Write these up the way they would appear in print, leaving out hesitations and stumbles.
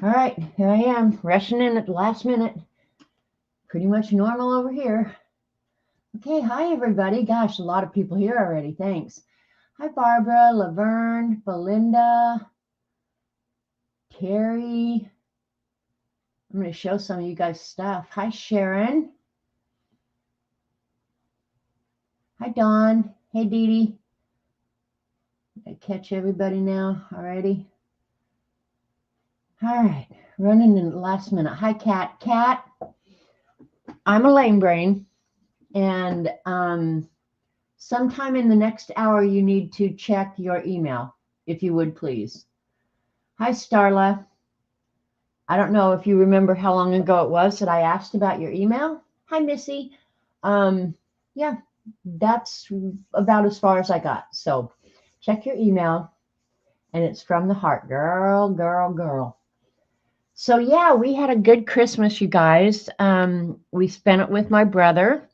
All right, here I am, rushing in at the last minute. Pretty much normal over here. Okay, hi everybody. Gosh, a lot of people here already. Thanks. Hi, Barbara, Laverne, Belinda, Terry. I'm going to show some of you guys stuff. Hi, Sharon. Hi, Dawn. Hey, Dee Dee. I catch everybody now already. All right, running in the last minute. Hi, Kat. Kat, I'm a lame brain, and sometime in the next hour, you need to check your email, if you would please. Hi, Starla. I don't know if you remember how long ago it was that I asked about your email. Hi, Missy. Yeah, that's about as far as I got. So check your email, and it's from the heart. Girl, girl, girl. So, yeah, we had a good Christmas, you guys. We spent it with my brother.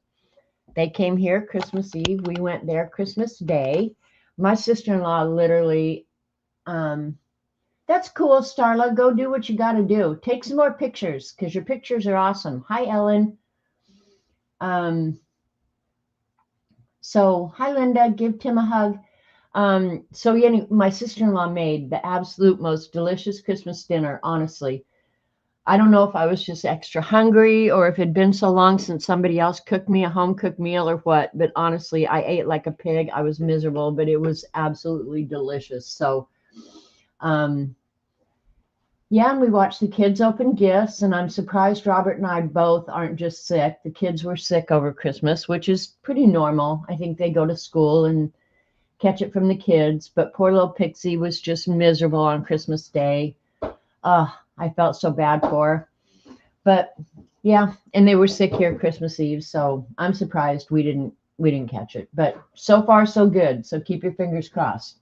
They came here Christmas Eve. We went there Christmas Day. My sister-in-law literally, that's cool, Starla. Go do what you got to do. Take some more pictures because your pictures are awesome. Hi, Ellen. Um, so, hi, Linda. Give Tim a hug. So, yeah, my sister-in-law made the absolute most delicious Christmas dinner, honestly. I don't know if I was just extra hungry or if it had been so long since somebody else cooked me a home cooked meal or what. But honestly, I ate like a pig. I was miserable, but it was absolutely delicious. So, um, yeah, and we watched the kids open gifts, and I'm surprised Robert and I both aren't just sick. The kids were sick over Christmas, which is pretty normal. I think they go to school and catch it from the kids, but poor little Pixie was just miserable on Christmas Day. I felt so bad for her. But yeah, and they were sick here Christmas Eve, so I'm surprised we didn't catch it. But so far so good. So keep your fingers crossed.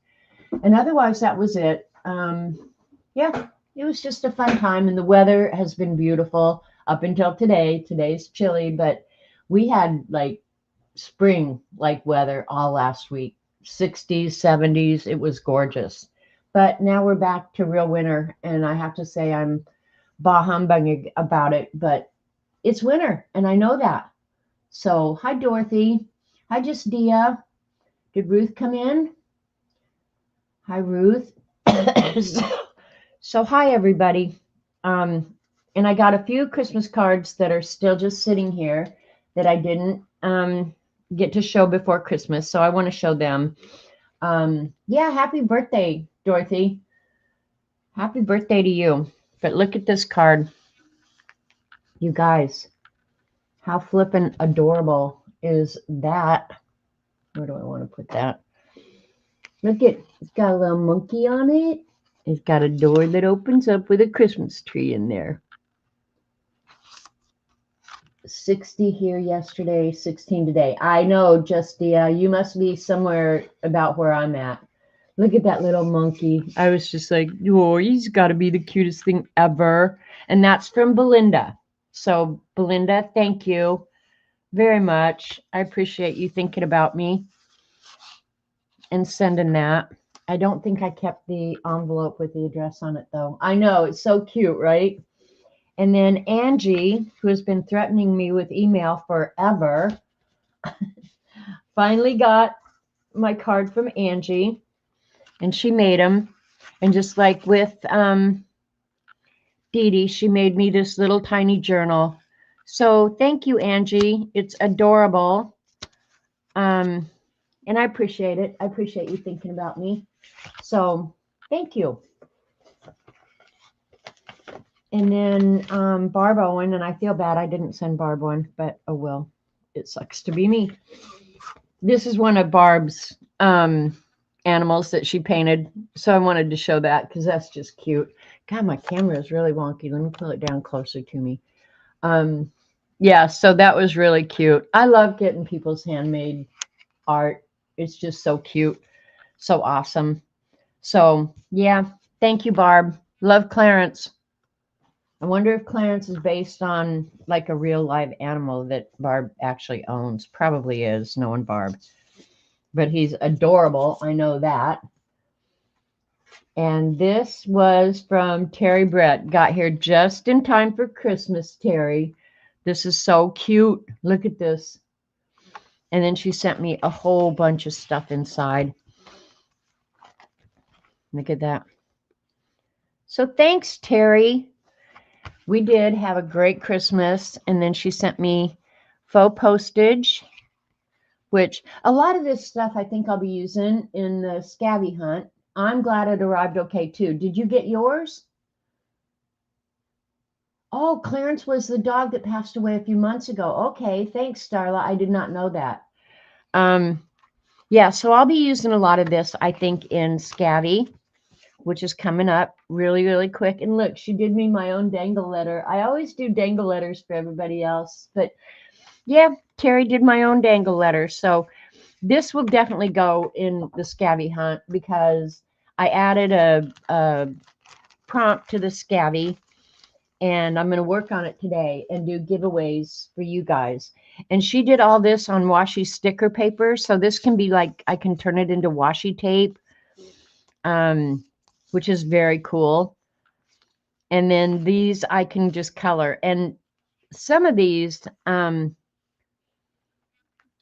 And otherwise that was it. Yeah, it was just a fun time, and the weather has been beautiful up until today. Today's chilly, but we had like spring like weather all last week. 60s, 70s. It was gorgeous. But now we're back to real winter, and I have to say I'm bah humbugging about it, but it's winter, and I know that. So, hi, Dorothy. Hi, Just Dia. Did Ruth come in? Hi, Ruth. So, hi, everybody. Um, and I got a few Christmas cards that are still just sitting here that I didn't get to show before Christmas. So, I want to show them. Yeah, happy birthday, Dorothy. Happy birthday to you. But look at this card, you guys. How flippin' adorable is that? Where do I want to put that? Look at it's got a little monkey on it. It's got a door that opens up with a Christmas tree in there. 60 here yesterday, 16 today. I know, Justia, you must be somewhere about where I'm at. Look at that little monkey. I was just like, oh, he's got to be the cutest thing ever. And that's from Belinda. So, Belinda, thank you very much. I appreciate you thinking about me and sending that. I don't think I kept the envelope with the address on it, though. I know, it's so cute, right? And then Angie, who has been threatening me with email forever, finally got my card from Angie, and she made them. And just like with Dee Dee, she made me this little tiny journal. So thank you, Angie. It's adorable. And I appreciate it. I appreciate you thinking about me. So thank you. And then Barb Owen, and I feel bad I didn't send Barb one, but oh well. It sucks to be me. This is one of Barb's animals that she painted. So I wanted to show that because that's just cute. God, my camera is really wonky. Let me pull it down closer to me. Yeah, so that was really cute. I love getting people's handmade art. It's just so cute. So awesome. So yeah, thank you, Barb. Love Clarence. I wonder if Clarence is based on like a real live animal that Barb actually owns. Probably is, knowing Barb. But he's adorable. I know that. And this was from Terry Brett. Got here just in time for Christmas, Terry. This is so cute. Look at this. And then she sent me a whole bunch of stuff inside. Look at that. So thanks, Terry. We did have a great Christmas. And then she sent me faux postage, which a lot of this stuff I think I'll be using in the Scavvy hunt. I'm glad it arrived okay, too. Did you get yours? Oh, Clarence was the dog that passed away a few months ago. Okay, thanks, Starla. I did not know that. Yeah, so I'll be using a lot of this, I think, in Scavvy, which is coming up really, really quick. And look, she did me my own dangle letter. I always do dangle letters for everybody else. But yeah, Terry did my own dangle letter. So this will definitely go in the Scavvy hunt because I added a prompt to the Scavvy. And I'm going to work on it today and do giveaways for you guys. And she did all this on washi sticker paper. So this can be like, I can turn it into washi tape, which is very cool. And then these I can just color. And some of these, thank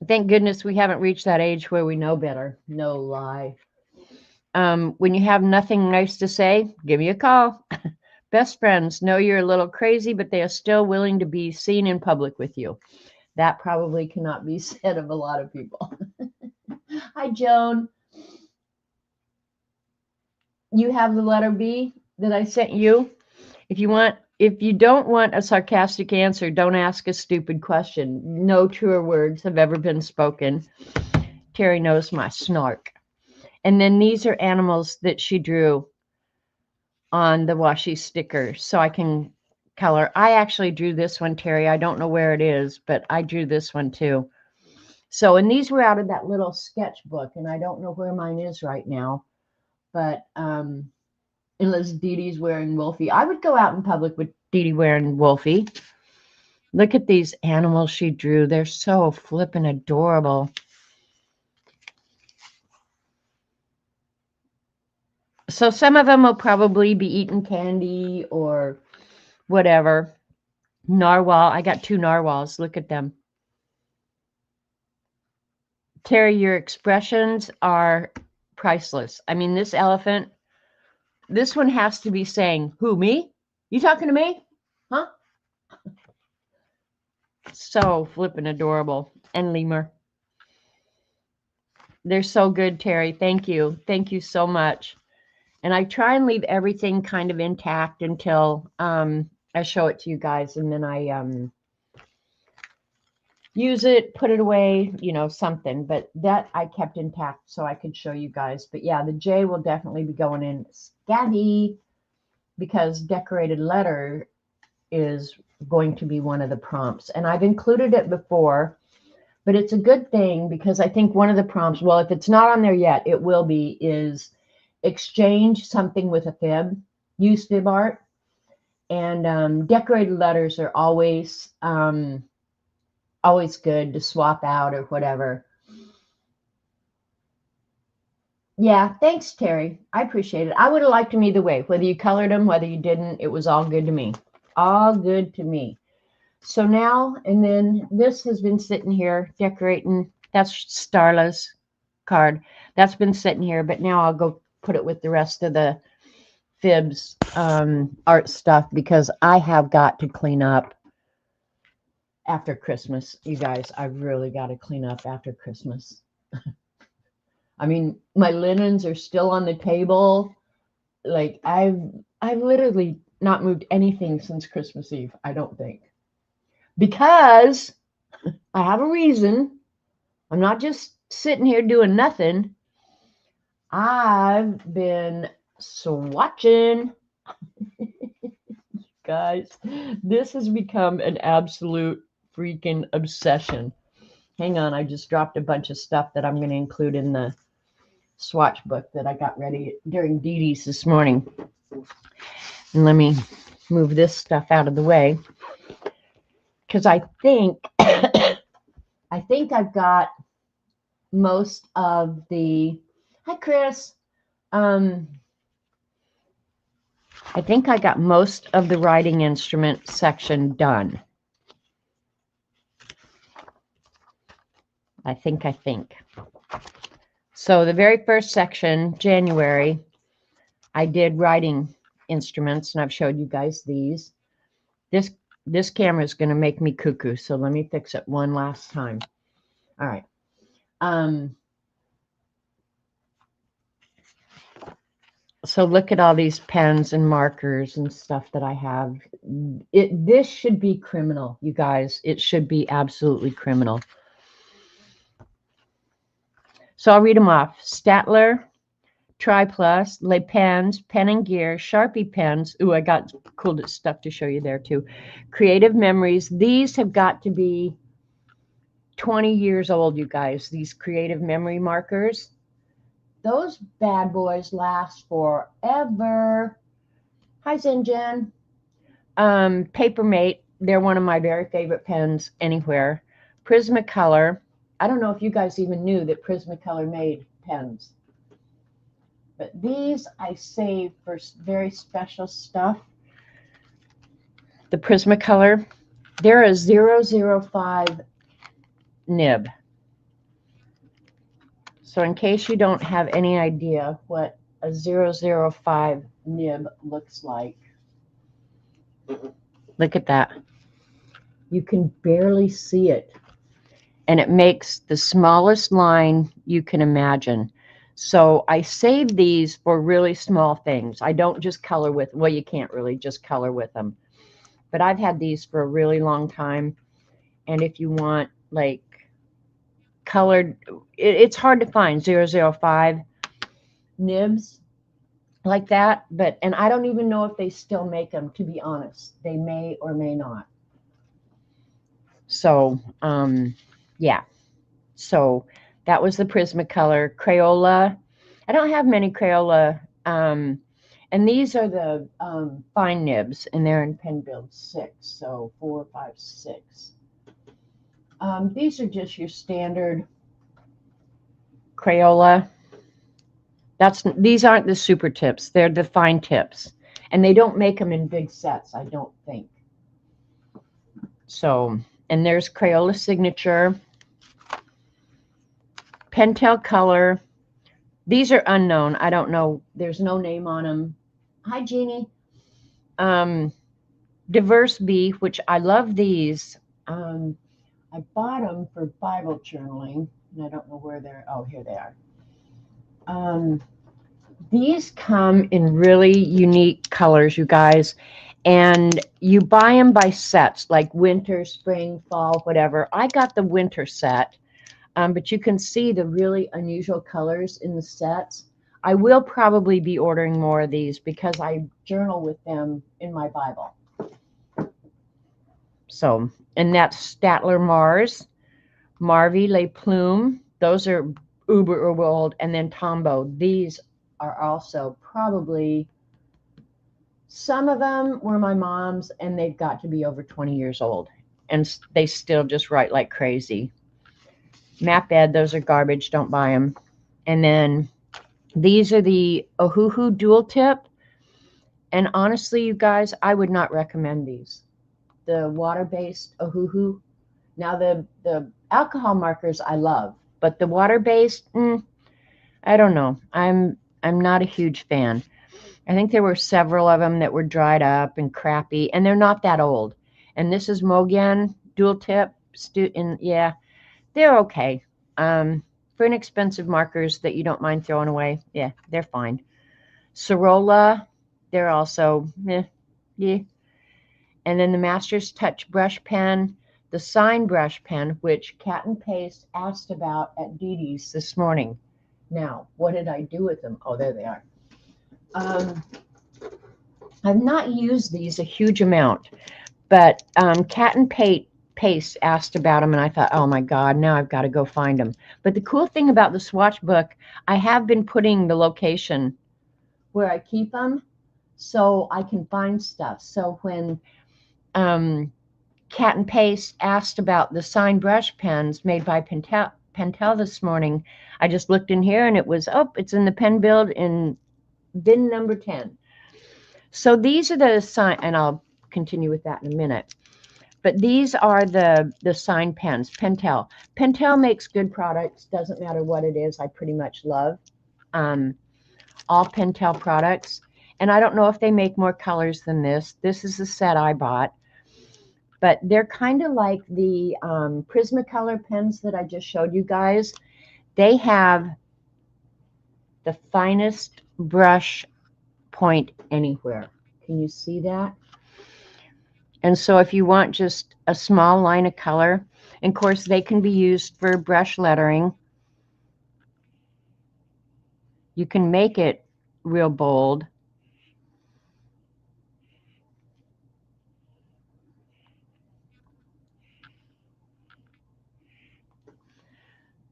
goodness we haven't reached that age where we know better. No lie. When you have nothing nice to say, give me a call. Best friends know you're a little crazy, but they are still willing to be seen in public with you. That probably cannot be said of a lot of people. Hi, Joan. You have the letter B that I sent you. If you don't want a sarcastic answer, don't ask a stupid question. No truer words have ever been spoken. Terry knows my snark. And then these are animals that she drew on the washi sticker so I can color. I actually drew this one, Terry. I don't know where it is, but I drew this one too. So, and these were out of that little sketchbook, and I don't know where mine is right now, but unless Dee Dee's wearing Wolfie. I would go out in public with Dee Dee wearing Wolfie. Look at these animals she drew. They're so flippin' adorable. So some of them will probably be eating candy or whatever. Narwhal. I got 2 narwhals. Look at them. Terry, your expressions are priceless. I mean, this elephant, this one has to be saying, who, me? You talking to me? Huh? So flippin' adorable. And lemur. They're so good, Terry. Thank you. Thank you so much. And I try and leave everything kind of intact until I show it to you guys. And then I use it, put it away, something. But that I kept intact so I could show you guys. But yeah, the J will definitely be going in Scavvy because decorated letter is going to be one of the prompts. And I've included it before, but it's a good thing because I think one of the prompts, well, if it's not on there yet, it will be, is exchange something with a fib, use fib art. And decorated letters are always good to swap out or whatever. Yeah, thanks, Terry. I appreciate it. I would have liked them either way, whether you colored them, whether you didn't. It was all good to me. All good to me. So now, and then this has been sitting here decorating. That's Starla's card. That's been sitting here, but now I'll go put it with the rest of the fibs art stuff because I have got to clean up after Christmas. You guys, I've really got to clean up after Christmas. I mean, my linens are still on the table. Like I've literally not moved anything since Christmas Eve, I don't think. Because I have a reason. I'm not just sitting here doing nothing. I've been swatching. Guys, this has become an absolute freaking obsession. Hang on, I just dropped a bunch of stuff that I'm going to include in the swatch book that I got ready during Dee Dee's this morning. And let me move this stuff out of the way because I think I've got most of the. Hi, Chris. I think I got most of the writing instrument section done. I think. So the very first section, January, I did writing instruments, and I've showed you guys these. This camera is going to make me cuckoo, so let me fix it one last time. All right. So look at all these pens and markers and stuff that I have. This should be criminal, you guys. It should be absolutely criminal. So I'll read them off. Statler, Triplus, Le Pens, Pen and Gear, Sharpie pens. Ooh, I got cool stuff to show you there too. Creative Memories. These have got to be 20 years old, you guys. These creative memory markers. Those bad boys last forever. Hi, Zinjan. Papermate. They're one of my very favorite pens anywhere. Prismacolor. I don't know if you guys even knew that Prismacolor made pens. But these I save for very special stuff. The Prismacolor. They're a 005 nib. So in case you don't have any idea what a 005 nib looks like, look at that. You can barely see it. And it makes the smallest line you can imagine. So I save these for really small things. I don't just color with, well, you can't really just color with them. But I've had these for a really long time. And if you want like colored, it's hard to find 005 nibs like that, and I don't even know if they still make them, to be honest. They may or may not. So yeah, so that was the Prismacolor. Crayola, I don't have many Crayola, and these are the fine nibs, and they're in pen build 6, so 4, 5, 6. These are just your standard Crayola. These aren't the super tips. They're the fine tips. And they don't make them in big sets, I don't think. So, and there's Crayola Signature. Pentel Color. These are unknown. I don't know. There's no name on them. Hi, Jeannie. Diverse Bee, which I love these. I bought them for Bible journaling, and I don't know where they're. Oh, here they are. These come in really unique colors, you guys, and you buy them by sets, like winter, spring, fall, whatever. I got the winter set, but you can see the really unusual colors in the sets. I will probably be ordering more of these because I journal with them in my Bible. So, and that's Statler Mars, Marvy Le Plume. Those are uber old. And then Tombow. These are also probably, some of them were my mom's, and they've got to be over 20 years old. And they still just write like crazy. Map Ed, those are garbage. Don't buy them. And then these are the Ohuhu dual tip. And honestly, you guys, I would not recommend these. The water-based Ohuhu. Now the alcohol markers I love, but the water-based, I don't know. I'm not a huge fan. I think there were several of them that were dried up and crappy, and they're not that old. And this is Mogan dual tip. Yeah, they're okay. For inexpensive markers that you don't mind throwing away, yeah, they're fine. Sorolla, they're also, yeah. And then the Master's Touch brush pen, the Sign brush pen, which Cat and Paste asked about at Dee Dee's this morning. Now, what did I do with them? Oh, there they are. I've not used these a huge amount, but Cat and Paste asked about them, and I thought, oh my God, now I've got to go find them. But the cool thing about the swatch book, I have been putting the location where I keep them so I can find stuff. So when Cat and Paste asked about the Sign brush pens made by Pentel this morning, I just looked in here and it was, oh, it's in the pen build in bin number 10. So these are the sign, and I'll continue with that in a minute. But these are the sign pens, Pentel. Pentel makes good products. Doesn't matter what it is. I pretty much love all Pentel products. And I don't know if they make more colors than this. This is the set I bought. But they're kind of like the Prismacolor pens that I just showed you guys. They have the finest brush point anywhere. Can you see that? And so if you want just a small line of color, and of course they can be used for brush lettering. You can make it real bold.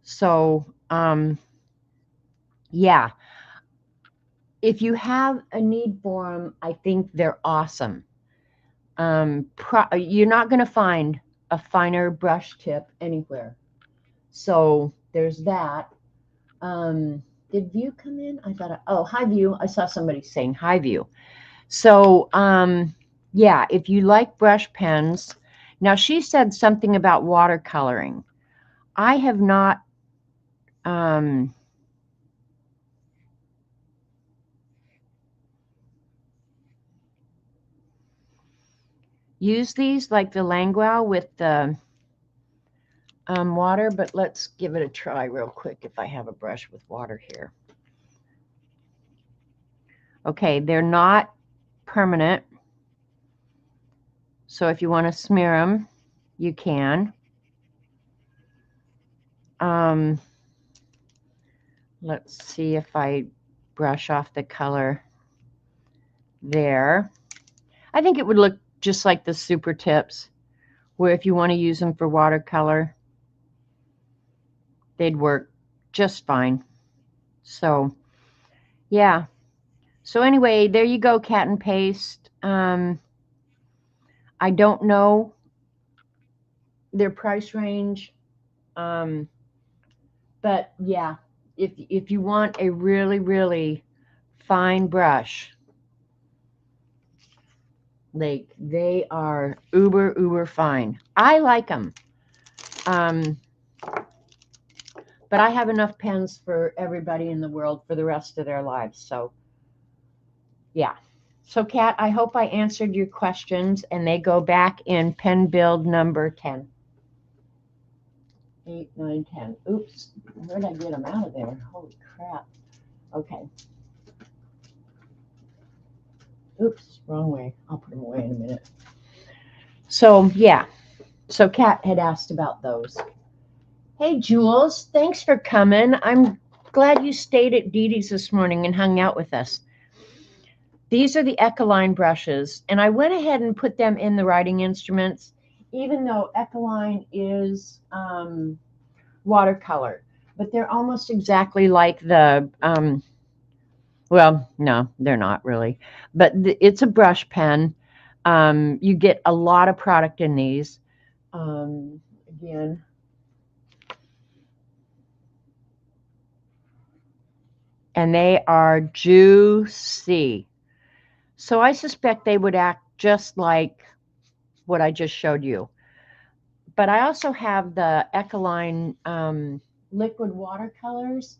So, yeah, if you have a need for them, I think they're awesome. You're not going to find a finer brush tip anywhere. So there's that. Did View come in? I thought, oh, hi View. I saw somebody saying hi View. So, yeah, if you like brush pens. Now, she said something about watercoloring. I have not used these, like the Languel with the water, but let's give it a try real quick if I have a brush with water here. Okay, they're not permanent. So if you want to smear them, you can. Let's see if I brush off the color there. I think it would look just like the Super Tips, where if you want to use them for watercolor, they'd work just fine. So, yeah. So anyway, there you go, Cat and Paste. I don't know their price range, but yeah, if you want a really, really fine brush, like they are uber fine. I like them, but I have enough pens for everybody in the world for the rest of their lives. So yeah. So Kat, I hope I answered your questions, and they go back in pen build number 10. 8, 9, 10. Oops, where did I get them out of there? Holy crap. Okay. Oops, wrong way. I'll put them away in a minute. So yeah. So Kat had asked about those. Hey Jules, thanks for coming. I'm glad you stayed at Dee Dee's this morning and hung out with us. These are the Ecoline brushes, and I went ahead and put them in the writing instruments, even though Ecoline is watercolor, but they're almost exactly like the, well, no, they're not really, but it's a brush pen. You get a lot of product in these. Again, and they are juicy. So I suspect they would act just like what I just showed you. But I also have the Ecoline liquid watercolors,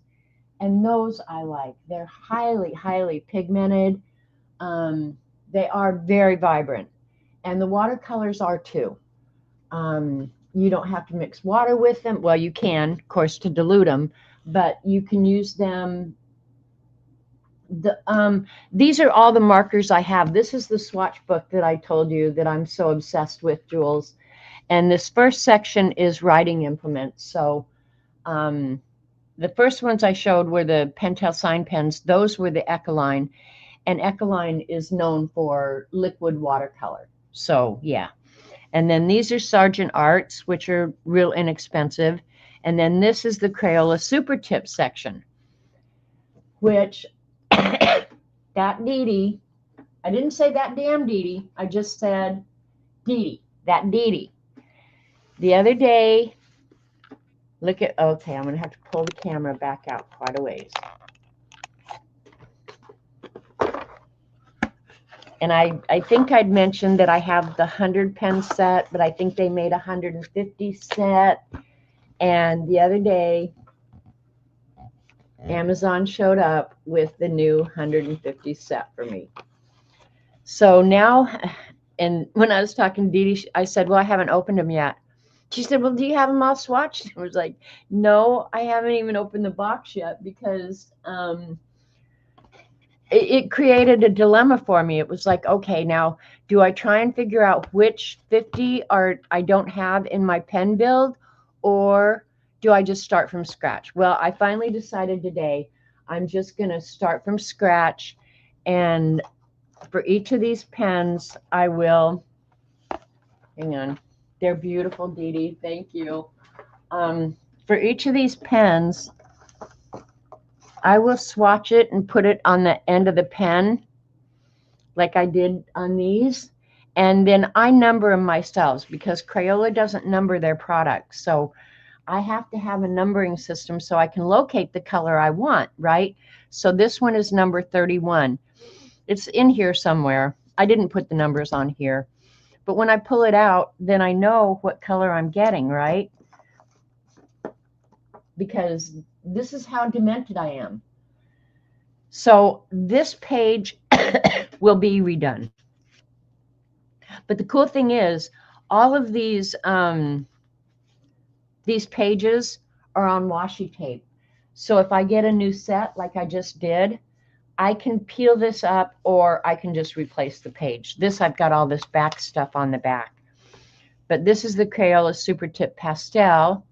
and those I like. They're highly pigmented. They are very vibrant, and the watercolors are too. You don't have to mix water with them. Well, you can, of course, to dilute them, but you can use them. These are all the markers I have. This is the swatch book that I told you that I'm so obsessed with, Jules. And this first section is writing implements. So the first ones I showed were the Pentel sign pens. Those were the Ecoline. And Ecoline is known for liquid watercolor. So, yeah. And then these are Sargent Arts, which are real inexpensive. And then this is the Crayola Super Tip section, which that Dee Dee, I didn't say that damn Dee Dee. I just said Dee Dee, that Dee Dee. The other day, look at, okay, I'm going to have to pull the camera back out quite a ways. And I think I'd mentioned that I have the 100 pen set, but I think they made a 150 set. And the other day, Amazon showed up with the new 150 set for me. So now, and when I was talking to Dee Dee, I said, well, I haven't opened them yet. She said, well, do you have them all swatched? I was like, no, I haven't even opened the box yet because it created a dilemma for me. It was like, okay, now do I try and figure out which 50 I don't have in my pen build, or do I just start from scratch? Well, I finally decided today I'm just going to start from scratch, and for each of these pens I will, hang on, they're beautiful, Dee Dee, thank you. For each of these pens I will swatch it and put it on the end of the pen like I did on these. And then I number them myself because Crayola doesn't number their products. So I have to have a numbering system so I can locate the color I want, right? So this one is number 31. It's in here somewhere. I didn't put the numbers on here. But when I pull it out, then I know what color I'm getting, right? Because this is how demented I am. So this page will be redone. But the cool thing is, all of these pages are on washi tape. So if I get a new set like I just did, I can peel this up or I can just replace the page. This, I've got all this back stuff on the back. But this is the Crayola Super Tip Pastel.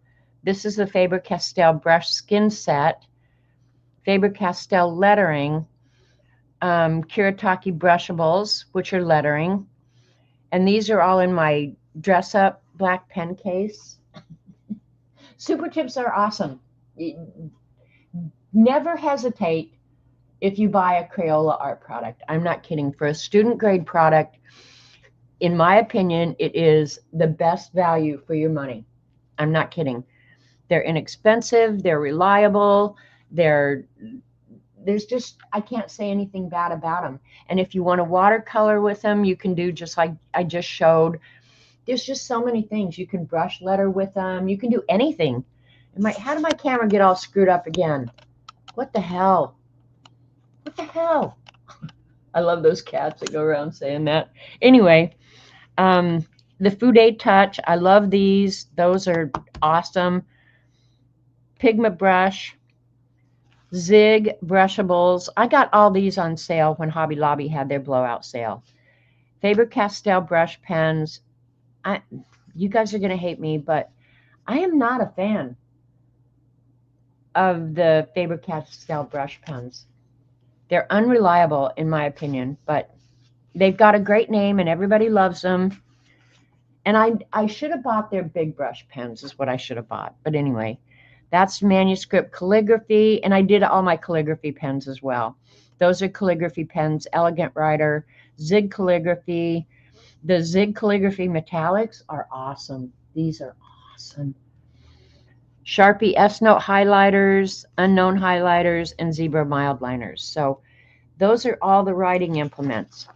This is the Faber-Castell Brush Skin Set. Faber-Castell Lettering. Kuretake Brushables, which are lettering. And these are all in my dress-up black pen case. Super Tips are awesome. Never hesitate if you buy a Crayola art product. I'm not kidding. For a student grade product, in my opinion, it is the best value for your money. I'm not kidding. They're inexpensive. They're reliable. There's just, I can't say anything bad about them. And if you want to watercolor with them, you can do just like I just showed. There's just so many things. You can brush letter with them. You can do anything. How did my camera get all screwed up again? What the hell? What the hell? I love those cats that go around saying that. Anyway, the Fude Touch, I love these. Those are awesome. Pigment Brush, Zig Brushables. I got all these on sale when Hobby Lobby had their blowout sale. Faber-Castell brush pens. You guys are going to hate me, but I am not a fan of the Faber-Castell brush pens. They're unreliable, in my opinion, but they've got a great name and everybody loves them. And I should have bought their big brush pens is what I should have bought. But anyway, that's manuscript calligraphy. And I did all my calligraphy pens as well. Those are calligraphy pens, Elegant Writer, Zig Calligraphy. The Zig Calligraphy metallics are awesome. These are awesome. Sharpie S-Note highlighters, Unknown highlighters, and Zebra mild liners. So those are all the writing implements.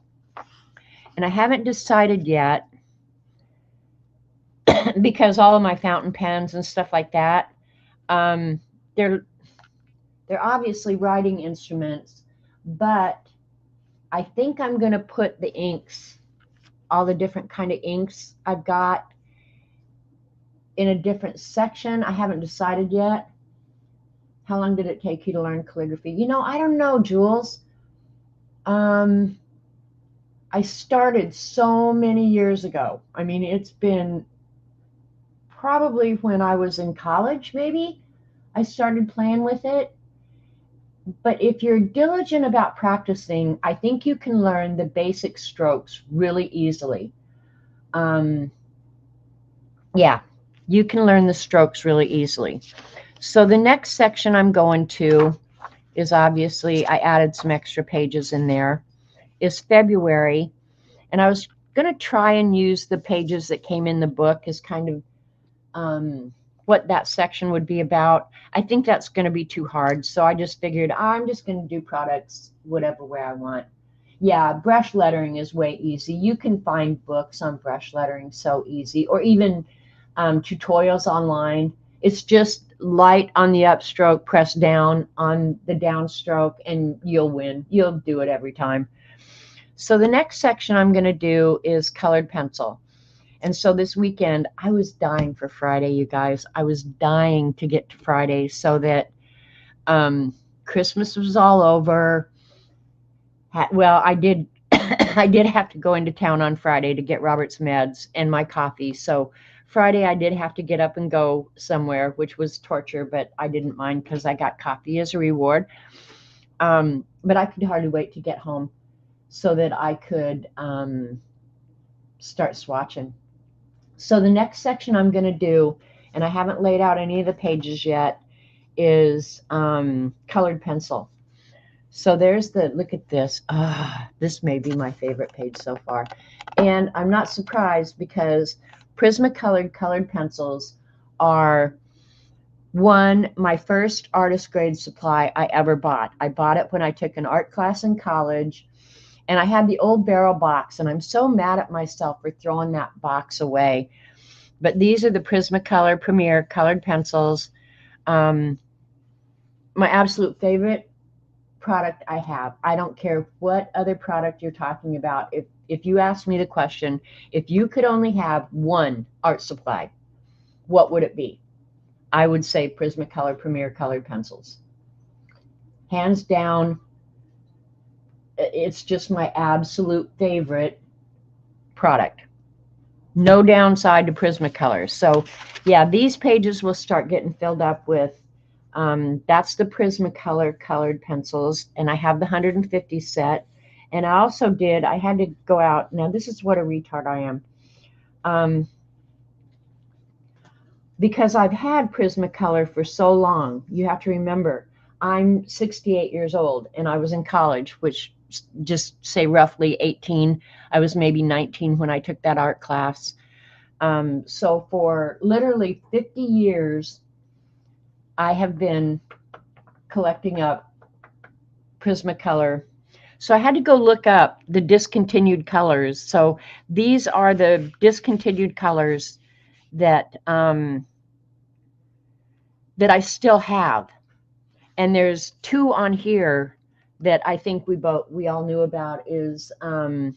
And I haven't decided yet because all of my fountain pens and stuff like that, they're obviously writing instruments, but I think I'm going to put the inks, all the different kind of inks I've got, in a different section. I haven't decided yet. How long did it take you to learn calligraphy? I don't know, Jules. I started so many years ago. I mean, it's been probably when I was in college, maybe I started playing with it. But if you're diligent about practicing, I think you can learn the basic strokes really easily. Yeah, you can learn the strokes really easily. So the next section I'm going to is, obviously, I added some extra pages in there, is February. And I was going to try and use the pages that came in the book as kind of what that section would be about. I think that's going to be too hard. So I just figured I'm just going to do products whatever way I want. Yeah, brush lettering is way easy. You can find books on brush lettering so easy, or even tutorials online. It's just light on the upstroke, press down on the downstroke, and you'll win. You'll do it every time. So the next section I'm going to do is colored pencil. And so this weekend, I was dying for Friday, you guys. I was dying to get to Friday so that Christmas was all over. Well, I did I did have to go into town on Friday to get Robert's meds and my coffee. So Friday I did have to get up and go somewhere, which was torture, but I didn't mind because I got coffee as a reward. But I could hardly wait to get home so that I could start swatching. So the next section I'm going to do, and I haven't laid out any of the pages yet, is colored pencil. So there's the, look at this. This may be my favorite page so far. And I'm not surprised because Prismacolor colored pencils are my first artist grade supply I ever bought. I bought it when I took an art class in college, and I had the old barrel box, and I'm so mad at myself for throwing that box away. But these are the Prismacolor Premier colored pencils. My absolute favorite product I have. I don't care what other product you're talking about. If you ask me the question, if you could only have one art supply, what would it be? I would say Prismacolor Premier colored pencils. Hands down, it's just my absolute favorite product. No downside to Prismacolor. So yeah, these pages will start getting filled up with that's the Prismacolor colored pencils, and I have the 150 set. And I also I had to go out. Now, this is what a retard I am. Because I've had Prismacolor for so long, you have to remember, I'm 68 years old, and I was in college, which just say roughly 18. I was maybe 19 when I took that art class. So for literally 50 years, I have been collecting up Prismacolor. So I had to go look up the discontinued colors. So these are the discontinued colors that that I still have. And there's two on here that I think we all knew about, is the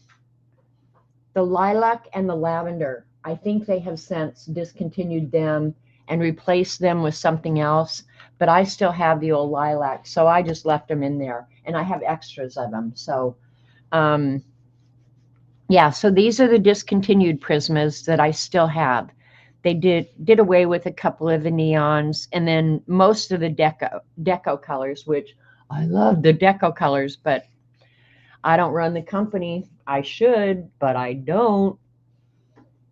lilac and the lavender. I think they have since discontinued them and replaced them with something else, but I still have the old lilac, so I just left them in there, and I have extras of them. So yeah, so these are the discontinued Prismas that I still have. They did away with a couple of the neons, and then most of the deco colors, which I love the deco colors, but I don't run the company. I should, but I don't.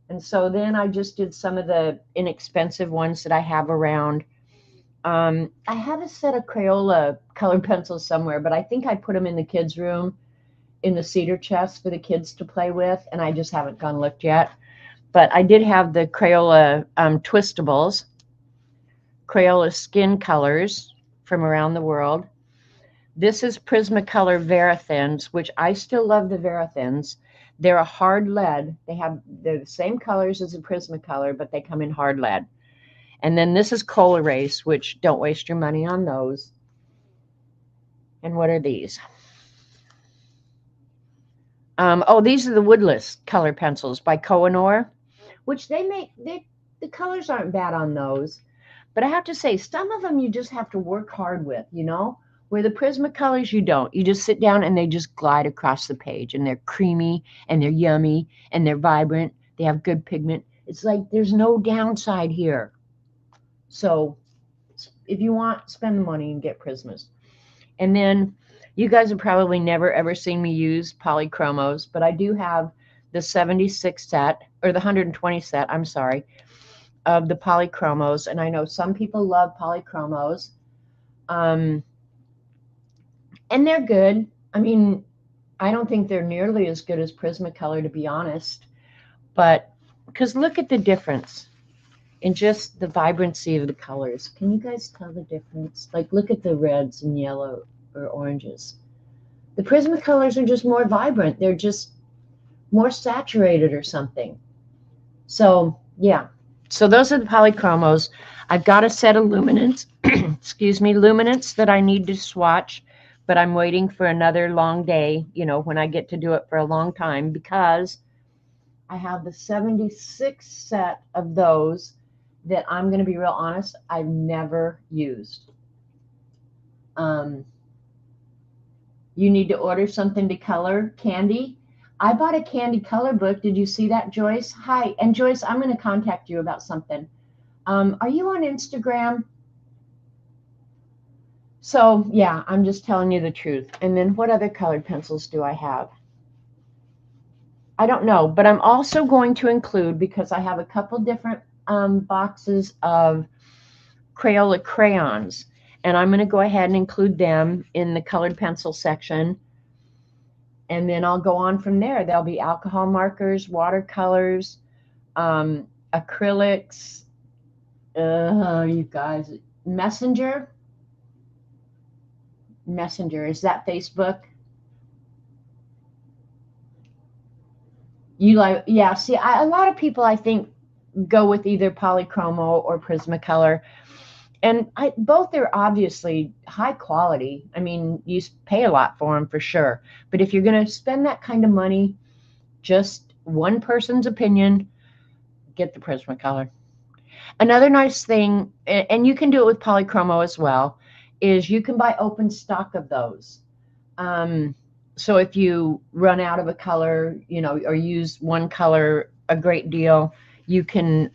And so then I just did some of the inexpensive ones that I have around. I have a set of Crayola colored pencils somewhere, but I think I put them in the kids' room in the cedar chest for the kids to play with, and I just haven't gone looked yet. But I did have the Crayola Twistables, Crayola Skin Colors from around the world. This is Prismacolor Verathins, which I still love the Verathins. They're a hard lead. They're the same colors as a Prismacolor, but they come in hard lead. And then this is Cola Race, which don't waste your money on those. And what are these? These are the Woodless color pencils by Kohinoor, which the colors aren't bad on those. But I have to say, some of them you just have to work hard with, where the Prismacolors you don't. You just sit down and they just glide across the page, and they're creamy and they're yummy and they're vibrant. They have good pigment. It's like there's no downside here. So if you want, spend the money and get Prismas. And then you guys have probably never ever seen me use polychromos, but I do have the 76 set, or the 120 set, I'm sorry, of the polychromos. And I know some people love polychromos. And they're good. I mean, I don't think they're nearly as good as Prismacolor, to be honest. But because look at the difference in just the vibrancy of the colors. Can you guys tell the difference? Like, look at the reds and yellow or oranges. The Prismacolors are just more vibrant. They're just more saturated or something. So, yeah. So those are the polychromos. I've got a set of luminance, excuse me, luminance that I need to swatch, but I'm waiting for another long day, you know, when I get to do it for a long time, because I have the 76 set of those that I'm going to be real honest, I've never used. You need to order something to color, Candy. I bought a Candy color book. Did you see that, Joyce? Hi. And Joyce, I'm going to contact you about something. Are you on Instagram? So, yeah, I'm just telling you the truth. And then what other colored pencils do I have? I don't know, but I'm also going to include, because I have a couple different boxes of Crayola crayons, and I'm going to go ahead and include them in the colored pencil section. And then I'll go on from there. There'll be alcohol markers, watercolors, acrylics, you guys, Messenger, is that Facebook? You like, yeah, see, a lot of people, I think, go with either polychromo or Prismacolor. And both are obviously high quality. I mean, you pay a lot for them for sure. But if you're going to spend that kind of money, just one person's opinion, get the Prismacolor. Another nice thing, and you can do it with polychromo as well, is you can buy open stock of those. So if you run out of a color, you know, or use one color a great deal, you can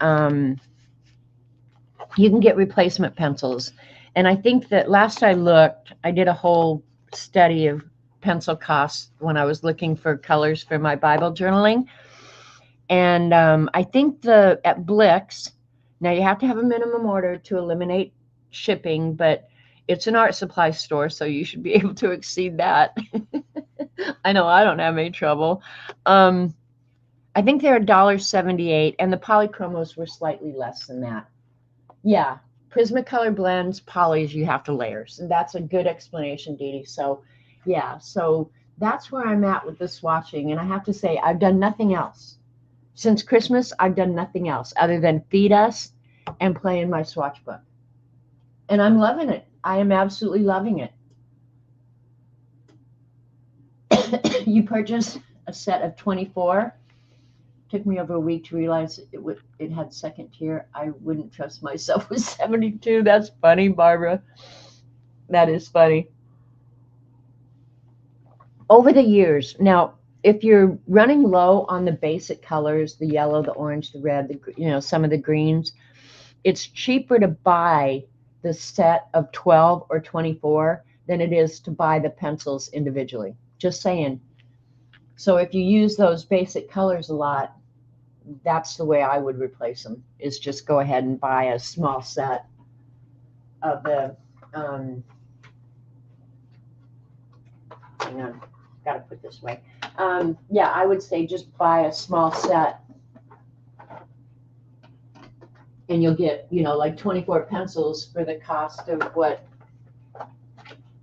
get replacement pencils. And I think that last I looked, I did a whole study of pencil costs when I was looking for colors for my Bible journaling. And I think at Blick's, now you have to have a minimum order to eliminate shipping, but it's an art supply store, so you should be able to exceed that. I know I don't have any trouble. I think they're $1.78, and the polychromos were slightly less than that. Yeah, Prismacolor blends, polys, you have to layers. And that's a good explanation, Dee Dee. So, yeah, so that's where I'm at with the swatching. And I have to say, I've done nothing else. Since Christmas, I've done nothing else other than feed us and play in my swatch book. And I'm loving it. I am absolutely loving it. You purchased a set of 24. Took me over a week to realize it had second tier. I wouldn't trust myself with 72. That's funny, Barbara. That is funny. Over the years, now, if you're running low on the basic colors, the yellow, the orange, the red, some of the greens, it's cheaper to buy the set of 12 or 24 than it is to buy the pencils individually. Just saying. So if you use those basic colors a lot, that's the way I would replace them, is just go ahead and buy a small set of the, hang on, got to put this away. Yeah, I would say just buy a small set and you'll get, like 24 pencils for the cost of what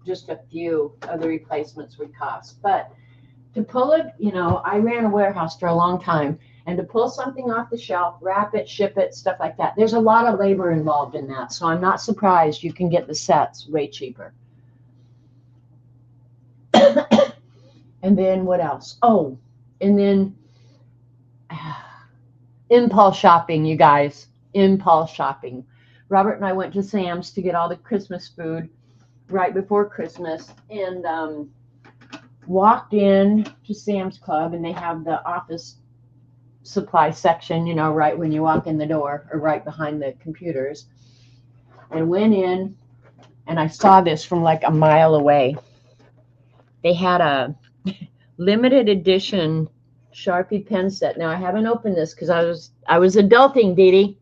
just a few of the replacements would cost. But to pull it, I ran a warehouse for a long time, and to pull something off the shelf, wrap it, ship it, stuff like that, there's a lot of labor involved in that. So I'm not surprised you can get the sets way cheaper. And then what else? Oh, and then impulse shopping, you guys. Impulse shopping. Robert and I went to Sam's to get all the Christmas food right before Christmas, and walked in to Sam's Club, and they have the office supply section, right when you walk in the door, or right behind the computers, and went in, and I saw this from like a mile away. They had a limited edition Sharpie pen set. Now I haven't opened this because I was adulting, Dee Dee.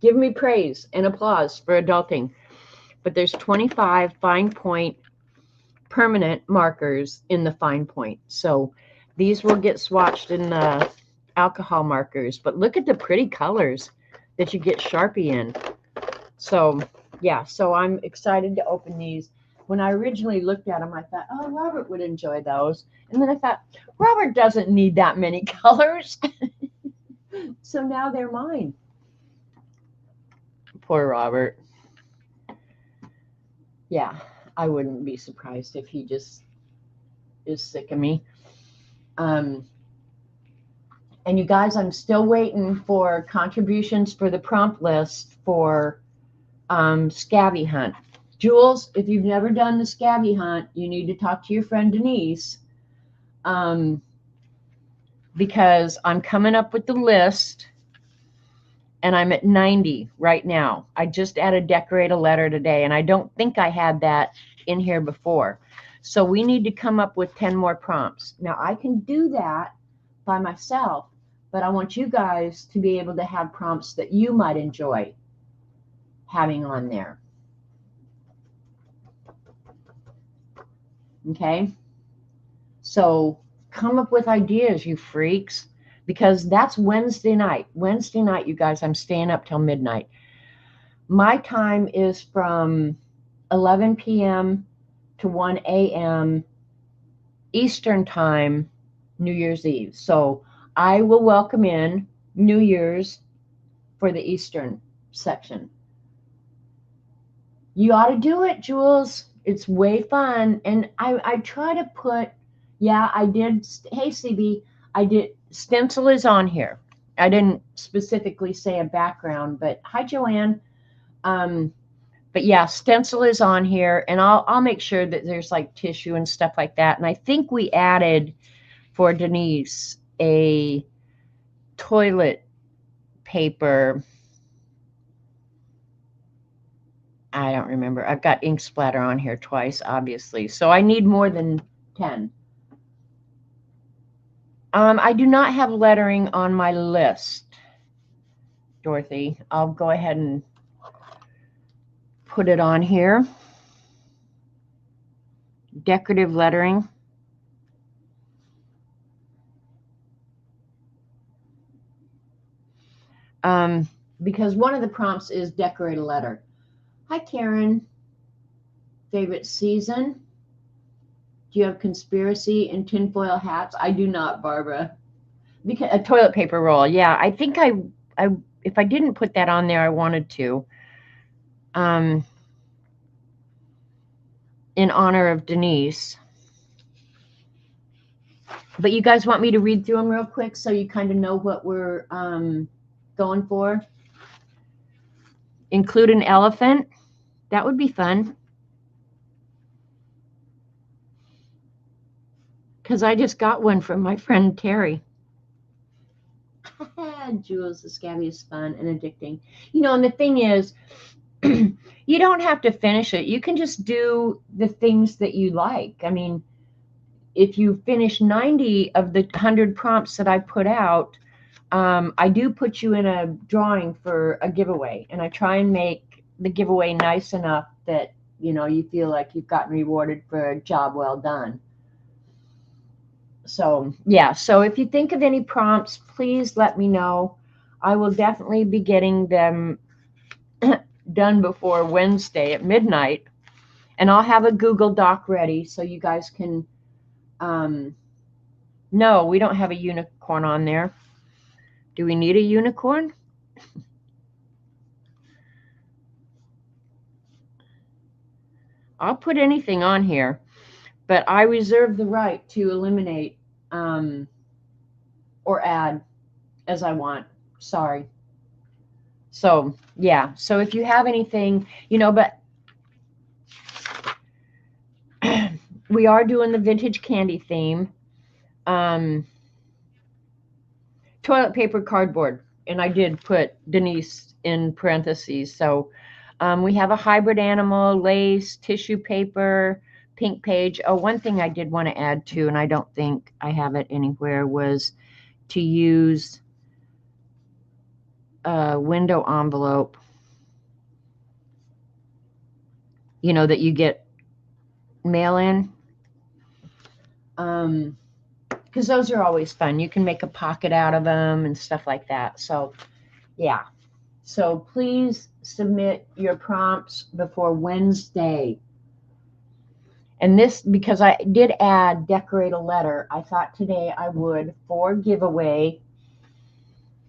Give me praise and applause for adulting. But there's 25 fine point permanent markers in the fine point. So these will get swatched in the alcohol markers. But look at the pretty colors that you get Sharpie in. So, yeah, so I'm excited to open these. when I originally looked at them, I thought, oh, Robert would enjoy those. And then I thought, Robert doesn't need that many colors. So now they're mine. Poor Robert. Yeah, I wouldn't be surprised if he just is sick of me. And you guys, I'm still waiting for contributions for the prompt list for Scavvy Hunt. Jules, if you've never done the Scavvy Hunt, you need to talk to your friend Denise, because I'm coming up with the list, and I'm at 90 right now. I just added decorate a letter today, and I don't think I had that in here before. So we need to come up with 10 more prompts. Now, I can do that by myself, but I want you guys to be able to have prompts that you might enjoy having on there. Okay? So come up with ideas, you freaks, because that's Wednesday night. Wednesday night, you guys, I'm staying up till midnight. My time is from 11 p.m. to 1 a.m. Eastern time, New Year's Eve. So I will welcome in New Year's for the Eastern section. You ought to do it, Jules. It's way fun. And I try to put, yeah, I did. Hey, CB, I did. Stencil is on here. I didn't specifically say a background, but hi, Joanne. But yeah, stencil is on here, and I'll make sure that there's like tissue and stuff like that. And I think we added for Denise a toilet paper. I don't remember. I've got ink splatter on here twice, obviously. So I need more than 10. I do not have lettering on my list, Dorothy. I'll go ahead and put it on here. Decorative lettering. Because one of the prompts is decorate a letter. Hi, Karen. Favorite season? Do you have conspiracy and tinfoil hats? I do not, Barbara. Because a toilet paper roll. Yeah, I think I if I didn't put that on there, I wanted to. In honor of Denise. But you guys want me to read through them real quick so you kind of know what we're going for? Include an elephant. That would be fun. Because I just got one from my friend Terry. Jules, the Scavvy is fun and addicting. You know, and the thing is, you don't have to finish it. You can just do the things that you like. I mean, if you finish 90 of the 100 prompts that I put out, I do put you in a drawing for a giveaway. And I try and make the giveaway nice enough that, you know, you feel like you've gotten rewarded for a job well done. So, yeah. So if you think of any prompts, please let me know. I will definitely be getting them done before Wednesday at midnight. And I'll have a Google Doc ready so you guys can, no, we don't have a unicorn on there. Do we need a unicorn? I'll put anything on here, but I reserve the right to eliminate or add as I want. Sorry. So, yeah. So if you have anything, you know, but we are doing the vintage candy theme. Toilet paper, cardboard. And I did put Denise in parentheses. So we have a hybrid animal, lace, tissue paper, pink page. Oh, one thing I did want to add to, and I don't think I have it anywhere, was to use a window envelope, you know, that you get mail in. Because those are always fun. You can make a pocket out of them and stuff like that. So, yeah. So please submit your prompts before Wednesday. And this, because I did add decorate a letter, I thought today I would for giveaway.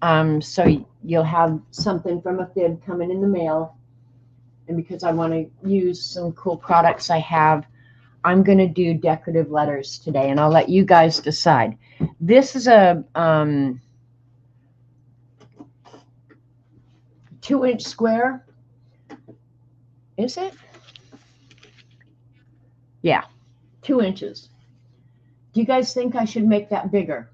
So you'll have something from a fib coming in the mail. And because I want to use some cool products I have, I'm going to do decorative letters today, and I'll let you guys decide. This is a 2-inch square. Is it? Yeah, 2 inches. Do you guys think I should make that bigger?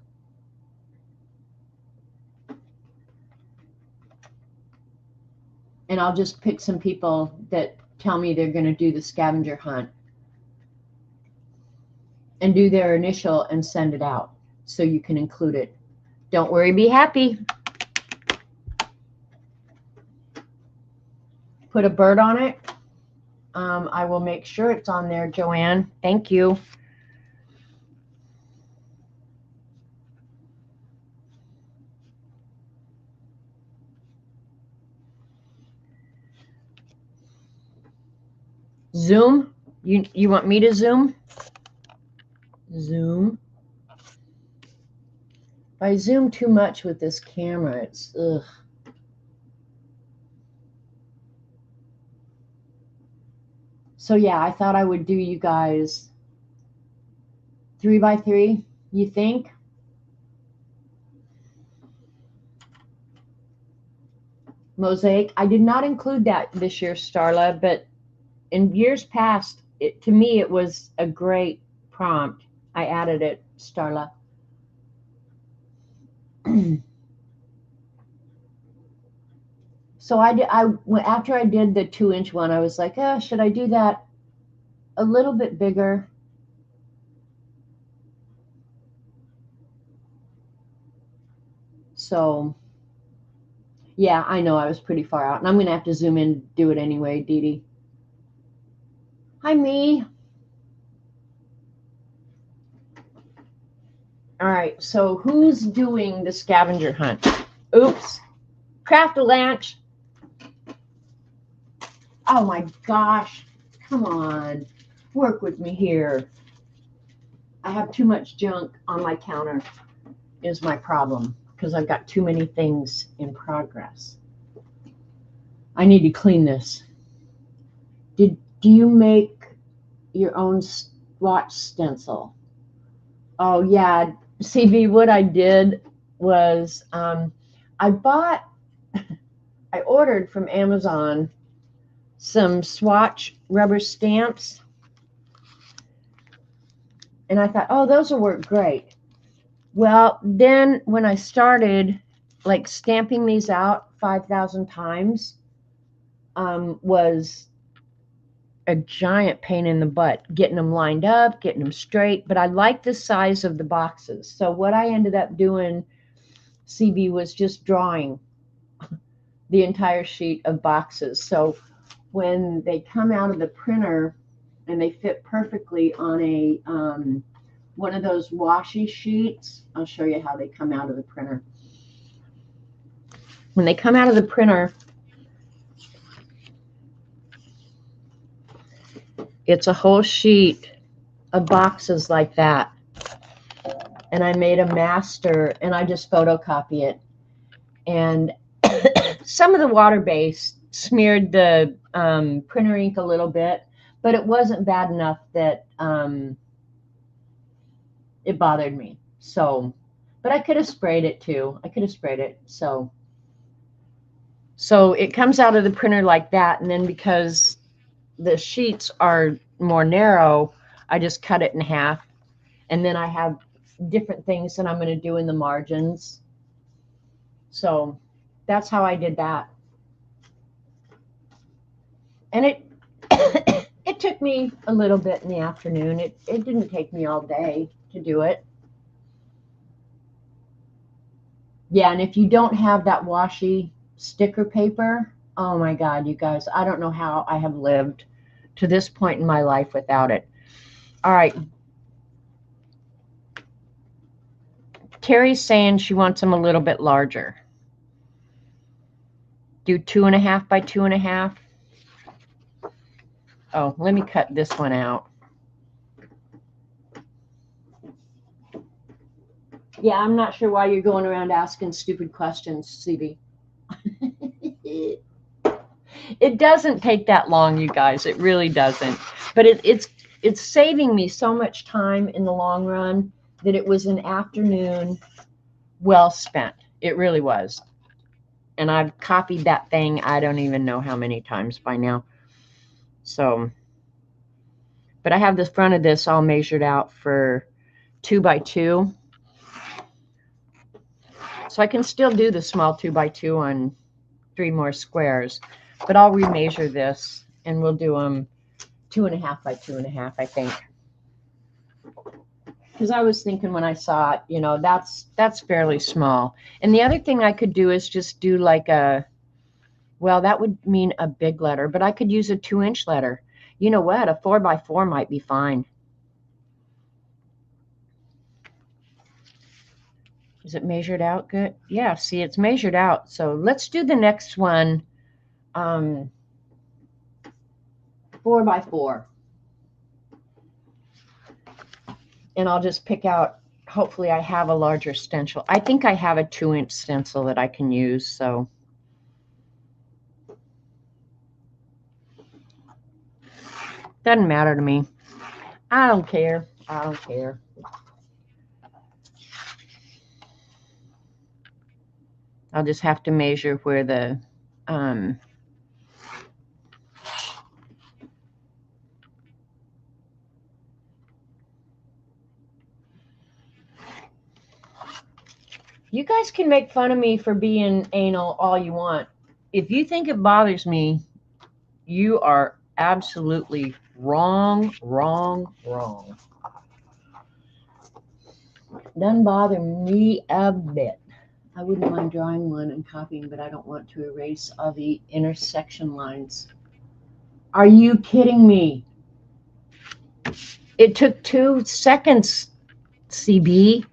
And I'll just pick some people that tell me they're going to do the scavenger hunt and do their initial and send it out so you can include it. Don't worry, be happy. Put a bird on it. I will make sure it's on there, Joanne. Thank you. Zoom? You want me to zoom? Zoom. If I zoom too much with this camera, it's ugh. So yeah, I thought I would do you guys 3x3, you think? Mosaic. I did not include that this year, Starla, but in years past, to me, it was a great prompt. I added it, Starla. So after I did the 2-inch one, I was like, oh, should I do that a little bit bigger? So yeah, I know I was pretty far out, and I'm going to have to zoom in and do it anyway, Dee Dee. Hi, me. All right, so who's doing the scavenger hunt? Oops. Craft-a-Lanch. Oh my gosh. Come on. Work with me here. I have too much junk on my counter is my problem because I've got too many things in progress. I need to clean this. Do you make your own watch stencil? Oh yeah, CV, what I did was I ordered from Amazon some swatch rubber stamps, and I thought, oh, those will work great. Well, then when I started like stamping these out 5,000 times, was a giant pain in the butt, getting them lined up, getting them straight. But I like the size of the boxes. So what I ended up doing, CB, was just drawing the entire sheet of boxes. So when they come out of the printer and they fit perfectly on a one of those washi sheets, I'll show you how they come out of the printer. When they come out of the printer, it's a whole sheet of boxes like that. And I made a master, and I just photocopy it. And some of the water base smeared the printer ink a little bit, but it wasn't bad enough that it bothered me. So, but I could have sprayed it too. I could have sprayed it. So it comes out of the printer like that. And then because the sheets are more narrow, I just cut it in half. And then I have different things that I'm going to do in the margins. So that's how I did that. And it it took me a little bit in the afternoon. It didn't take me all day to do it. Yeah, and if you don't have that washi sticker paper, oh my God, you guys, I don't know how I have lived to this point in my life without it. All right. Terry's saying she wants them a little bit larger. Do 2.5 by 2.5. Oh, let me cut this one out. Yeah, I'm not sure why you're going around asking stupid questions, CB. It doesn't take that long, you guys. It really doesn't. But it's saving me so much time in the long run that it was an afternoon well spent. It really was. And I've copied that thing I don't even know how many times by now. So, but I have the front of this all measured out for 2 by 2. So I can still do the small 2 by 2 on 3 more squares, but I'll remeasure this and we'll do them 2.5 by 2.5, I think. Because I was thinking when I saw it, you know, that's fairly small. And the other thing I could do is just do like a, well, that would mean a big letter, but I could use a 2-inch letter. You know what? A 4 by 4 might be fine. Is it measured out good? Yeah, see, it's measured out. So let's do the next one, 4 by 4. And I'll just pick out, hopefully I have a larger stencil. I think I have a 2-inch stencil that I can use, so. Doesn't matter to me. I don't care. I don't care. I'll just have to measure where the you guys can make fun of me for being anal all you want. If you think it bothers me, you are absolutely wrong, wrong, wrong. Doesn't bother me a bit. I wouldn't mind drawing one and copying, but I don't want to erase all the intersection lines. Are you kidding me? It took 2 seconds, CB.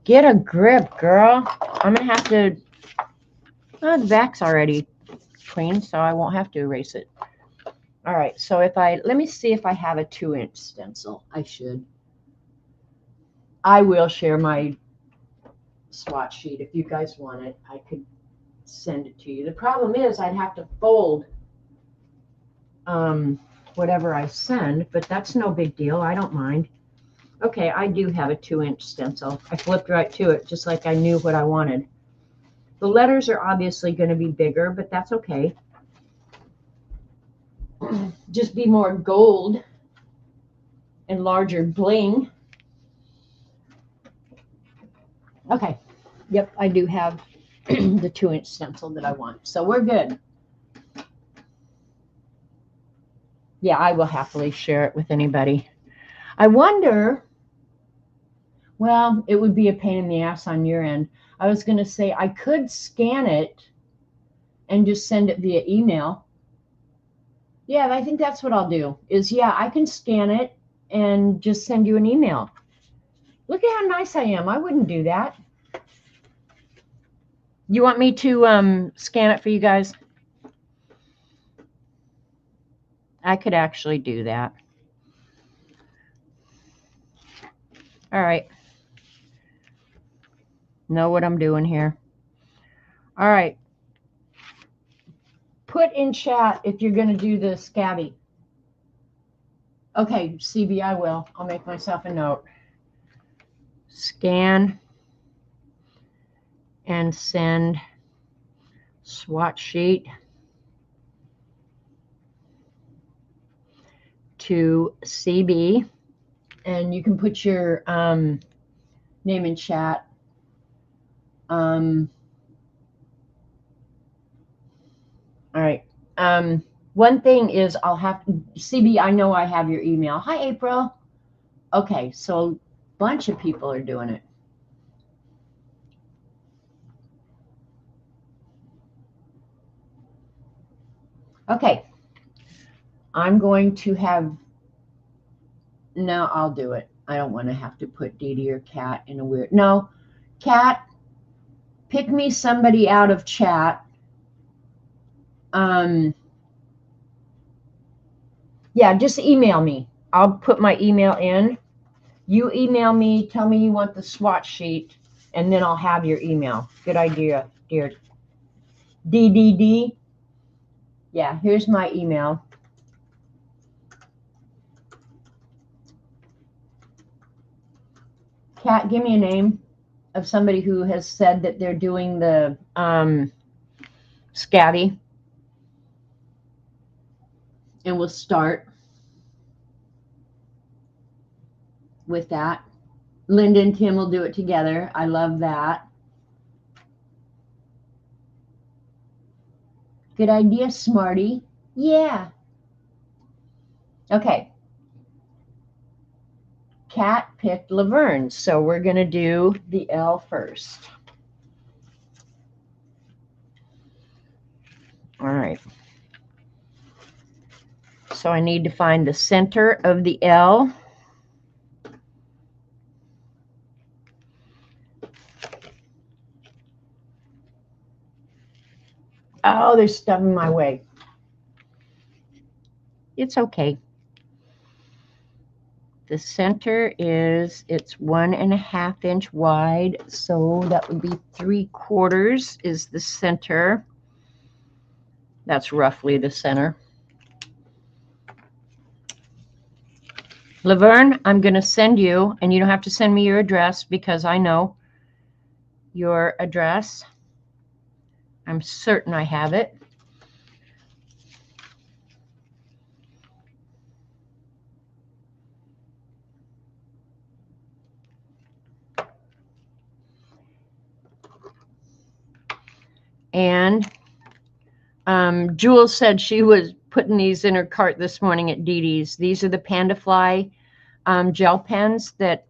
Get a grip, girl. I'm going to have to... Oh, the back's already clean, so I won't have to erase it. All right, so if I... Let me see if I have a 2-inch stencil. I should. I will share my swatch sheet. If you guys want it, I could send it to you. The problem is I'd have to fold whatever I send, but that's no big deal. I don't mind. Okay, I do have a 2-inch stencil. I flipped right to it, just like I knew what I wanted. The letters are obviously going to be bigger, but that's okay. Just be more gold and larger bling. Okay, yep, I do have the 2-inch stencil that I want. So we're good. Yeah, I will happily share it with anybody. I wonder... Well, it would be a pain in the ass on your end. I was going to say I could scan it and just send it via email. Yeah, I think that's what I'll do. Yeah, I can scan it and just send you an email. Look at how nice I am. I wouldn't do that. You want me to scan it for you guys? I could actually do that. All right. Know what I'm doing here. All right. Put in chat if you're going to do the Scavvy. Okay, CB, I will. I'll make myself a note. Scan and send swatch sheet to CB. And you can put your name in chat. All right. One thing is I'll have CB, I know I have your email. Hi, April. Okay, so a bunch of people are doing it. Okay. I'm going to have... No, I'll do it. I don't want to have to put Dee Dee or Kat in a weird... No, Kat, pick me somebody out of chat. Yeah, just email me. I'll put my email in You email me, tell me you want the swatch sheet, and then I'll have your email. Good idea, dear. DDD. Yeah, here's my email. Kat, give me a name of somebody who has said that they're doing the Scavvy. And we'll start with that. Linda and Tim will do it together. I love that. Good idea, Smarty. Yeah. Okay. Kat picked Laverne, so we're going to do the L first. All right. So I need to find the center of the L. Oh, there's stuff in my way. It's okay. The center is, it's 1.5 inch wide, so that would be 3/4 is the center. That's roughly the center. Laverne, I'm going to send you, and you don't have to send me your address because I know your address. I'm certain I have it. And Jules said she was putting these in her cart this morning at Dee Dee's. These are the Panda Fly gel pens that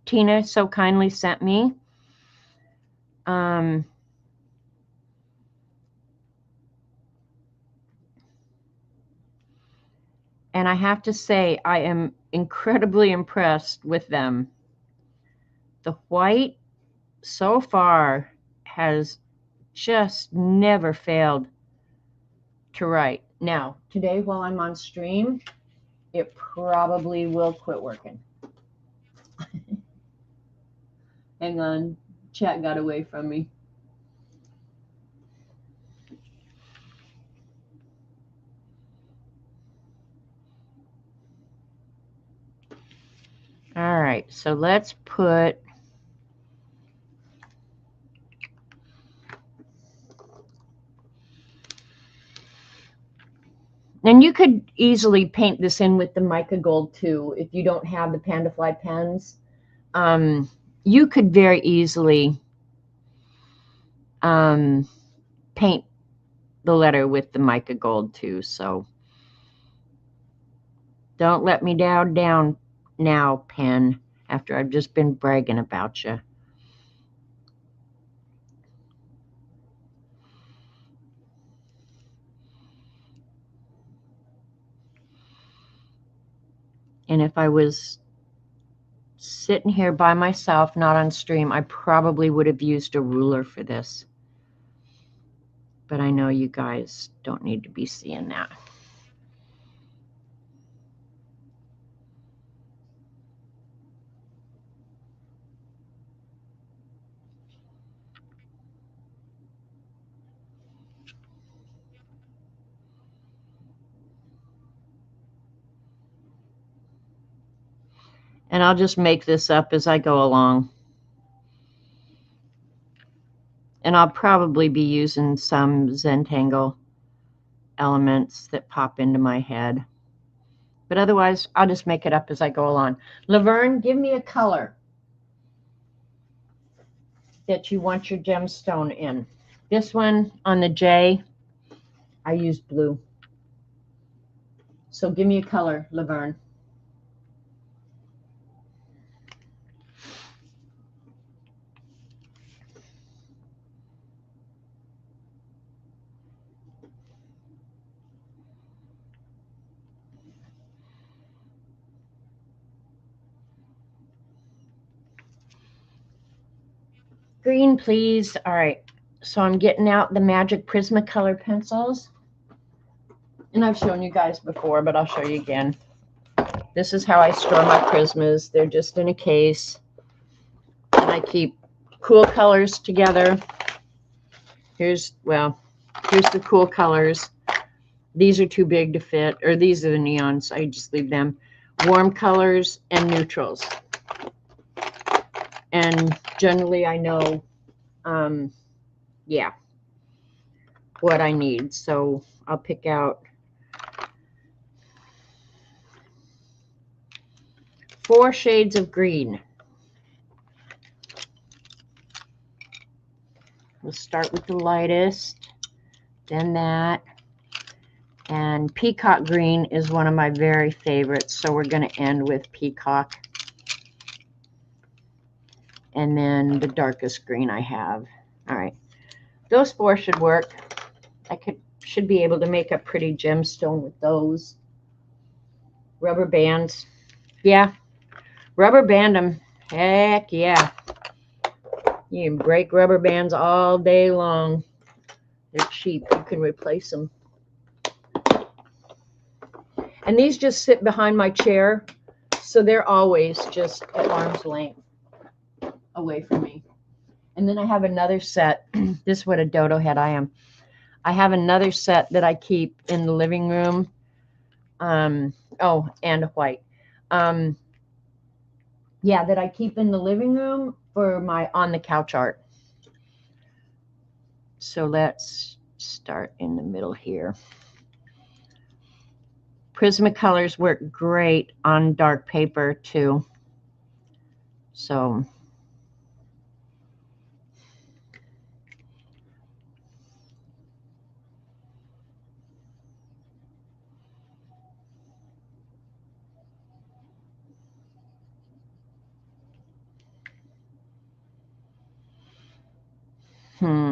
Tina so kindly sent me. And I have to say, I am incredibly impressed with them. The white so far has just never failed to write. Now, today while I'm on stream, it probably will quit working. Hang on, chat got away from me. All right, so let's put and you could easily paint this in with the mica gold too if you don't have the Panda Fly pens. You could very easily paint the letter with the mica gold too. So don't let me down now, pen, after I've just been bragging about you. And if I was sitting here by myself, not on stream, I probably would have used a ruler for this. But I know you guys don't need to be seeing that. And I'll just make this up as I go along. And I'll probably be using some Zentangle elements that pop into my head. But otherwise, I'll just make it up as I go along. Laverne, give me a color that you want your gemstone in. This one on the J, I used blue. So give me a color, Laverne. Green, please. All right. So I'm getting out the Magic Prismacolor pencils. And I've shown you guys before, but I'll show you again. This is how I store my Prismas. They're just in a case. And I keep cool colors together. Here's the cool colors. These are too big to fit, or these are the neons. I just leave them. Warm colors and neutrals. And generally I know, yeah, what I need. So I'll pick out 4 shades of green. We'll start with the lightest, then that. And peacock green is one of my very favorites, so we're going to end with peacock. And then the darkest green I have. All right, those 4 should work. I should be able to make a pretty gemstone with those. Rubber bands. Yeah, rubber band them. Heck yeah. You can break rubber bands all day long. They're cheap. You can replace them. And these just sit behind my chair, so they're always just at arm's length away from me. And then I have another set. This is what a dodo head I am. I have another set that I keep in the living room. Oh, and a white. Yeah, that I keep in the living room for my on the couch art. So let's start in the middle here. Prismacolors work great on dark paper too. So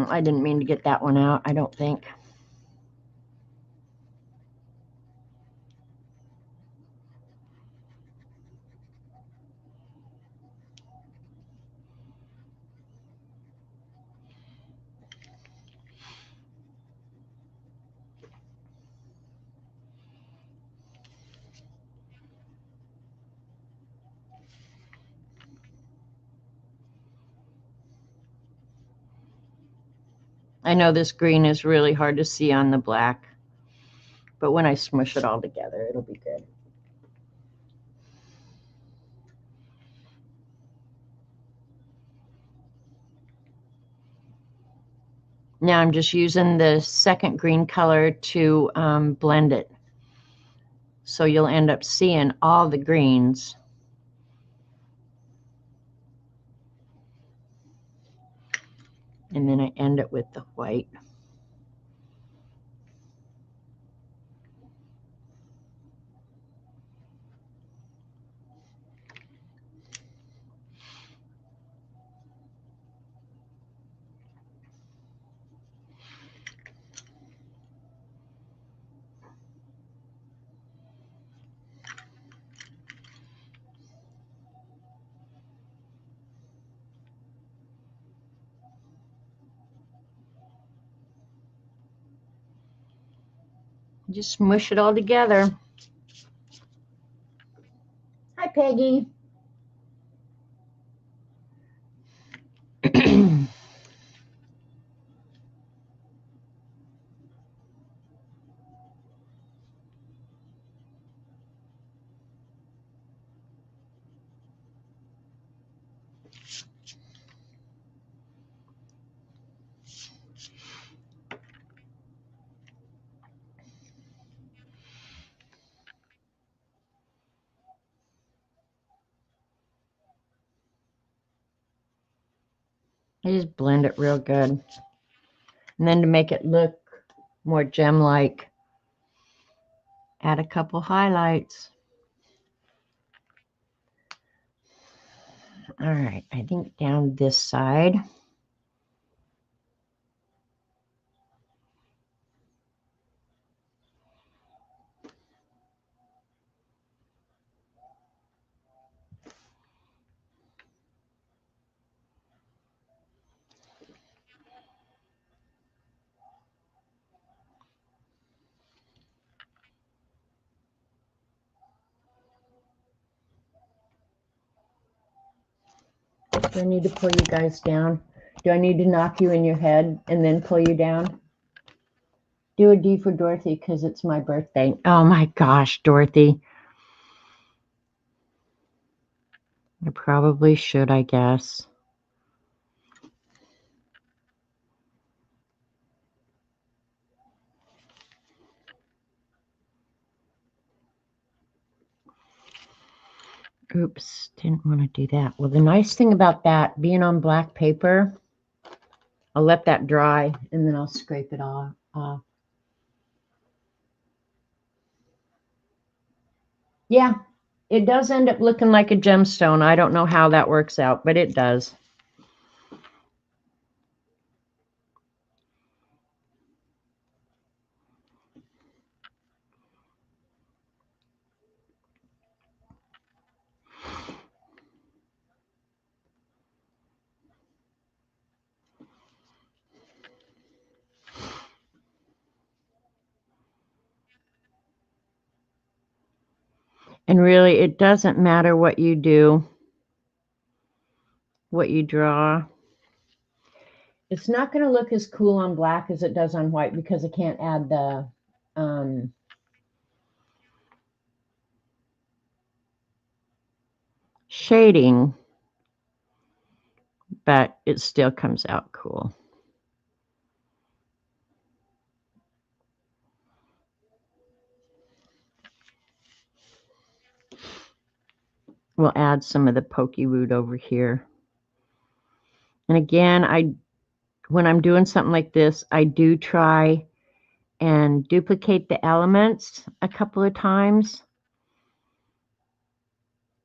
I didn't mean to get that one out, I don't think. I know this green is really hard to see on the black, but when I smush it all together, it'll be good. Now I'm just using the second green color to blend it. So you'll end up seeing all the greens. And then I end it with the white. Just smush it all together. Hi, Peggy. I just blend it real good. And then to make it look more gem-like, add a couple highlights. All right, I think down this side. Do I need to pull you guys down? Do I need to knock you in your head and then pull you down? Do a D for Dorothy because it's my birthday. Oh my gosh, Dorothy. I probably should, I guess. Oops, didn't want to do that. Well, the nice thing about that, being on black paper, I'll let that dry and then I'll scrape it off. Yeah, it does end up looking like a gemstone. I don't know how that works out, but it does. And really, it doesn't matter what you do, what you draw. It's not going to look as cool on black as it does on white because I can't add the shading, but it still comes out cool. We'll add some of the pokey root over here. And again, when I'm doing something like this, I do try and duplicate the elements a couple of times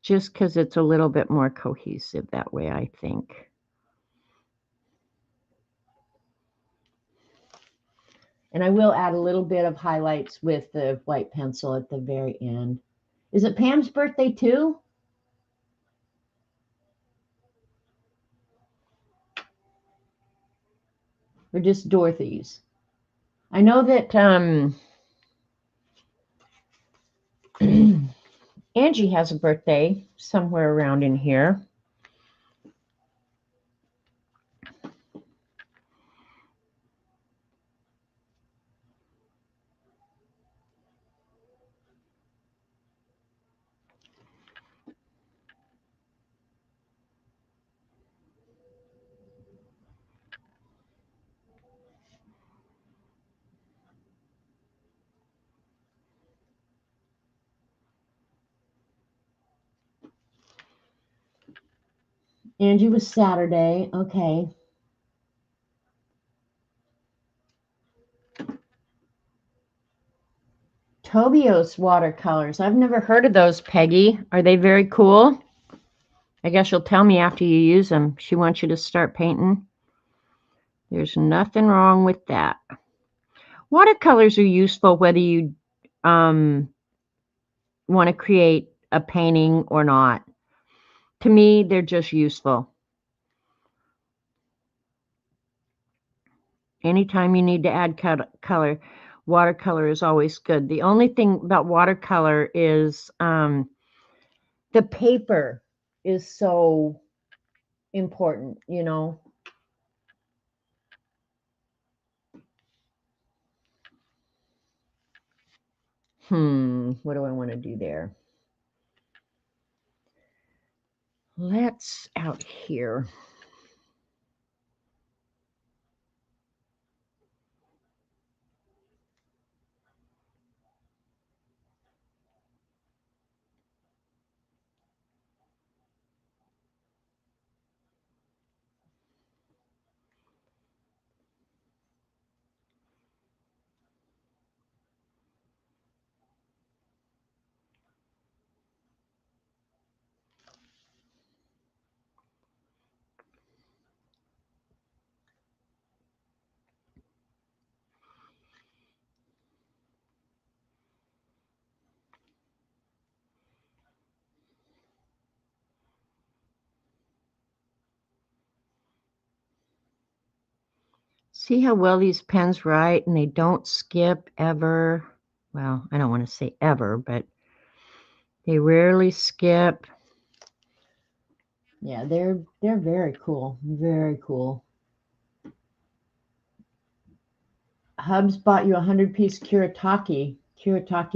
just because it's a little bit more cohesive that way, I think. And I will add a little bit of highlights with the white pencil at the very end. Is it Pam's birthday too? Or just Dorothy's? I know that Angie has a birthday somewhere around in here. Angie was Saturday. Okay. Tobios watercolors. I've never heard of those, Peggy. Are they very cool? I guess you'll tell me after you use them. She wants you to start painting. There's nothing wrong with that. Watercolors are useful whether you want to create a painting or not. To me, they're just useful. Anytime you need to add color, watercolor is always good. The only thing about watercolor is the paper is so important, you know. What do I want to do there? Let's out here. See how well these pens write and they don't skip ever. Well, I don't want to say ever, but they rarely skip. Yeah, they're very cool. Very cool. Hubs bought you a 100-piece Kuretake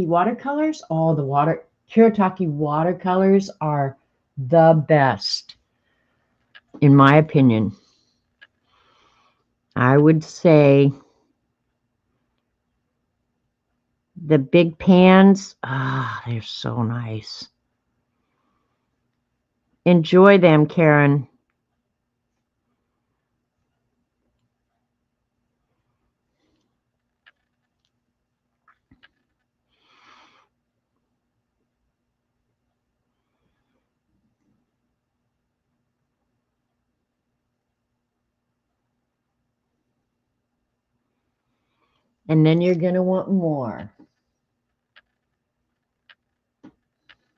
watercolors. Oh, the Kuretake watercolors are the best, in my opinion. I would say the big pans, they're so nice. Enjoy them, Karen. And then you're going to want more.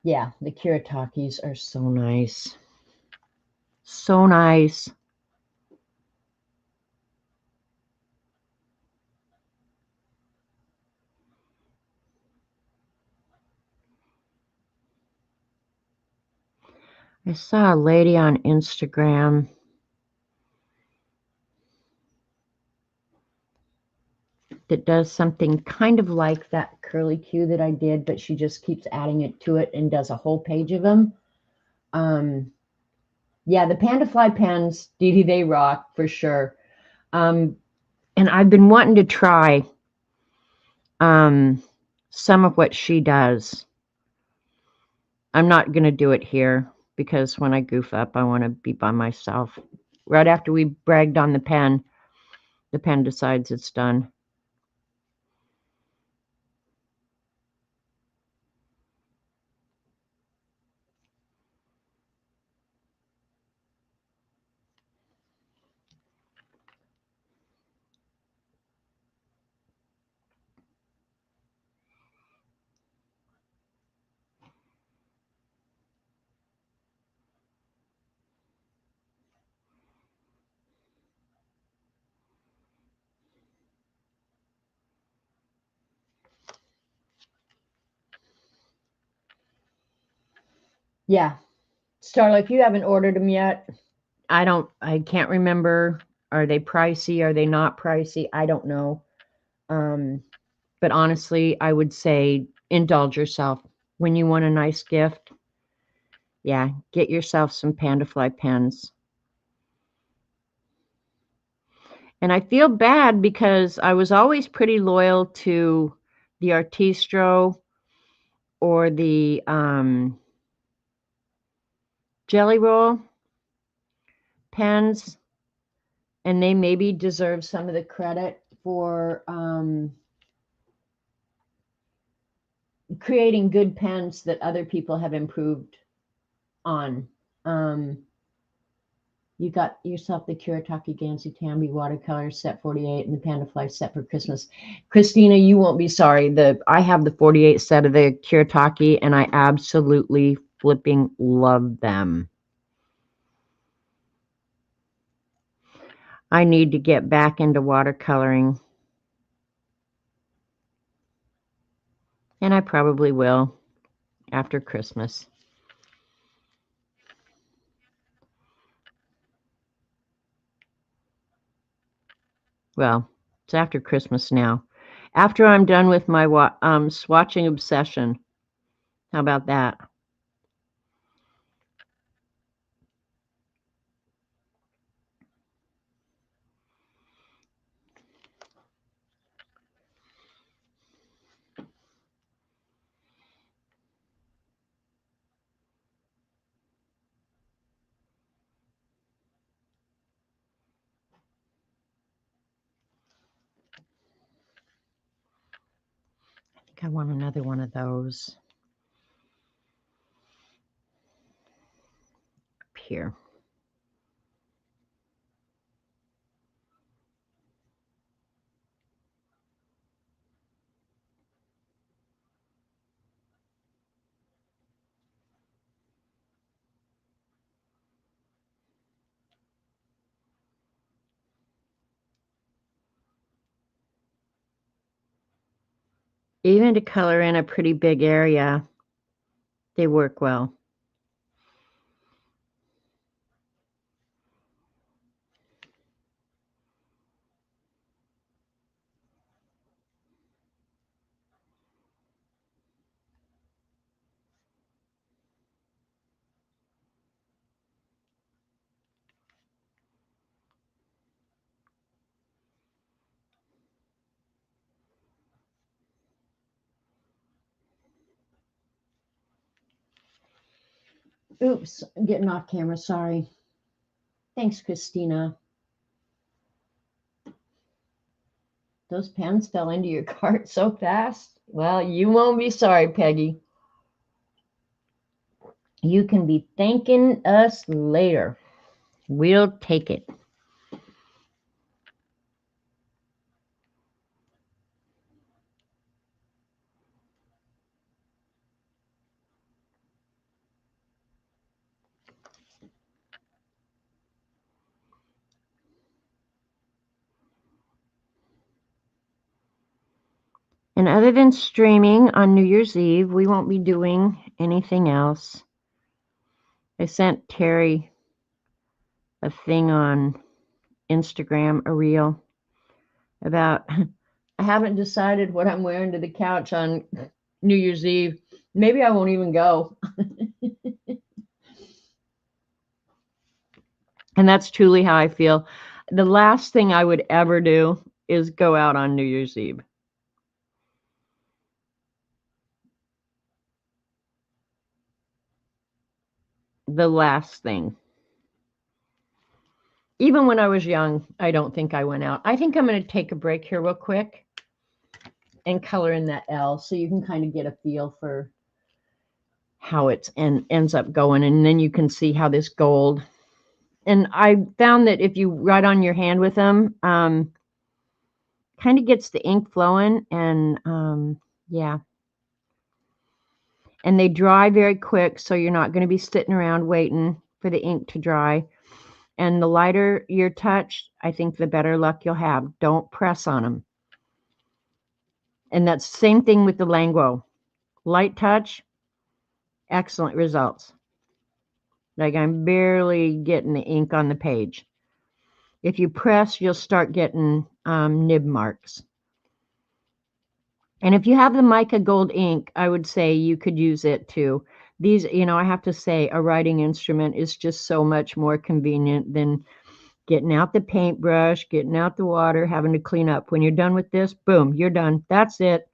Yeah, the Kiratakis are so nice. So nice. I saw a lady on Instagram that does something kind of like that curly Q that I did, but she just keeps adding it to it and does a whole page of them. Yeah, the Panda Fly pens, Dee Dee, they rock for sure. And I've been wanting to try some of what she does. I'm not going to do it here because when I goof up, I want to be by myself. Right after we bragged on the pen decides it's done. Yeah. Starla, if you haven't ordered them yet, I can't remember. Are they pricey? Are they not pricey? I don't know. But honestly, I would say indulge yourself. When you want a nice gift, yeah, get yourself some Pandafly pens. And I feel bad because I was always pretty loyal to the Artistro or the Jelly Roll pens, and they maybe deserve some of the credit for creating good pens that other people have improved on. You got yourself the Kuretake Gansey Tambi watercolor set 48 and the Panda Fly set for Christmas. Christina, you won't be sorry. I have the 48 set of the Kuretake and I absolutely flipping love them. I need to get back into watercoloring. And I probably will after Christmas. Well, it's after Christmas now. After I'm done with my swatching obsession. How about that? I think I want another one of those. Up here. Even to color in a pretty big area, they work well. Oops, I'm getting off camera. Sorry. Thanks, Christina. Those pens fell into your cart so fast. Well, you won't be sorry, Peggy. You can be thanking us later. We'll take it. And other than streaming on New Year's Eve, we won't be doing anything else. I sent Terry a thing on Instagram, a reel, about I haven't decided what I'm wearing to the couch on New Year's Eve. Maybe I won't even go. And that's truly how I feel. The last thing I would ever do is go out on New Year's Eve. The last thing. Even when I was young, I don't think I went out. I think I'm going to take a break here real quick and color in that L so you can kind of get a feel for how it ends up going. And then you can see how this gold. And I found that if you write on your hand with them, kind of gets the ink flowing. And yeah. And they dry very quick, so you're not going to be sitting around waiting for the ink to dry. And the lighter your touch, I think the better luck you'll have. Don't press on them. And that's the same thing with the Languo. Light touch, excellent results. Like I'm barely getting the ink on the page. If you press, you'll start getting nib marks. And if you have the mica gold ink, I would say you could use it too. These, I have to say, a writing instrument is just so much more convenient than getting out the paintbrush, getting out the water, having to clean up. When you're done with this, boom, you're done. That's it.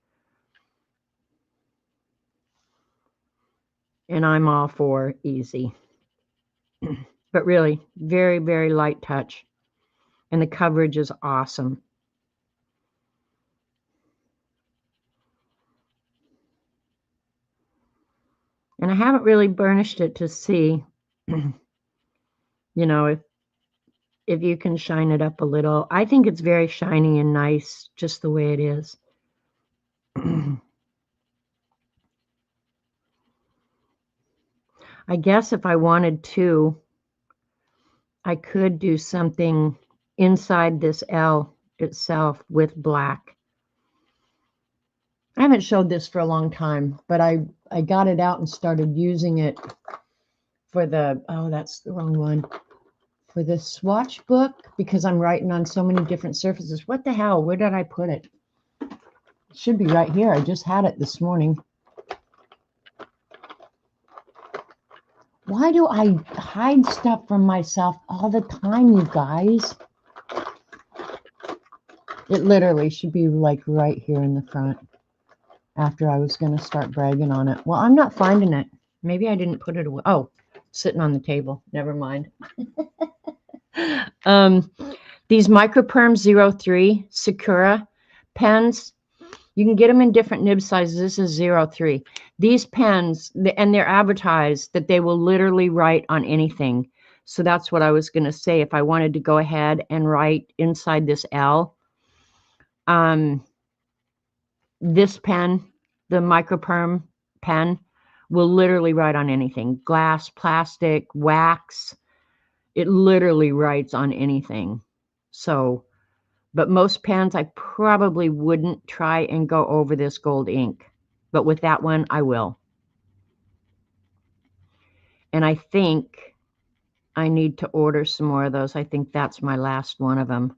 And I'm all for easy. But really, very, very light touch. And the coverage is awesome. And I haven't really burnished it to see, if you can shine it up a little. I think it's very shiny and nice, just the way it is. I guess if I wanted to, I could do something inside this L itself with black. I haven't showed this for a long time, but I got it out and started using it for that's the wrong one. For the swatch book, because I'm writing on so many different surfaces. What the hell? Where did I put it? It should be right here. I just had it this morning. Why do I hide stuff from myself all the time, you guys? It literally should be like right here in the front after I was going to start bragging on it. Well, I'm not finding it. Maybe I didn't put it away. Oh, sitting on the table. Never mind. These Microperm 03 Sakura pens, you can get them in different nib sizes. This is 03. These pens, and they're advertised that they will literally write on anything. So that's what I was going to say. If I wanted to go ahead and write inside this L, this pen, the Microperm pen, will literally write on anything. Glass, plastic, wax. It literally writes on anything. So, but most pens I probably wouldn't try and go over this gold ink. But with that one, I will. And I think I need to order some more of those. I think that's my last one of them.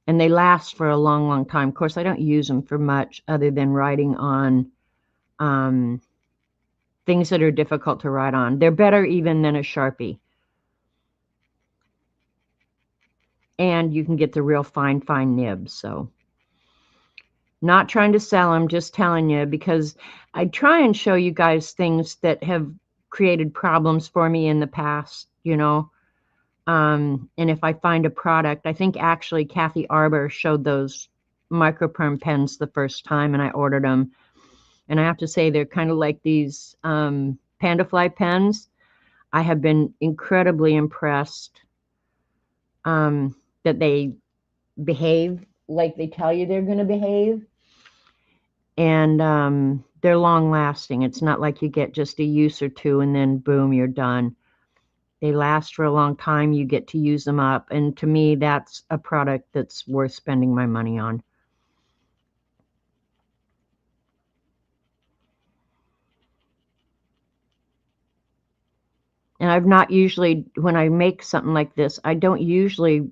And they last for a long, long time. Of course, I don't use them for much other than writing on things that are difficult to write on. They're better even than a Sharpie. And you can get the real fine nibs. So not trying to sell them, just telling you, because I try and show you guys things that have created problems for me in the past, you know. And if I find a product, I think actually Kathy Arbor showed those microperm pens the first time, and I ordered them. And I have to say, they're kind of like these Panda Fly pens. I have been incredibly impressed that they behave like they tell you they're going to behave. And they're long lasting. It's not like you get just a use or two and then boom, you're done. They last for a long time. You get to use them up. And to me, that's a product that's worth spending my money on. And I've not usually, when I make something like this, I don't usually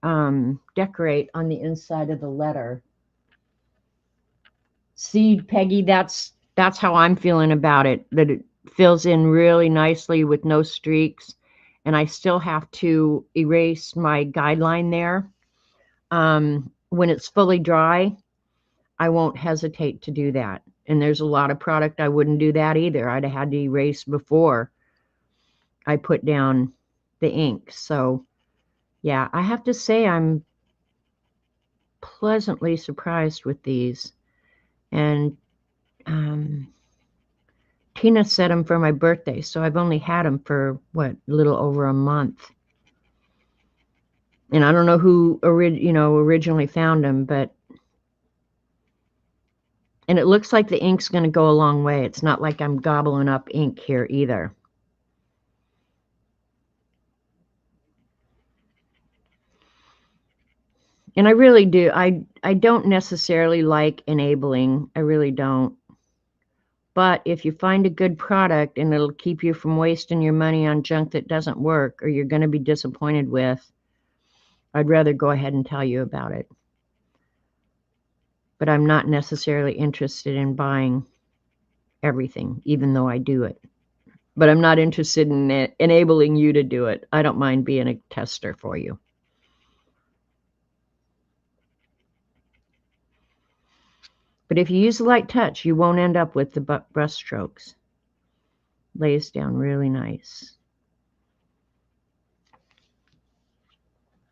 decorate on the inside of the letter. See, Peggy, that's how I'm feeling about it, that it fills in really nicely with no streaks. And I still have to erase my guideline there. When it's fully dry, I won't hesitate to do that. And there's a lot of product I wouldn't do that either. I'd have had to erase before I put down the ink. So yeah, I have to say I'm pleasantly surprised with these. And Tina set them for my birthday, so I've only had them for, what, a little over a month. And I don't know who originally found them, but... And it looks like the ink's going to go a long way. It's not like I'm gobbling up ink here either. And I really do. I don't necessarily like enabling. I really don't. But if you find a good product and it'll keep you from wasting your money on junk that doesn't work or you're going to be disappointed with, I'd rather go ahead and tell you about it. But I'm not necessarily interested in buying everything, even though I do it. But I'm not interested in enabling you to do it. I don't mind being a tester for you. But if you use a light touch, you won't end up with the brush strokes. Lays down really nice.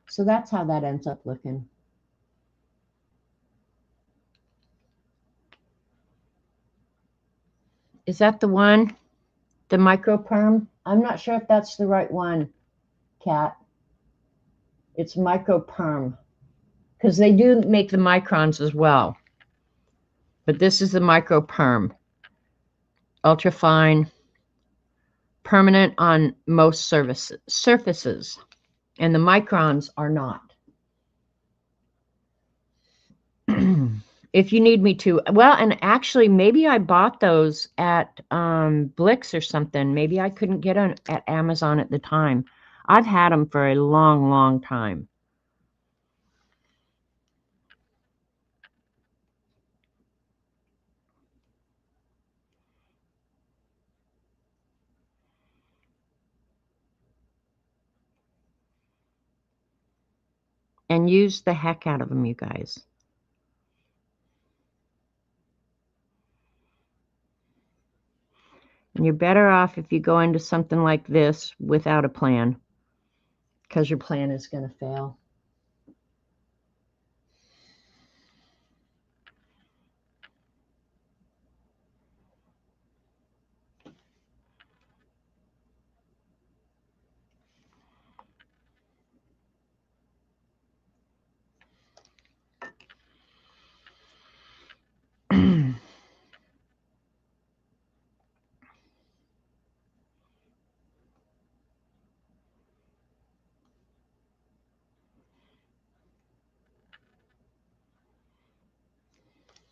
So that's how that ends up looking. Is that the one? The micro perm? I'm not sure if that's the right one, Kat. It's micro perm. Because they do make the microns as well. But this is the micro perm. Ultra fine. Permanent on most surfaces. And the microns are not. If you need me to. Well, and actually, maybe I bought those at Blix or something. Maybe I couldn't get them at Amazon at the time. I've had them for a long, long time. And use the heck out of them, you guys. And you're better off if you go into something like this without a plan, because your plan is going to fail.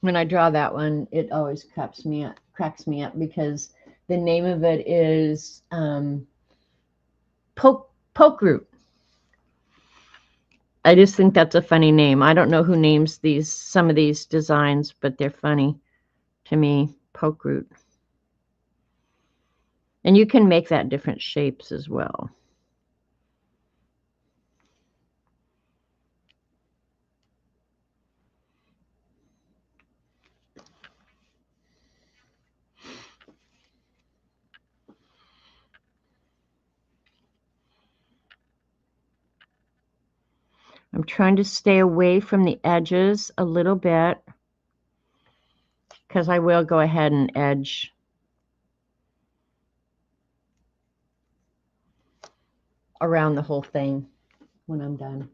When I draw that one, it always cracks me up because the name of it is poke root. I just think that's a funny name. I don't know who names some of these designs, but they're funny to me. Poke root. And you can make that different shapes as well. I'm trying to stay away from the edges a little bit because I will go ahead and edge around the whole thing when I'm done.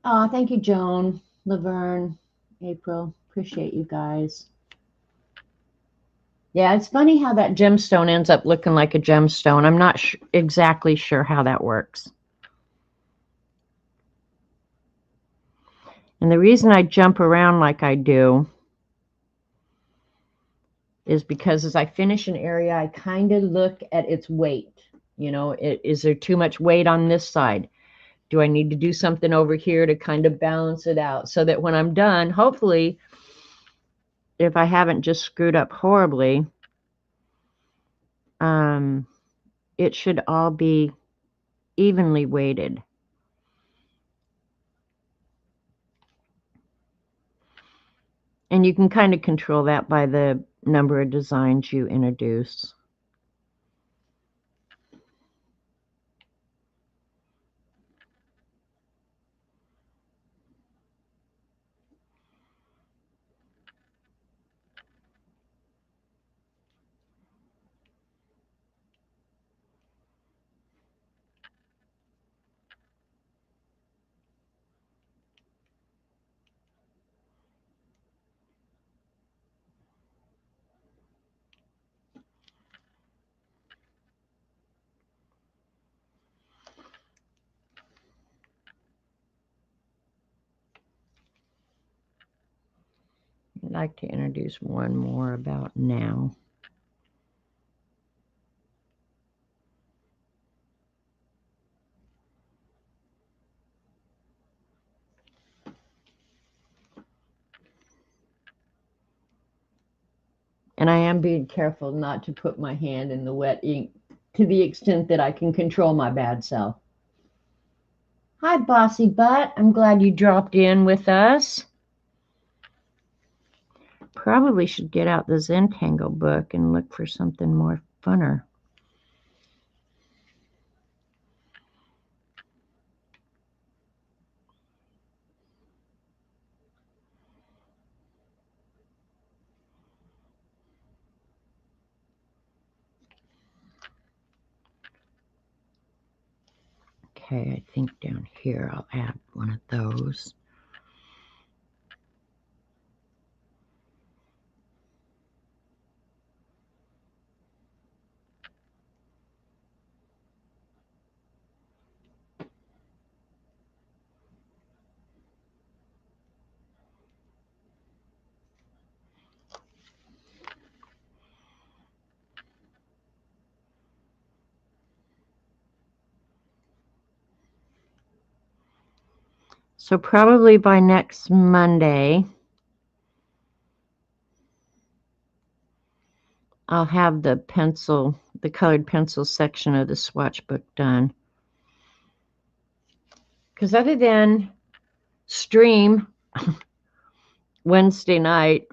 Oh, thank you, Joan, Laverne, April. Appreciate you guys. Yeah, it's funny how that gemstone ends up looking like a gemstone. I'm not exactly sure how that works. And the reason I jump around like I do is because as I finish an area, I kind of look at its weight. You know, is there too much weight on this side? Do I need to do something over here to kind of balance it out so that when I'm done, hopefully, if I haven't just screwed up horribly, it should all be evenly weighted. And you can kind of control that by the number of designs you introduce. I'd like to introduce one more about now. And I am being careful not to put my hand in the wet ink to the extent that I can control my bad self. Hi, Bossy Butt. I'm glad you dropped in with us. Probably should get out the Zentangle book and look for something more funner. Okay, I think down here I'll add one of those. So probably by next Monday, I'll have the colored pencil section of the swatch book done. Because other than stream Wednesday night,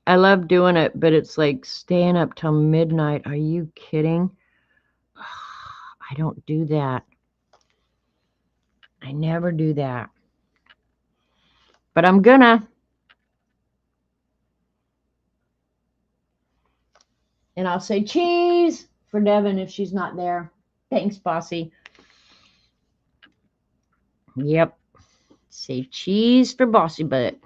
I love doing it, but it's like staying up till midnight. Are you kidding? I don't do that. I never do that. But I'm gonna. And I'll say cheese for Devin if she's not there. Thanks, Bossy. Yep. Say cheese for Bossy Butt.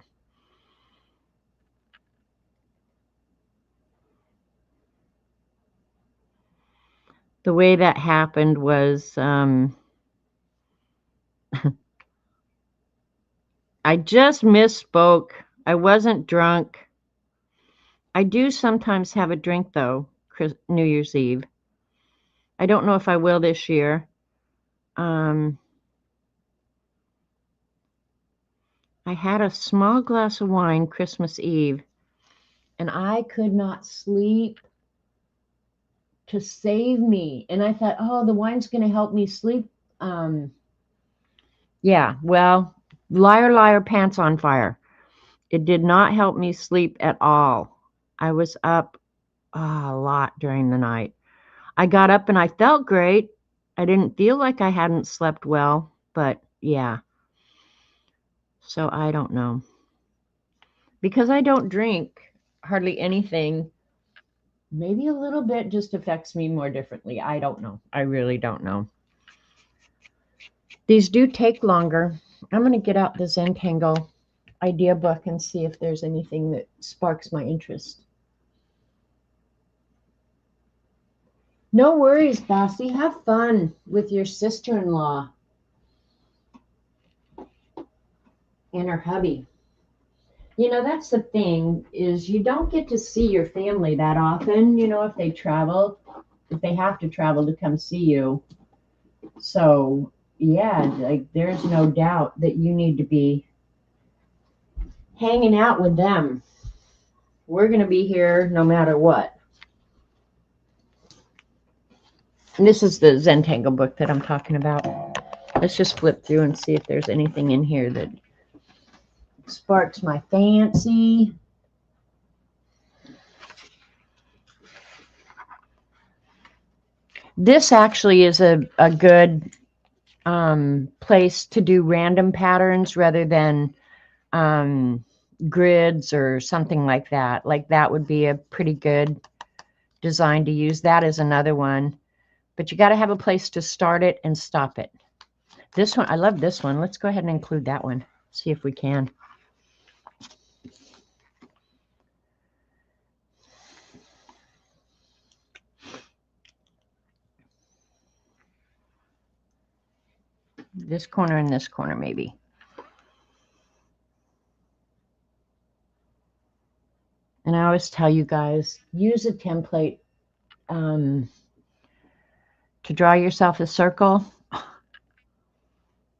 The way that happened was I just misspoke. I wasn't drunk. I do sometimes have a drink, though, New Year's Eve. I don't know if I will this year. I had a small glass of wine Christmas Eve, and I could not sleep to save me. And I thought, oh, the wine's going to help me sleep. Yeah, well, liar, liar, pants on fire. It did not help me sleep at all. I was up a lot during the night. I got up and I felt great. I didn't feel like I hadn't slept well, but yeah. So I don't know. Because I don't drink hardly anything, maybe a little bit just affects me more differently. I don't know. I really don't know. These do take longer. I'm going to get out the Zentangle idea book and see if there's anything that sparks my interest. No worries, Bossy. Have fun with your sister-in-law and her hubby. You know, that's the thing, is you don't get to see your family that often, you know, if they travel, if they have to travel to come see you. So, yeah, like there's no doubt that you need to be hanging out with them. We're going to be here no matter what. And this is the Zentangle book that I'm talking about. Let's just flip through and see if there's anything in here that sparks my fancy. This actually is a good place to do random patterns rather than grids or something like that. Like that would be a pretty good design to use. That is another one. But you got to have a place to start it and stop it. This one, I love this one. Let's go ahead and include that one. See if we can. This corner and this corner, maybe. And I always tell you guys, use a template to draw yourself a circle.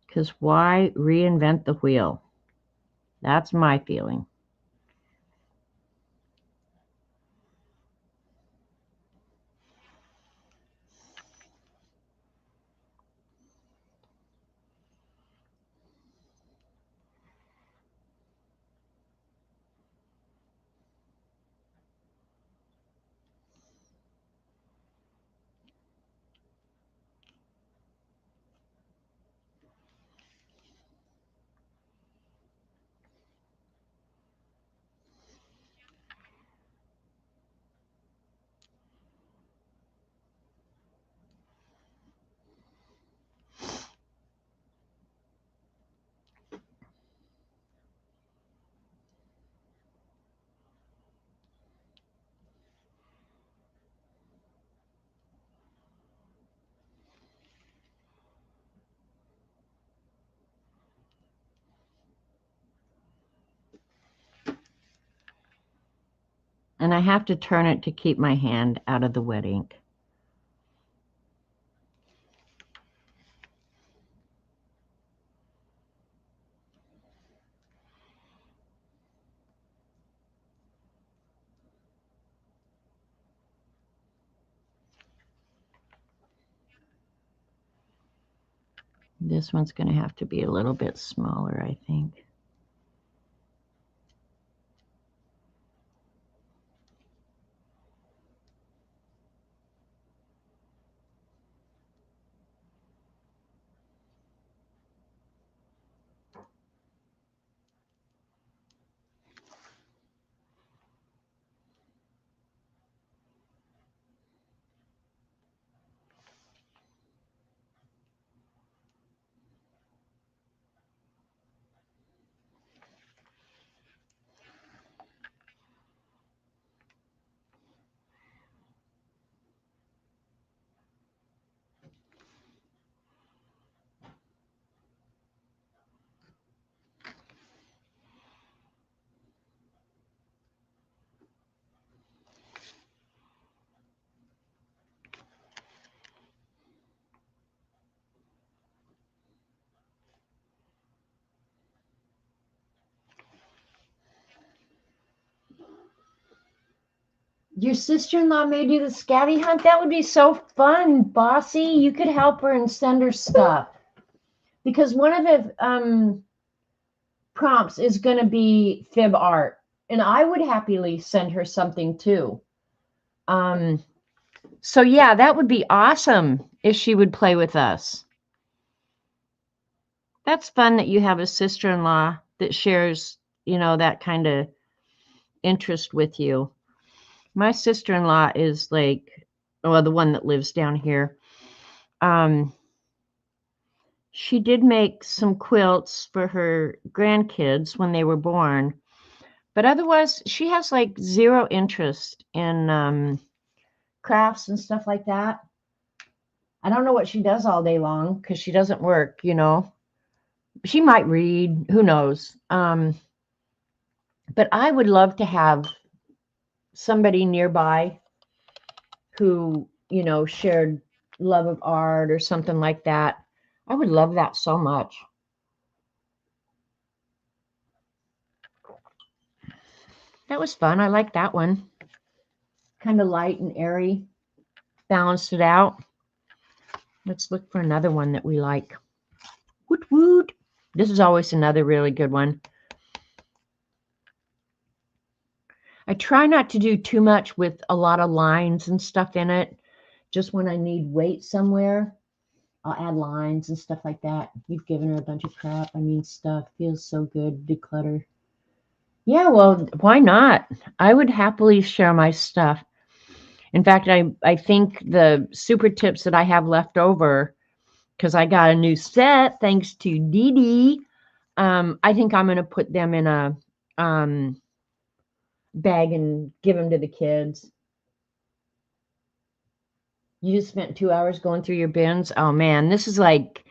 Because why reinvent the wheel? That's my feeling. And I have to turn it to keep my hand out of the wet ink. This one's going to have to be a little bit smaller, I think. Your sister-in-law may do the Scavvy hunt. That would be so fun, Bossy. You could help her and send her stuff. Because one of the prompts is going to be fib art. And I would happily send her something too. So yeah, that would be awesome if she would play with us. That's fun that you have a sister-in-law that shares, that kind of interest with you. My sister-in-law is like, well, the one that lives down here. Um, she did make some quilts for her grandkids when they were born, but otherwise she has like zero interest in crafts and stuff like that. I don't know what she does all day long because she doesn't work, She might read, who knows? But I would love to have somebody nearby who, shared love of art or something like that. I would love that so much. That was fun. I like that one. Kind of light and airy. Balanced it out. Let's look for another one that we like. Woot woot. This is always another really good one. I try not to do too much with a lot of lines and stuff in it. Just when I need weight somewhere, I'll add lines and stuff like that. You've given her a bunch of crap. I mean, stuff feels so good, declutter. Yeah, well, why not? I would happily share my stuff. In fact, I think the super tips that I have left over, because I got a new set thanks to Dee Dee, I think I'm going to put them in a bag and give them to the kids. You just spent 2 hours going through your bins. Oh man, this is like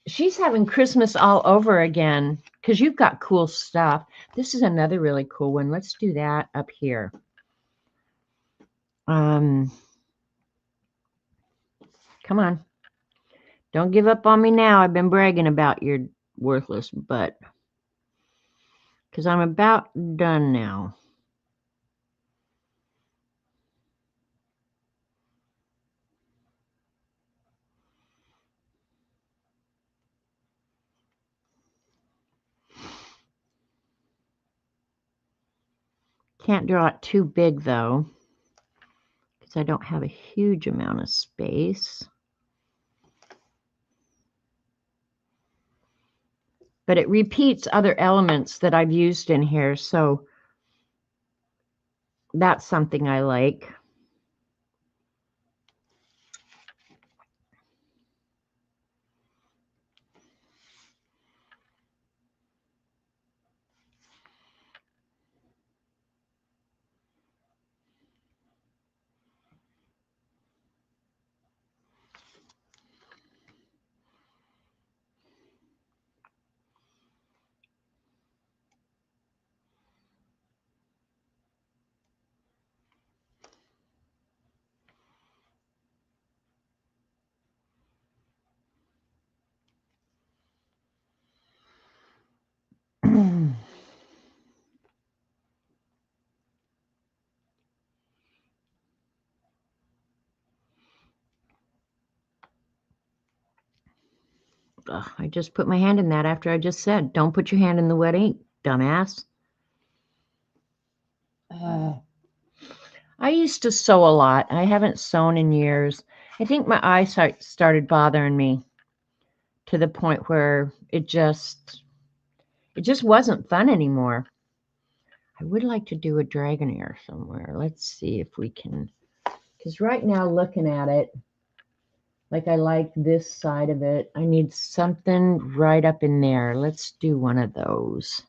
she's having Christmas all over again because you've got cool stuff. This is another really cool one. Let's do that up here. Come on. Don't give up on me now. I've been bragging about your worthless butt because I'm about done now. Can't draw it too big though because I don't have a huge amount of space. But it repeats other elements that I've used in here, so that's something I like. Ugh, I just put my hand in that after I just said, don't put your hand in the wet ink, dumbass. I used to sew a lot. I haven't sewn in years. I think my eyesight started bothering me to the point where it just wasn't fun anymore. I would like to do a dragon ear somewhere. Let's see if we can, because right now looking at it, like I like this side of it. I need something right up in there. Let's do one of those.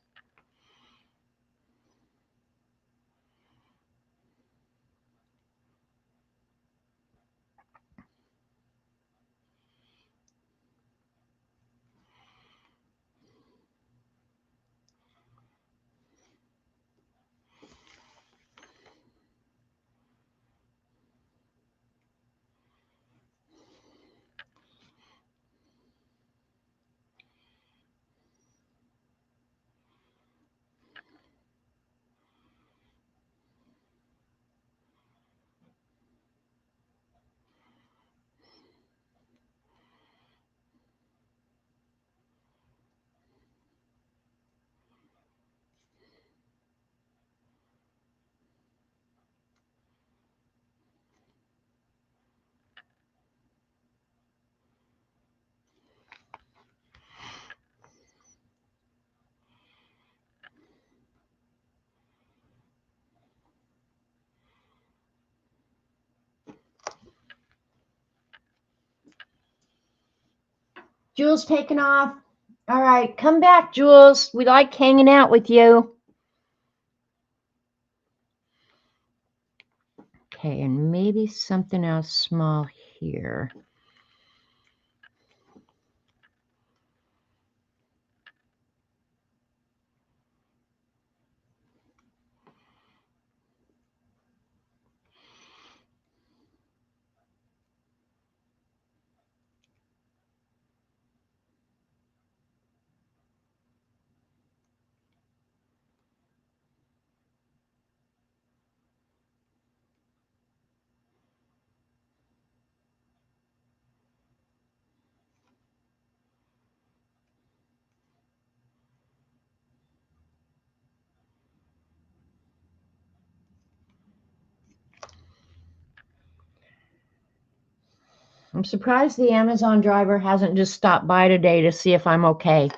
Jules taking off. All right, come back, Jules. We like hanging out with you. Okay, and maybe something else small here. I'm surprised the Amazon driver hasn't just stopped by today to see if I'm okay.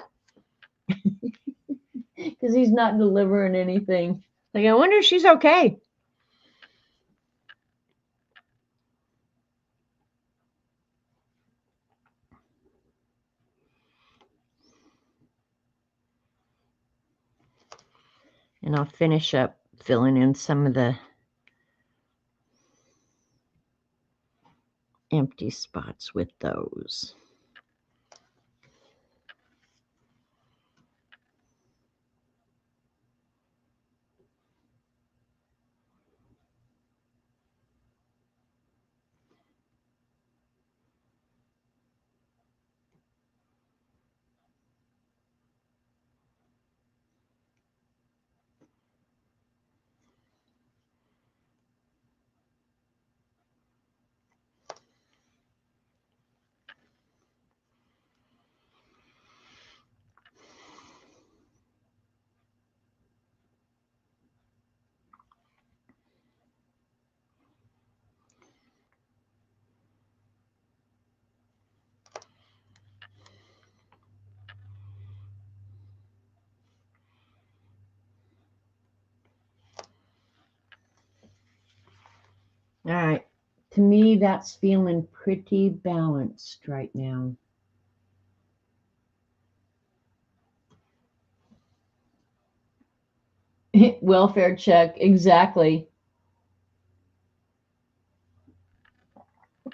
Because he's not delivering anything. Like, I wonder if she's okay. And I'll finish up filling in some of the empty spots with those. All right. To me, that's feeling pretty balanced right now. Welfare check, exactly.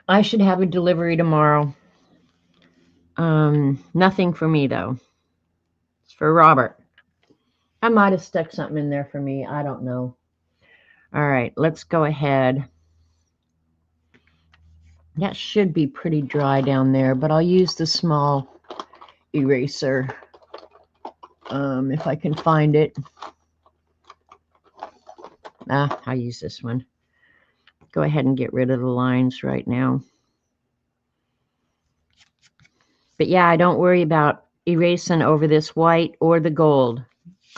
I should have a delivery tomorrow. Nothing for me though. It's for Robert. I might have stuck something in there for me. I don't know. All right, let's go ahead. That should be pretty dry down there, but I'll use the small eraser if I can find it. I'll use this one. Go ahead and get rid of the lines right now. But yeah, I don't worry about erasing over this white or the gold.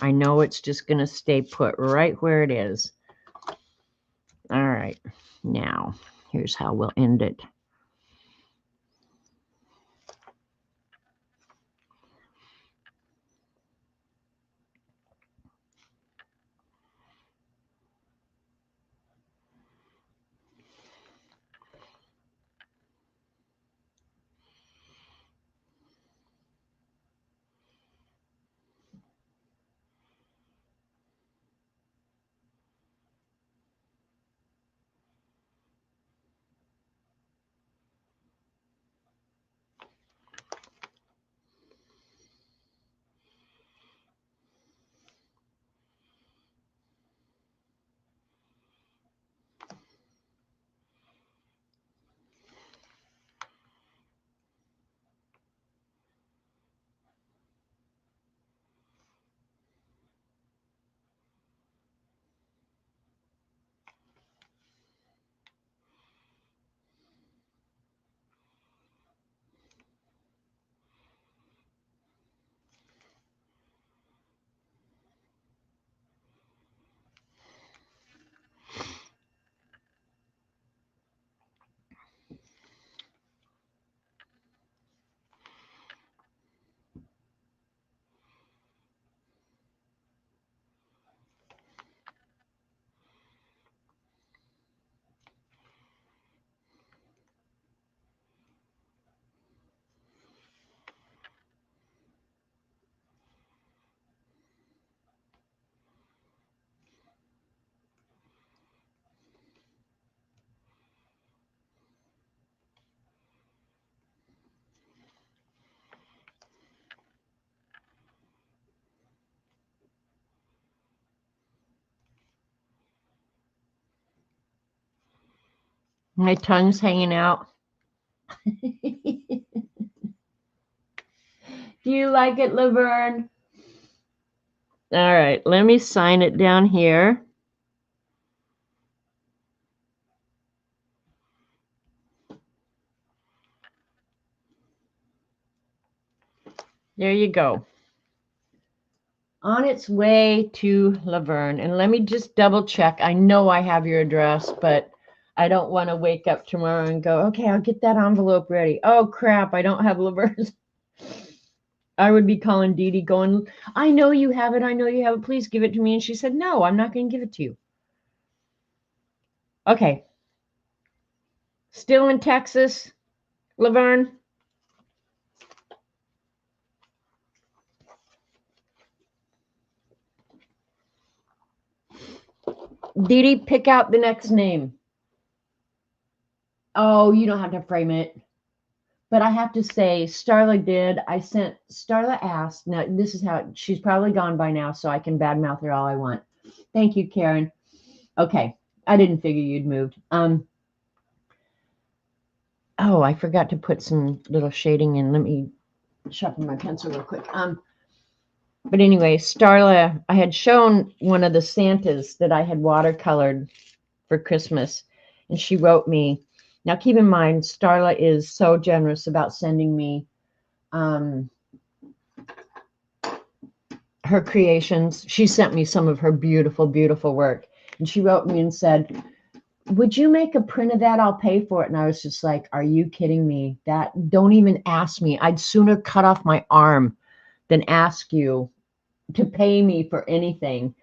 I know it's just going to stay put right where it is. All right, now here's how we'll end it. My tongue's hanging out. Do you like it, Laverne? All right, let me sign it down here. There you go. On its way to Laverne. And let me just double check. I know I have your address, but I don't want to wake up tomorrow and go, okay, I'll get that envelope ready. Oh, crap, I don't have Laverne's. I would be calling Dee Dee going, I know you have it. I know you have it. Please give it to me. And she said, no, I'm not going to give it to you. Okay. Still in Texas, Laverne? Dee Dee, pick out the next name. Oh, you don't have to frame it. But I have to say, Starla did. Starla asked. Now, this is how she's probably gone by now, so I can badmouth her all I want. Thank you, Karen. Okay. I didn't figure you'd moved. Oh, I forgot to put some little shading in. Let me sharpen my pencil real quick. But anyway, Starla, I had shown one of the Santas that I had watercolored for Christmas, and she wrote me. Now, keep in mind, Starla is so generous about sending me her creations. She sent me some of her beautiful, beautiful work, and she wrote me and said, would you make a print of that? I'll pay for it. And I was just like, are you kidding me? That, don't even ask me. I'd sooner cut off my arm than ask you to pay me for anything.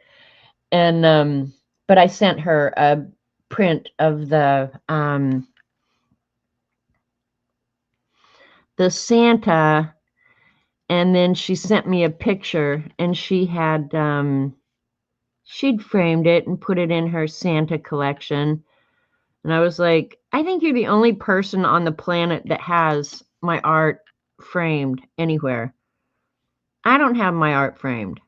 And but I sent her a print of the Santa, and then she sent me a picture, and she had she'd framed it and put it in her Santa collection. And I was like, I think you're the only person on the planet that has my art framed anywhere. I don't have my art framed.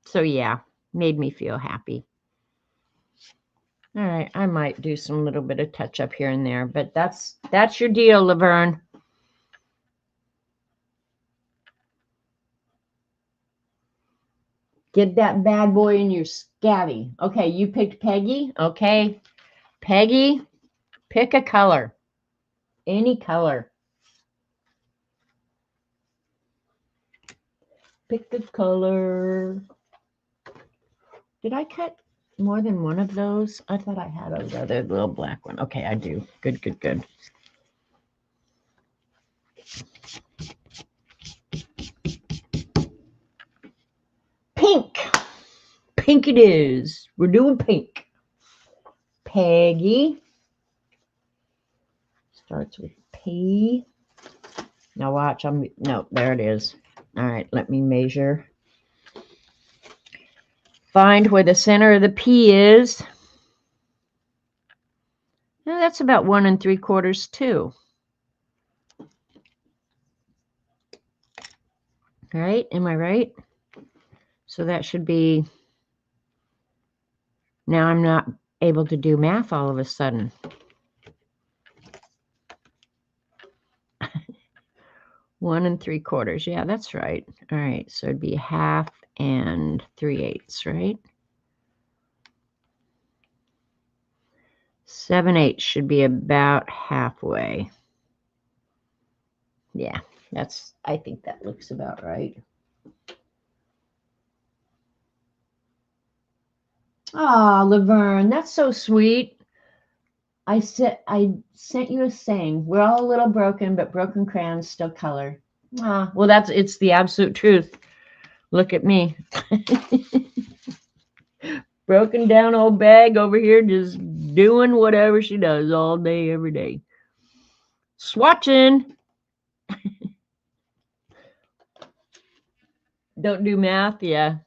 So yeah, made me feel happy. All right, I might do some little bit of touch up here and there, but that's your deal, Laverne. Get that bad boy in your Scavvy. Okay, you picked Peggy. Okay, Peggy, pick a color, any color. Pick a color. Did I cut more than one of those? I thought I had a other little black one. Okay, I do. Good, good, good. Pink. Pink it is. We're doing pink. Peggy. Starts with P. Now watch. No, there it is. All right, let me measure. Find where the center of the P is. Now that's about 1 3/4 too. All right, am I right? So that should be, now I'm not able to do math all of a sudden. 1 3/4. Yeah, that's right. All right, so it'd be 1/2 and 3/8, right? 7/8 should be about halfway. Yeah, I think that looks about right. Ah, Laverne, that's so sweet. I sent you a saying. We're all a little broken, but broken crayons still color. Ah, well, it's the absolute truth. Look at me. Broken down old bag over here, just doing whatever she does all day, every day. Swatching. Don't do math, yeah.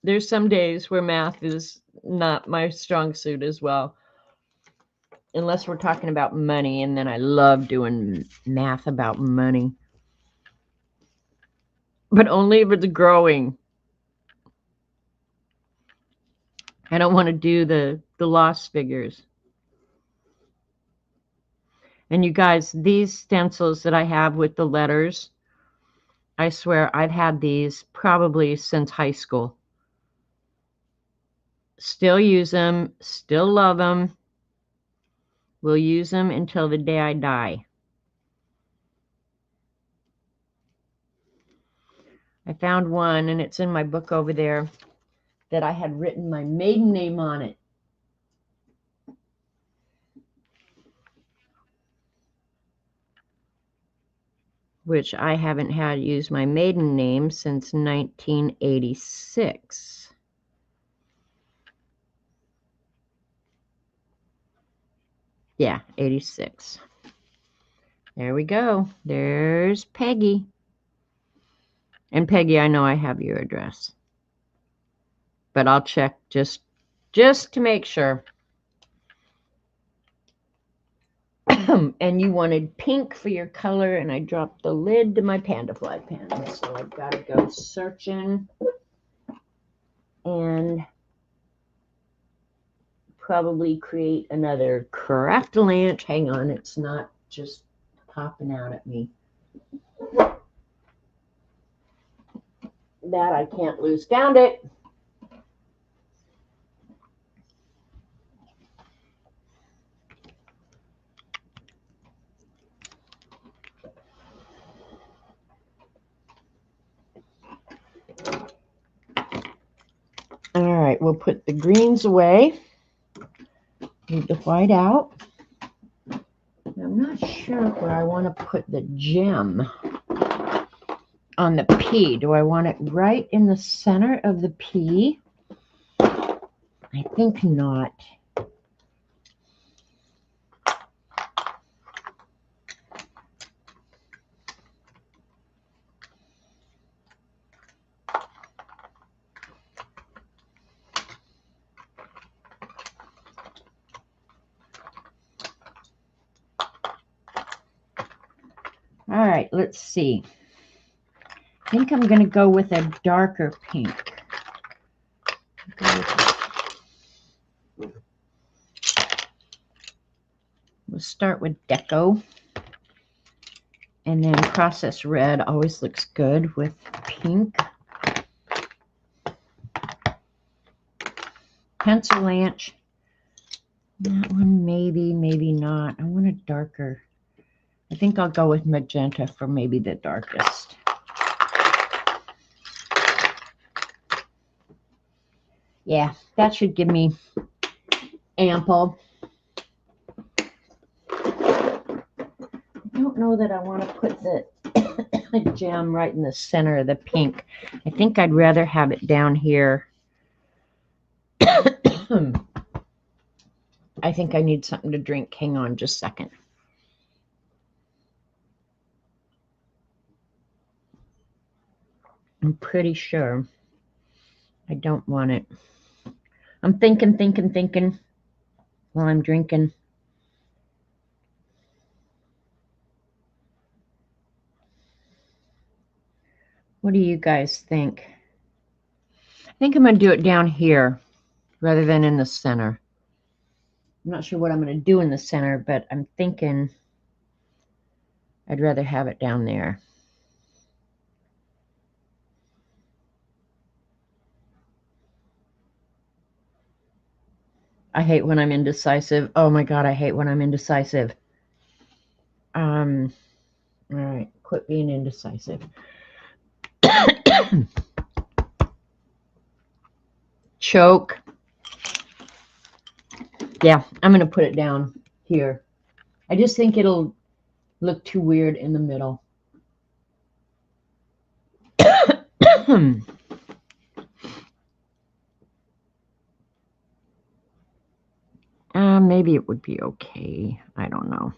There's some days where math is not my strong suit as well. Unless we're talking about money, and then I love doing math about money. but only if it's growing. I don't want to do the lost figures. And you guys, these stencils that I have with the letters, I swear I've had these probably since high school. Still use them, still love them. Will use them until the day I die. I found one, and it's in my book over there, that I had written my maiden name on it. Which I haven't had used my maiden name since 1986. Yeah, 86. There we go. There's Peggy. And Peggy, I know I have your address. But I'll check just to make sure. And you wanted pink for your color, and I dropped the lid to my Panda Fly pen. So I've got to go searching and probably create another craft-a-lanch. Hang on, it's not just popping out at me. That I can't lose. Found it. All right, we'll put the greens away. Leave the white out. I'm not sure where I want to put the gem on the P. Do I want it right in the center of the P? I think not. All right, let's see. I think I'm going to go with a darker pink. We'll start with Deco. And then Process Red always looks good with pink. Pencil Lanch. That one maybe, maybe not. I want a darker. I think I'll go with magenta for maybe the darkest. Yeah, that should give me ample. I don't know that I want to put the gem right in the center of the pink. I think I'd rather have it down here. I think I need something to drink. Hang on just a second. I'm pretty sure I don't want it. I'm thinking while I'm drinking. What do you guys think? I think I'm going to do it down here rather than in the center. I'm not sure what I'm going to do in the center, but I'm thinking I'd rather have it down there. I hate when I'm indecisive. Oh my God, I hate when I'm indecisive. All right, quit being indecisive. Choke. Yeah, I'm going to put it down here. I just think it'll look too weird in the middle. Maybe it would be okay. I don't know.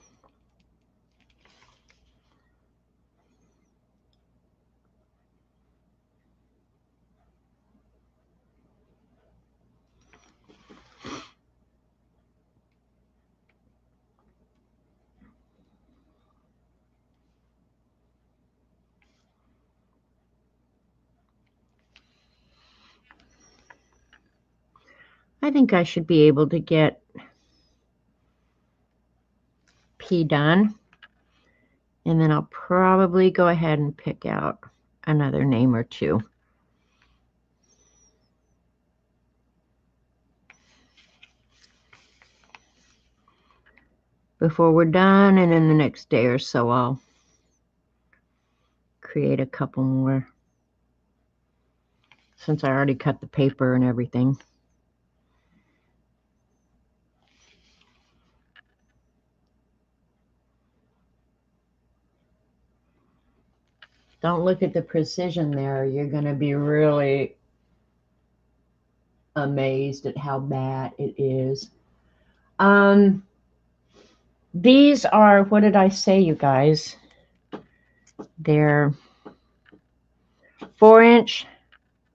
I think I should be able to get P done. And then I'll probably go ahead and pick out another name or two. Before we're done, and in the next day or so, I'll create a couple more, since I already cut the paper and everything. Don't look at the precision there. You're going to be really amazed at how bad it is. These are, what did I say, you guys? They're 4"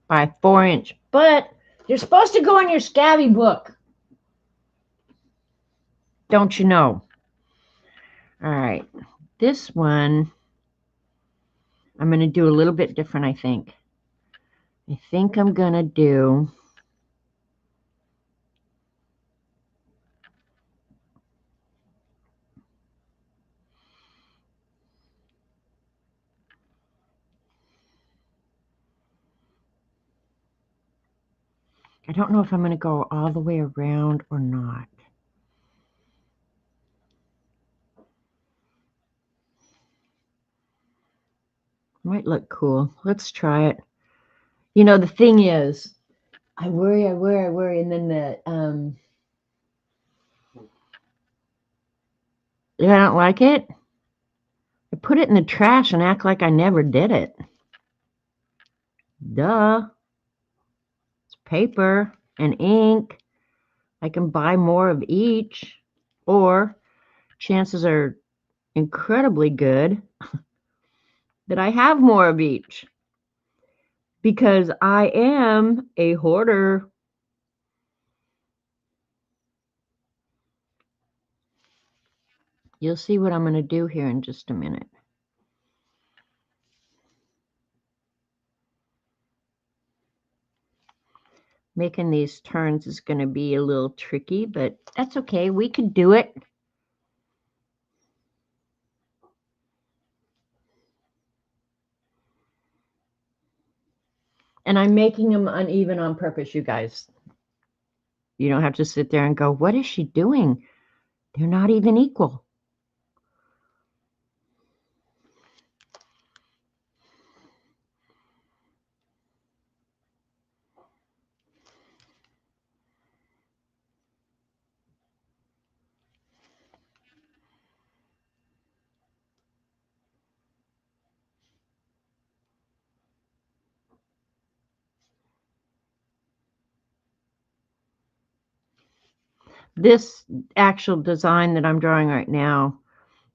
by 4", but they're supposed to go in your Scavvy book. Don't you know? All right, this one I'm going to do a little bit different, I think. I think I'm going to do I don't know if I'm going to go all the way around or not. Might look cool. Let's try it. You know, the thing is, I worry, and then if I don't like it, I put it in the trash and act like I never did it. Duh. It's paper and ink. I can buy more of each, or chances are incredibly good that I have more of each, because I am a hoarder. You'll see what I'm going to do here in just a minute. Making these turns is going to be a little tricky, but that's okay. We can do it. And I'm making them uneven on purpose, you guys. You don't have to sit there and go, what is she doing? They're not even equal. This actual design that I'm drawing right now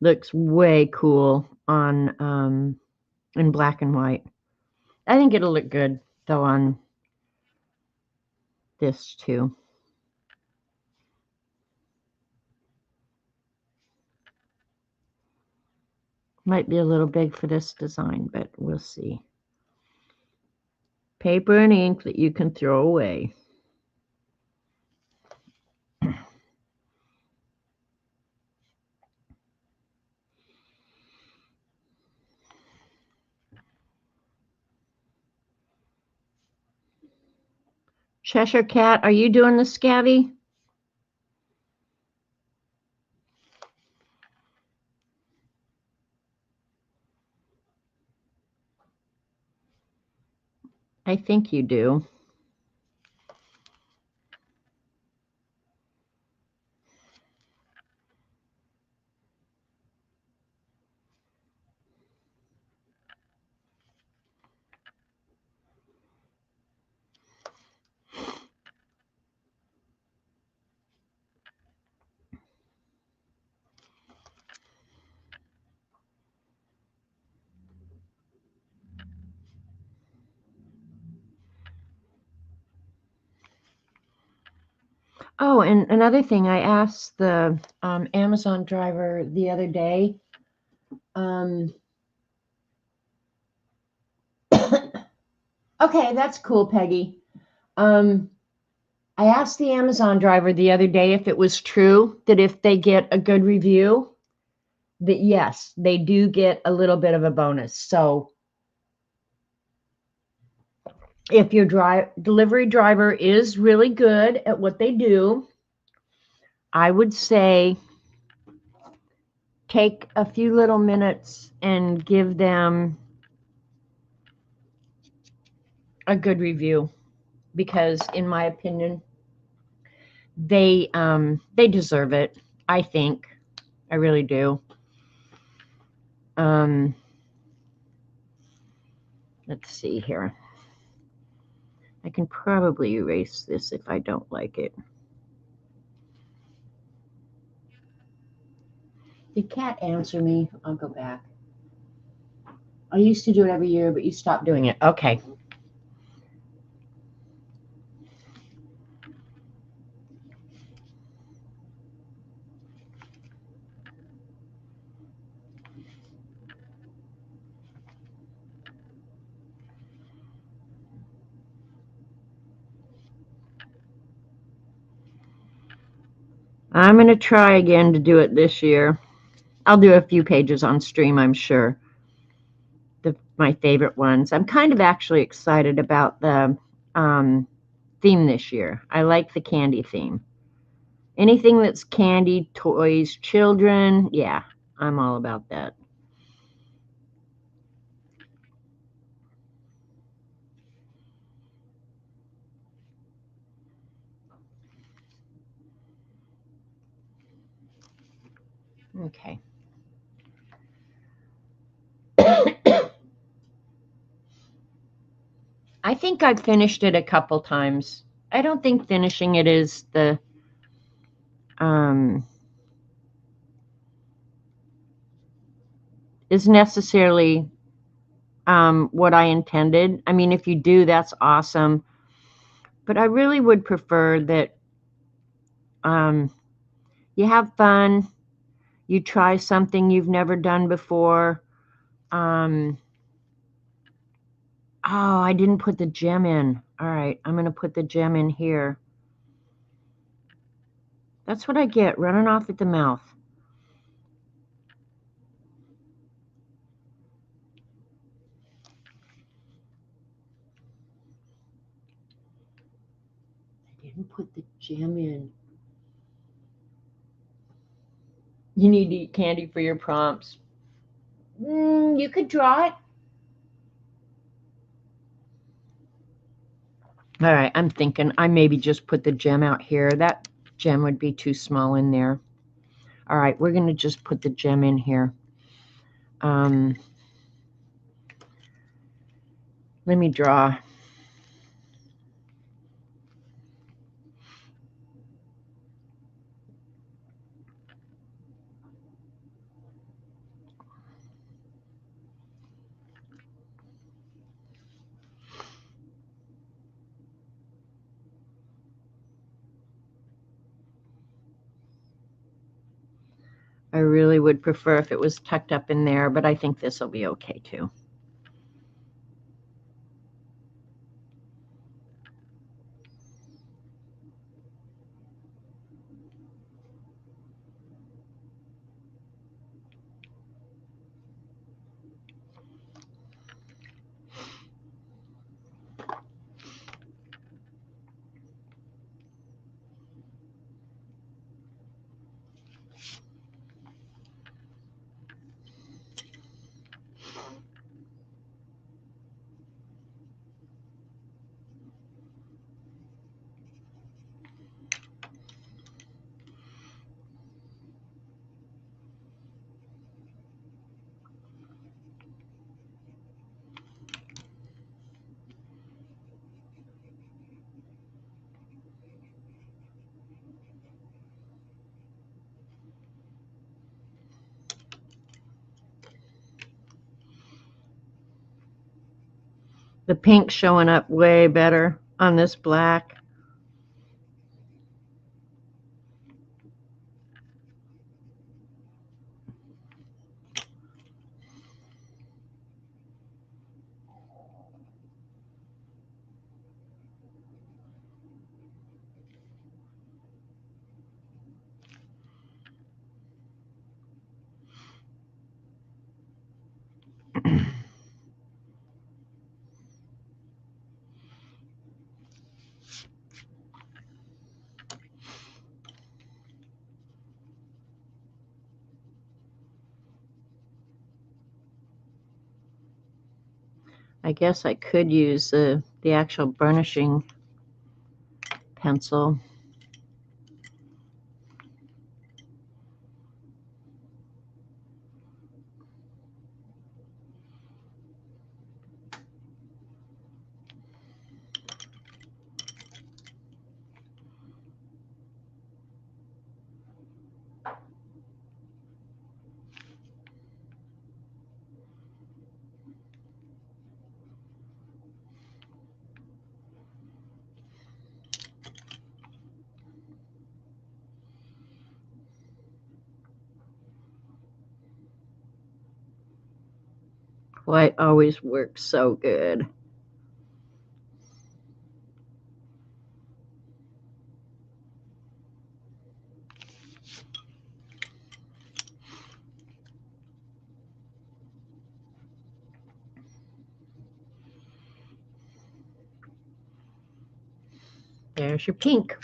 looks way cool on in black and white. I think it'll look good though on this too. Might be a little big for this design, but we'll see. Paper and ink that you can throw away. Cheshire Cat, are you doing the Scavvy? I think you do. Oh, and another thing, I asked the Amazon driver the other day. Okay, that's cool, Peggy. I asked the Amazon driver the other day if it was true that if they get a good review, that yes, they do get a little bit of a bonus. So if your delivery driver is really good at what they do, I would say take a few little minutes and give them a good review, because in my opinion, they deserve it. I think I really do. Let's see here. I can probably erase this if I don't like it. Did Kat answer me? I'll go back. I used to do it every year, but you stopped doing it. Okay. I'm going to try again to do it this year. I'll do a few pages on stream, I'm sure. My favorite ones. I'm kind of actually excited about the theme this year. I like the candy theme. Anything that's candy, toys, children, yeah, I'm all about that. Okay. I think I've finished it a couple times. I don't think finishing it is the is necessarily what I intended. I mean, if you do, that's awesome. But I really would prefer that you have fun, you try something you've never done before. Oh, I didn't put the gem in. All right, I'm going to put the gem in here. That's what I get, running off at the mouth. I didn't put the gem in. You need to eat candy for your prompts. You could draw it. All right, I'm thinking I maybe just put the gem out here. That gem would be too small in there. All right, we're going to just put the gem in here. Let me draw. I really would prefer if it was tucked up in there, but I think this will be okay too. The pink's showing up way better on this black. I guess I could use the actual burnishing pencil. White always works so good. There's your pink.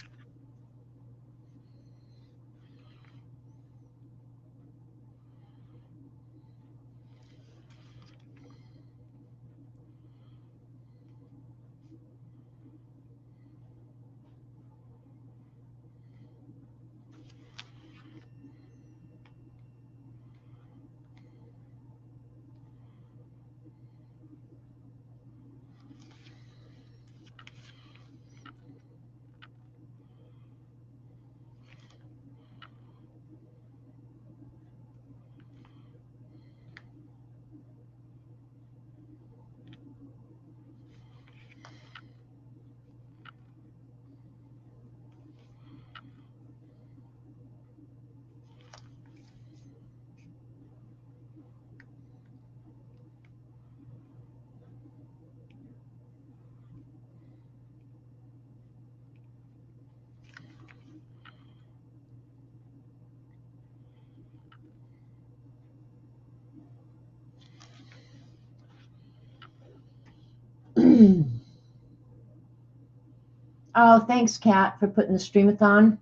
Oh, thanks, Kat, for putting the Streamathon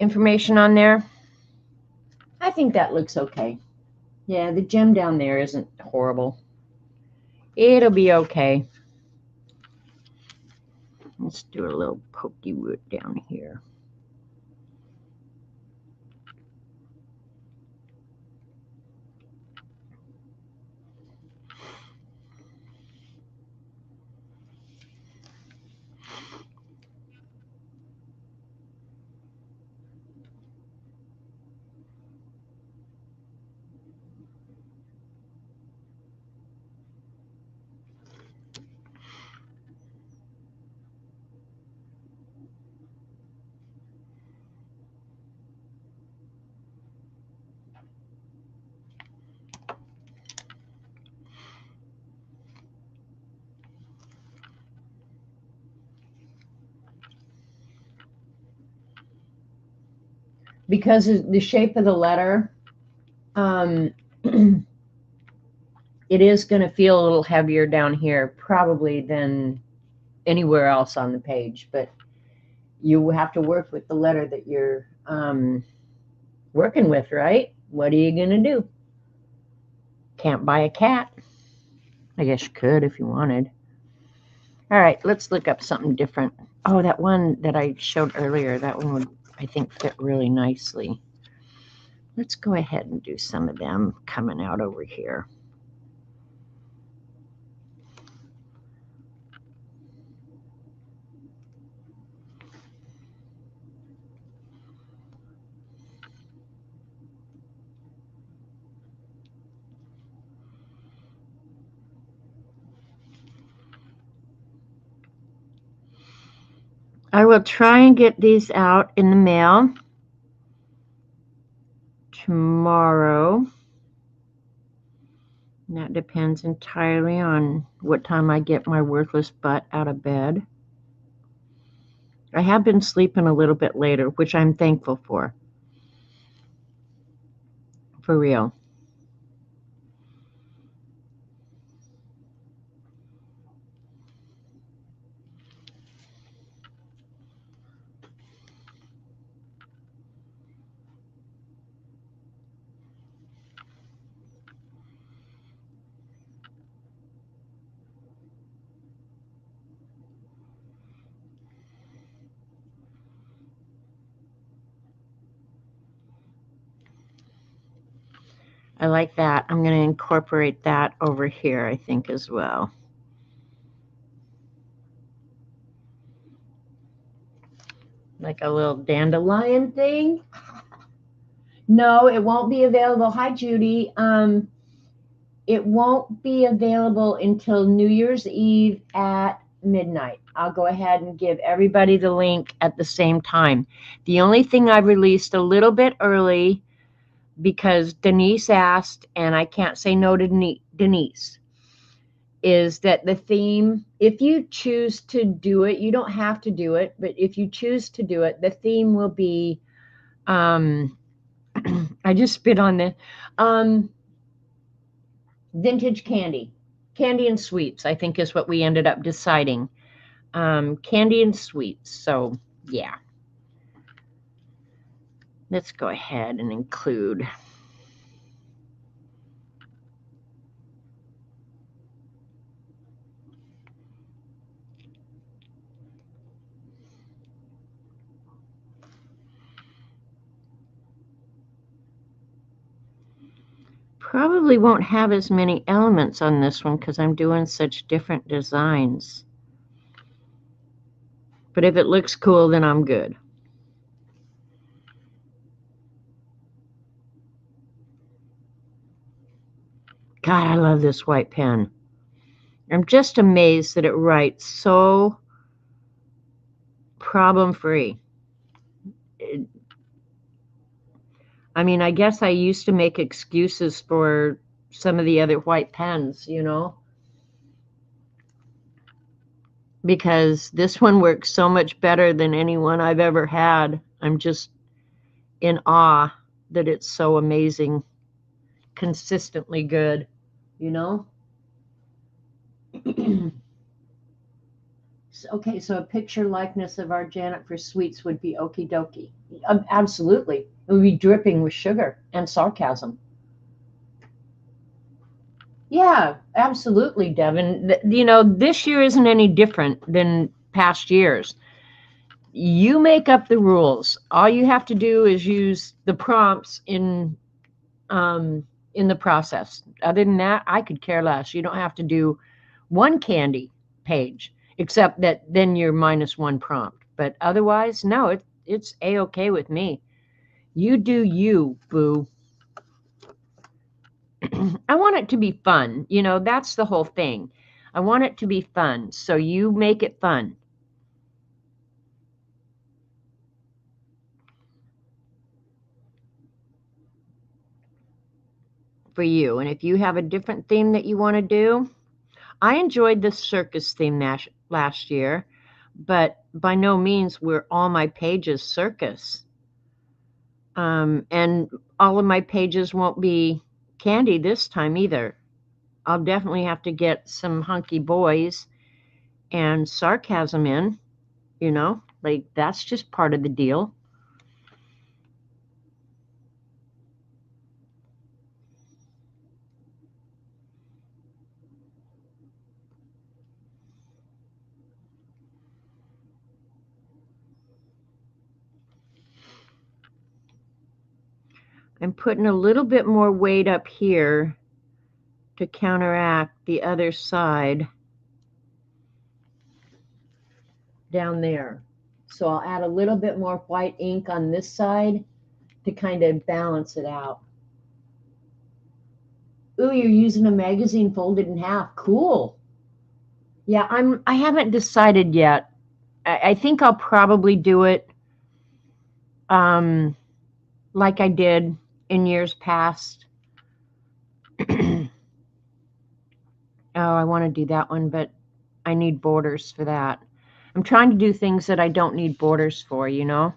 information on there. I think that looks okay. Yeah, the gem down there isn't horrible. It'll be okay. Let's do a little pokey root down here. Because of the shape of the letter, it is going to feel a little heavier down here probably than anywhere else on the page, but you have to work with the letter that you're working with, right? What are you going to do? Can't buy a cat. I guess you could if you wanted. All right, let's look up something different. Oh, that one that I showed earlier, that one would, I think, fit really nicely. Let's go ahead and do some of them coming out over here. I will try and get these out in the mail tomorrow. And that depends entirely on what time I get my worthless butt out of bed. I have been sleeping a little bit later, which I'm thankful for. For real. I like that. I'm going to incorporate that over here, I think, as well. Like a little dandelion thing. No, it won't be available. Hi, Judy. It won't be available until New Year's Eve at midnight. I'll go ahead and give everybody the link at the same time. The only thing I released a little bit early because Denise asked, and I can't say no to Denise, is that the theme, if you choose to do it, you don't have to do it, but if you choose to do it, the theme will be, I just spit on the, vintage candy. Candy and sweets, I think, is what we ended up deciding. Candy and sweets. So, yeah. Let's go ahead and include. Probably won't have as many elements on this one because I'm doing such different designs. But if it looks cool, then I'm good. God, I love this white pen. I'm just amazed that it writes so problem-free. I mean, I guess I used to make excuses for some of the other white pens, you know, because this one works so much better than any one I've ever had. I'm just in awe that it's so amazing, consistently good, you know? Okay, so a picture likeness of our Janet for sweets would be okie dokie. Absolutely. It would be dripping with sugar and sarcasm. Yeah, absolutely, Devin. You know, this year isn't any different than past years. You make up the rules. All you have to do is use the prompts in the process. Other than that, I could care less. You don't have to do one candy page, except that then you're minus one prompt. But otherwise, no, it's A-okay with me. You do you, boo. I want it to be fun. You know, that's the whole thing. I want it to be fun. So you make it fun. For you. And if you have a different theme that you want to do, I enjoyed the circus theme last year, but by no means were all my pages circus. And all of my pages won't be candy this time either. I'll definitely have to get some hunky boys and sarcasm in, you know, like that's just part of the deal. I'm putting a little bit more weight up here to counteract the other side down there. So I'll add a little bit more white ink on this side to kind of balance it out. Ooh, you're using a magazine folded in half. Cool. Yeah, I haven't decided yet. I think I'll probably do it um, like I did in years past. Oh, I want to do that one, but I need borders for that. I'm trying to do things that I don't need borders for, you know?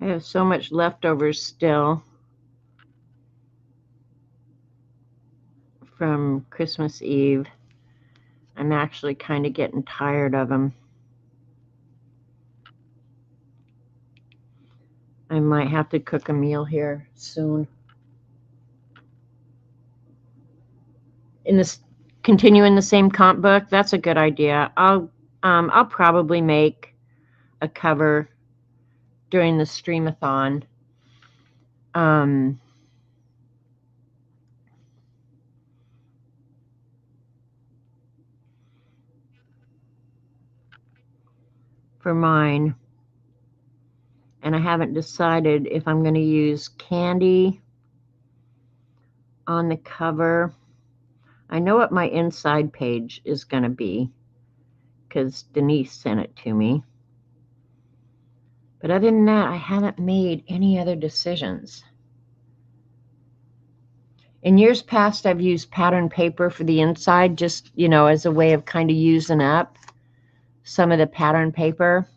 I have so much leftovers still from Christmas Eve. I'm actually kind of getting tired of them. I might have to cook a meal here soon. Continue in the same comp book. That's a good idea. I'll probably make a cover during the streamathon. For mine, and I haven't decided if I'm going to use candy on the cover. I know what my inside page is going to be because Denise sent it to me. But other than that, I haven't made any other decisions. In years past, I've used pattern paper for the inside, just, you know, as a way of kind of using up some of the pattern paper.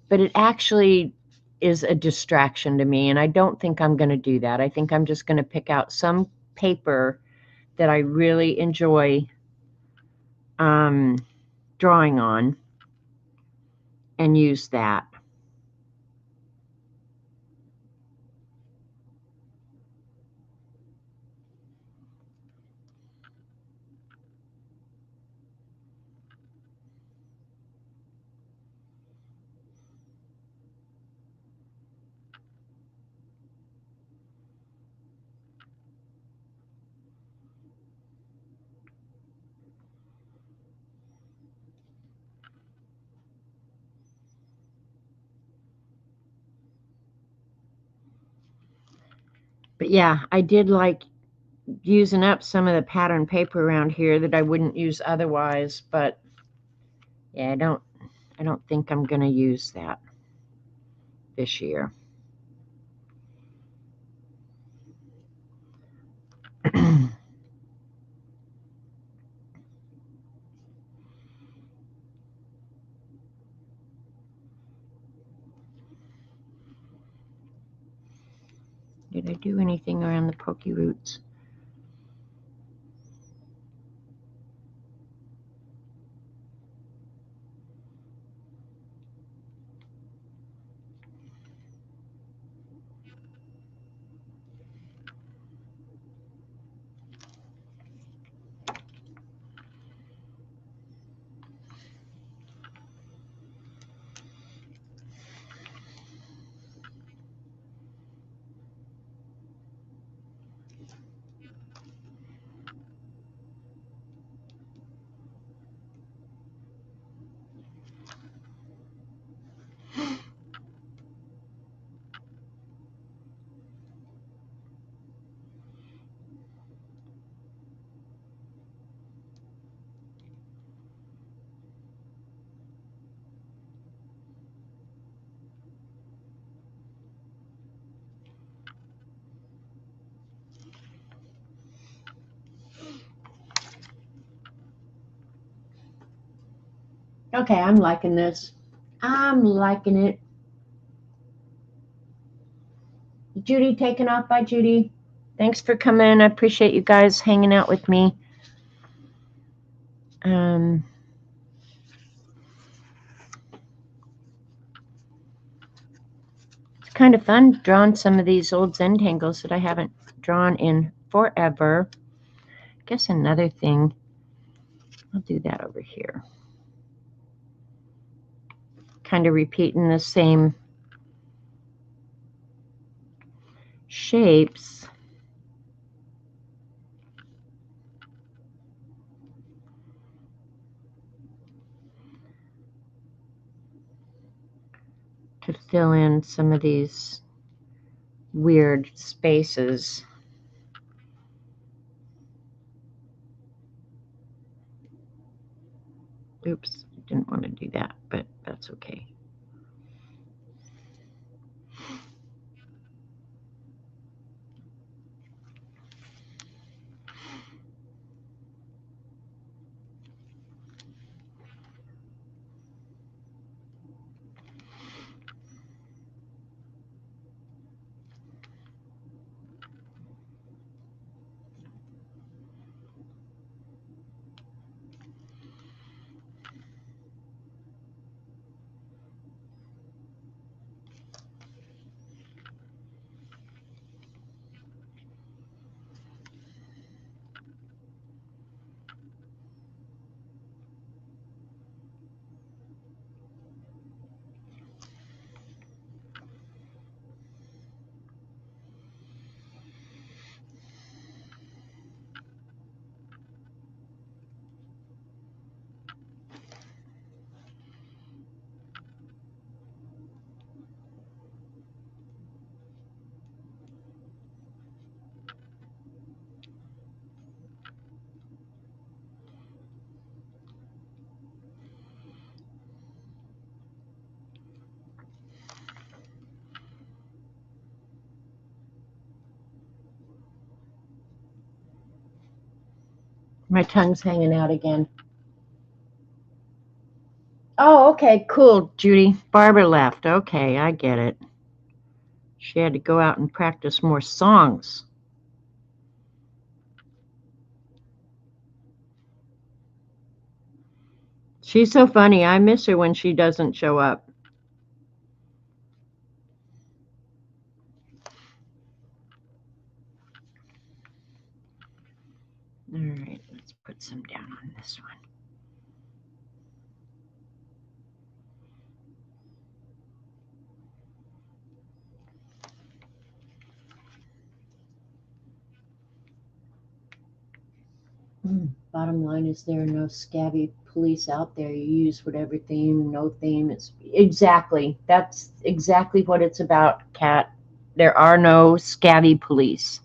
But it actually is a distraction to me, and I don't think I'm going to do that. I think I'm just going to pick out some paper that I really enjoy drawing on and use that. But yeah, I did like using up some of the pattern paper around here that I wouldn't use otherwise, but yeah, I don't think I'm going to use that this year. Did I do anything around the pokey roots? Okay, I'm liking this. I'm liking it. Judy taken off by Judy. Thanks for coming. I appreciate you guys hanging out with me. It's kind of fun drawing some of these old Zentangles that I haven't drawn in forever. I guess another thing, I'll do that over here. Kind of repeating the same shapes. To fill in some of these weird spaces. Oops, didn't want to do that, but that's okay. My tongue's hanging out again. Oh, okay, cool, Judy. Barbara left. Okay, I get it. She had to go out and practice more songs. She's so funny. I miss her when she doesn't show up. All right, let's put some down on this one. Bottom line is there are no scabby police out there. You use whatever theme, no theme. It's exactly, that's exactly what it's about, Kat. There are no scabby police.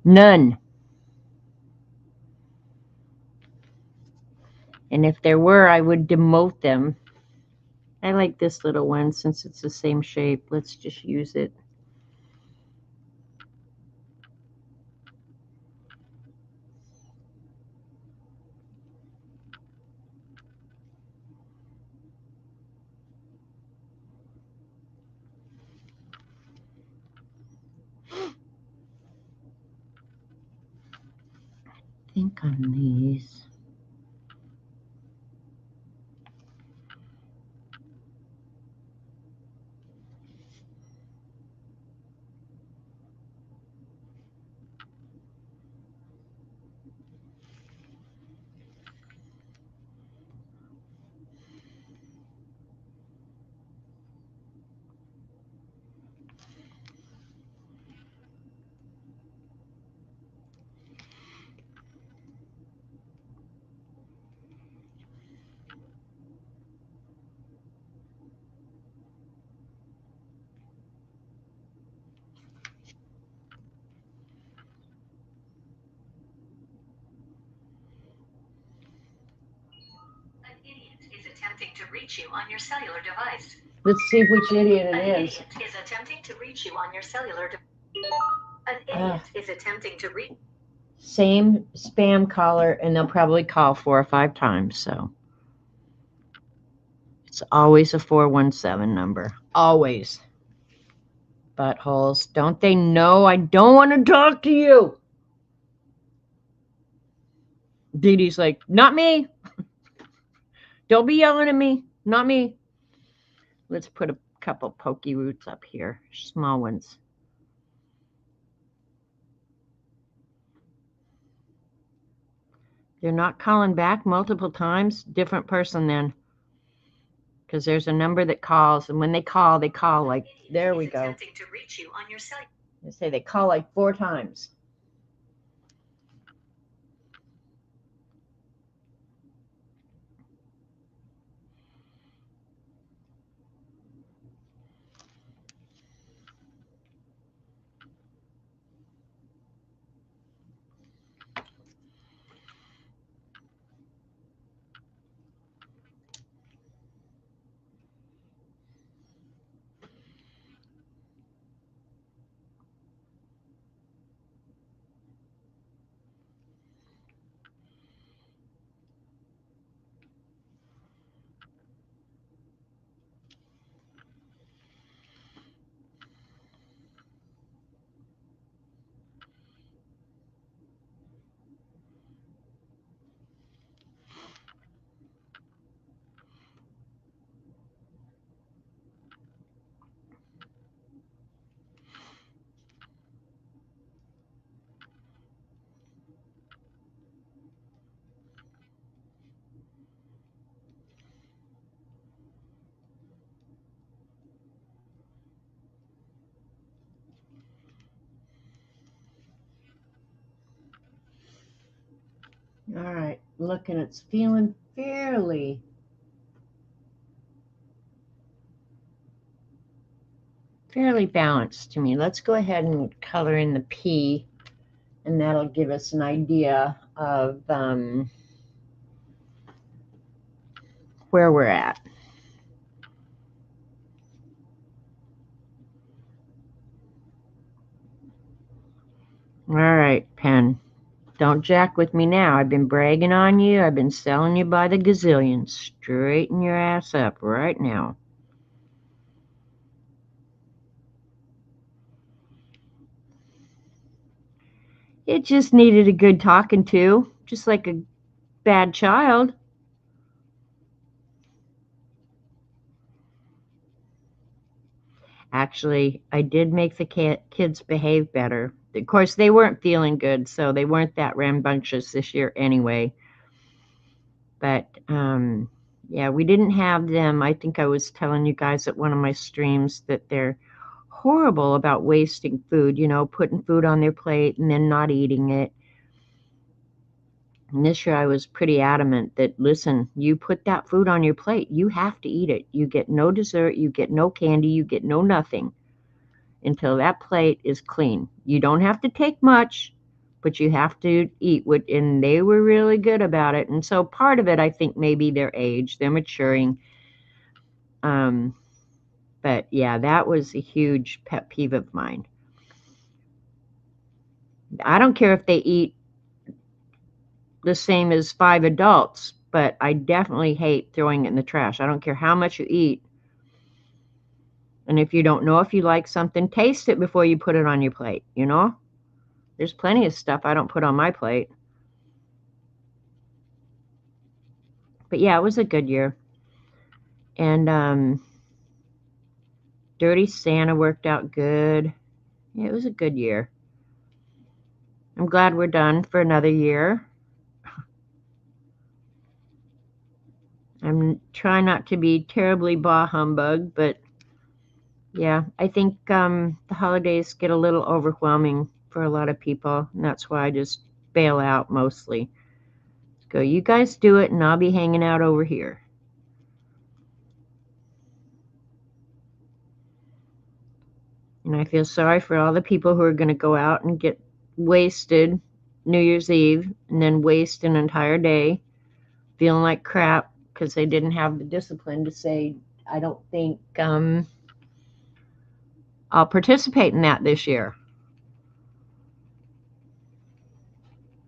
None. And if there were, I would demote them. I like this little one since it's the same shape. Let's just use it. Think on these. Attempting to reach you on your cellular device. Let's see which idiot it is. An idiot is attempting to reach you on your cellular device. An idiot is attempting to reach. Same spam caller, and they'll probably call 4 or 5 times. So it's always a 417 number. Always. Buttholes. Don't they know I don't want to talk to you? Dee Dee's like, not me. Don't be yelling at me. Not me. Let's put a couple pokey roots up here. Small ones. They're not calling back multiple times. Different person then. Because there's a number that calls, and when they call like, there we go. To reach you on your cell. They say they call like 4 times. All right, looking, it's feeling fairly balanced to me. Let's go ahead and color in the P, and that'll give us an idea of where we're at. All right, pen. Don't jack with me now. I've been bragging on you. I've been selling you by the gazillion. Straighten your ass up right now. It just needed a good talking to, just like a bad child. Actually, I did make the kids behave better. Of course, they weren't feeling good, so they weren't that rambunctious this year anyway. But yeah, we didn't have them. I think I was telling you guys at one of my streams that they're horrible about wasting food, you know, putting food on their plate and then not eating it. And this year I was pretty adamant that, listen, you put that food on your plate, you have to eat it. You get no dessert, you get no candy, you get no nothing until that plate is clean. You don't have to take much, but you have to eat what, and they were really good about it. And so part of it, I think maybe their age, they're maturing. But yeah, that was a huge pet peeve of mine. I don't care if they eat the same as 5 adults, but I definitely hate throwing it in the trash. I don't care how much you eat. And if you don't know if you like something, taste it before you put it on your plate, you know? There's plenty of stuff I don't put on my plate. But yeah, it was a good year. And Dirty Santa worked out good. Yeah, it was a good year. I'm glad we're done for another year. I'm trying not to be terribly bah humbug, but yeah, I think the holidays get a little overwhelming for a lot of people, and that's why I just bail out mostly. Go, you guys do it, and I'll be hanging out over here. And I feel sorry for all the people who are going to go out and get wasted New Year's Eve and then waste an entire day feeling like crap because they didn't have the discipline to say, I don't think I'll participate in that this year.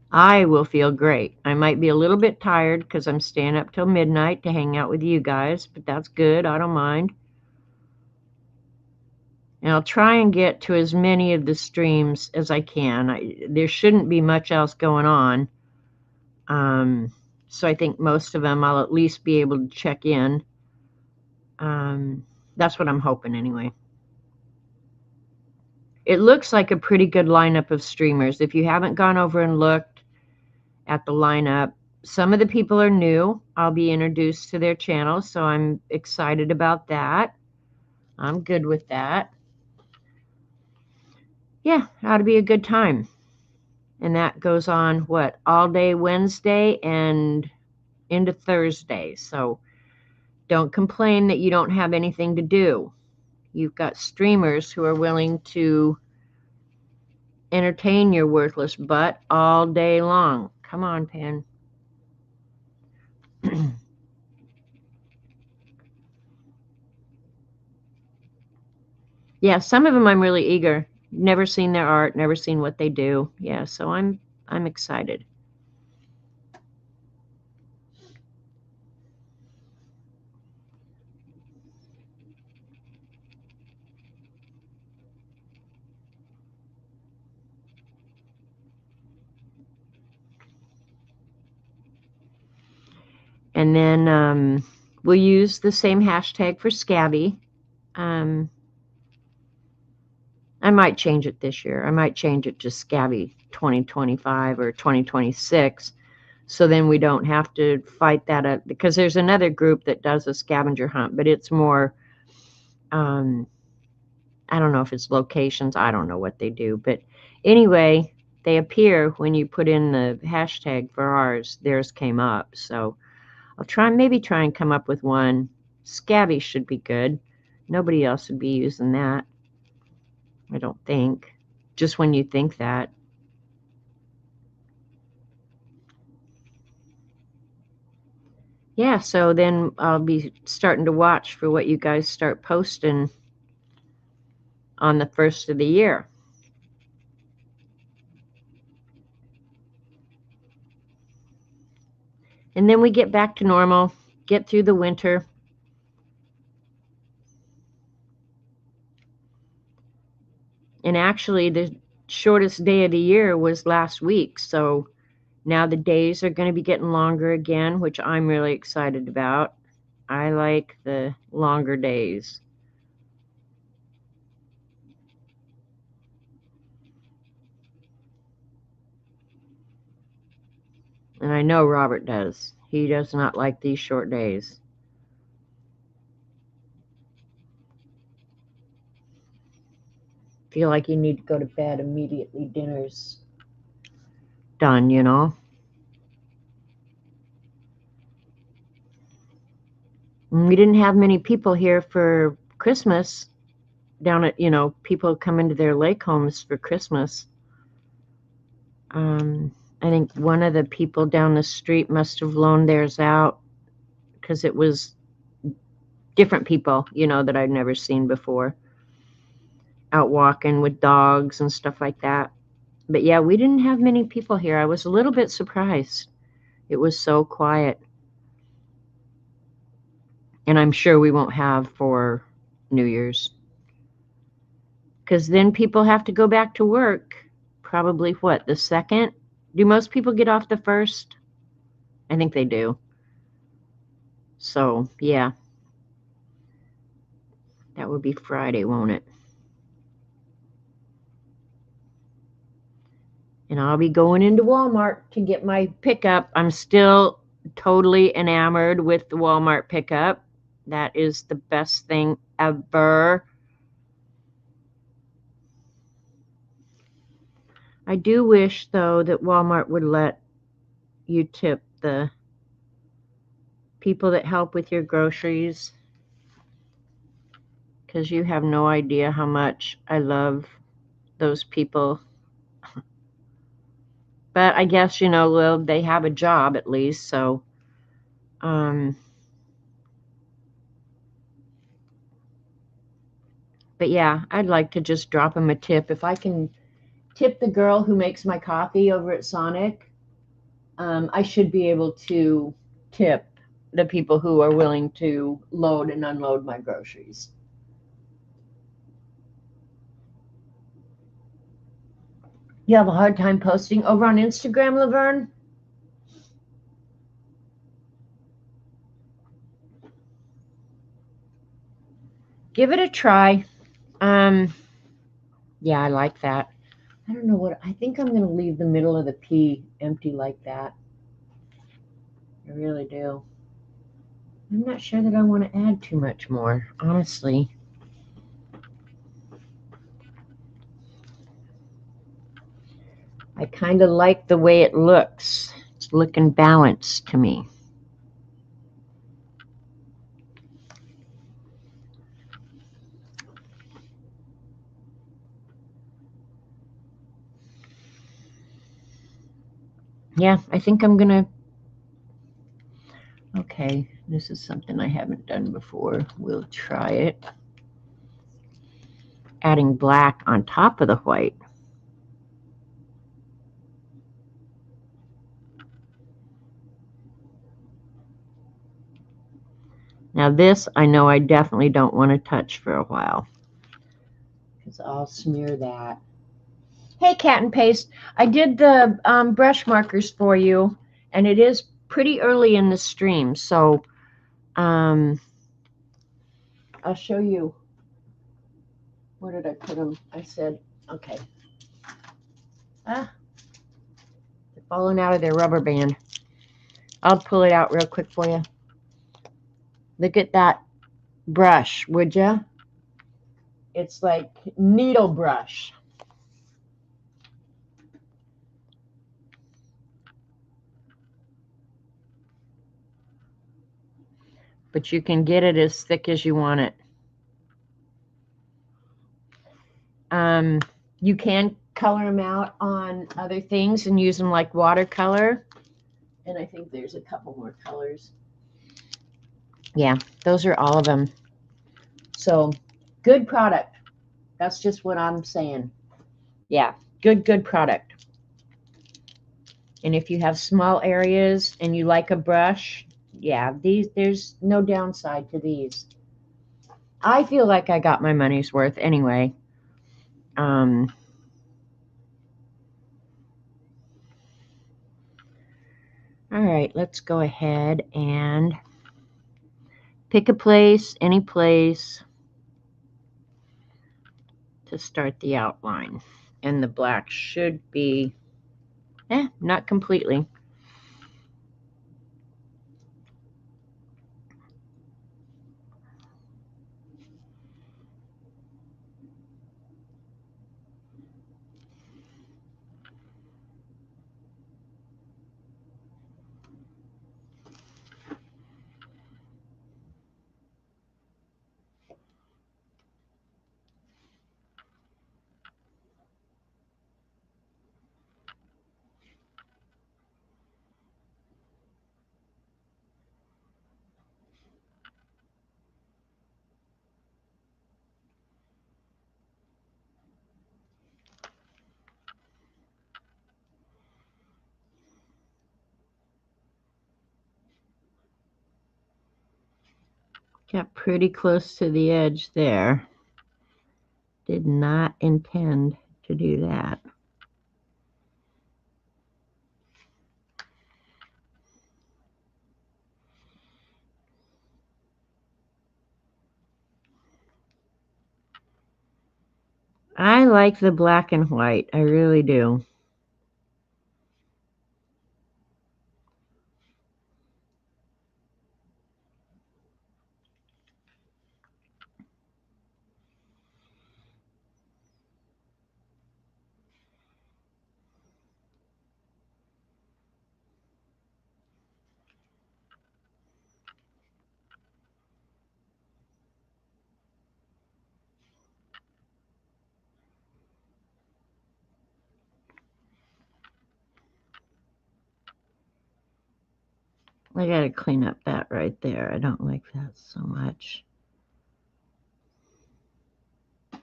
I will feel great. I might be a little bit tired because I'm staying up till midnight to hang out with you guys, but that's good. I don't mind. And I'll try and get to as many of the streams as I can. There shouldn't be much else going on. So I think most of them I'll at least be able to check in. That's what I'm hoping anyway. It looks like a pretty good lineup of streamers. If you haven't gone over and looked at the lineup, some of the people are new. I'll be introduced to their channel, so I'm excited about that. I'm good with that. Yeah, ought to be a good time. And that goes on, what, all day Wednesday and into Thursday. So don't complain that you don't have anything to do. You've got streamers who are willing to entertain your worthless butt all day long. Come on, Pen. Yeah, some of them I'm really eager. Never seen their art, never seen what they do. Yeah, so I'm excited. And then we'll use the same hashtag for Scavvy. I might change it this year. I might change it to Scavvy 2025 or 2026. So then we don't have to fight that up, because there's another group that does a scavenger hunt, but it's more, I don't know if it's locations. I don't know what they do. But anyway, they appear when you put in the hashtag for ours. Theirs came up. So I'll maybe try and come up with one. Scavvy should be good. Nobody else would be using that, I don't think. Just when you think that. Yeah, so then I'll be starting to watch for what you guys start posting on the first of the year. And then we get back to normal, get through the winter. And actually, the shortest day of the year was last week. So now the days are going to be getting longer again, which I'm really excited about. I like the longer days. And I know Robert does. He does not like these short days. Feel like you need to go to bed immediately. Dinner's done, you know. And we didn't have many people here for Christmas down at, you know, people come into their lake homes for Christmas. I think one of the people down the street must have loaned theirs out because it was different people, you know, that I'd never seen before, out walking with dogs and stuff like that. But yeah, we didn't have many people here. I was a little bit surprised. It was so quiet. And I'm sure we won't have for New Year's. Because then people have to go back to work. Probably what, the 2nd? Do most people get off the 1st? I think they do. So, yeah. That would be Friday, won't it? And I'll be going into Walmart to get my pickup. I'm still totally enamored with the Walmart pickup. That is the best thing ever. I do wish, though, that Walmart would let you tip the people that help with your groceries, because you have no idea how much I love those people. But I guess, you know, well, they have a job at least, so but yeah, I'd like to just drop them a tip. If I can tip the girl who makes my coffee over at Sonic, I should be able to tip the people who are willing to load and unload my groceries. You have a hard time posting over on Instagram, Laverne? Give it a try. Yeah, I like that. I don't know what, I think I'm going to leave the middle of the P empty like that. I really do. I'm not sure that I want to add too much more, honestly. I kind of like the way it looks. It's looking balanced to me. Yeah, I think I'm going to. Okay, this is something I haven't done before. We'll try it. Adding black on top of the white. Now this, I know I definitely don't want to touch for a while, because I'll smear that. Hey, Cat and Paste, I did the brush markers for you, and it is pretty early in the stream, so I'll show you. Where did I put them? I said, okay. They're falling out of their rubber band. I'll pull it out real quick for you. Look at that brush, would you? It's like needle brush. But you can get it as thick as you want it. You can color them out on other things and use them like watercolor. And I think there's a couple more colors. Yeah, those are all of them. So, good product. That's just what I'm saying. Yeah, good product. And if you have small areas and you like a brush, yeah, there's no downside to these. I feel like I got my money's worth anyway. All right, let's go ahead and pick a place, any place, to start the outline. And the black should be, not completely. Got pretty close to the edge there. Did not intend to do that. I like the black and white. I really do. I gotta clean up that right there. I don't like that so much. Let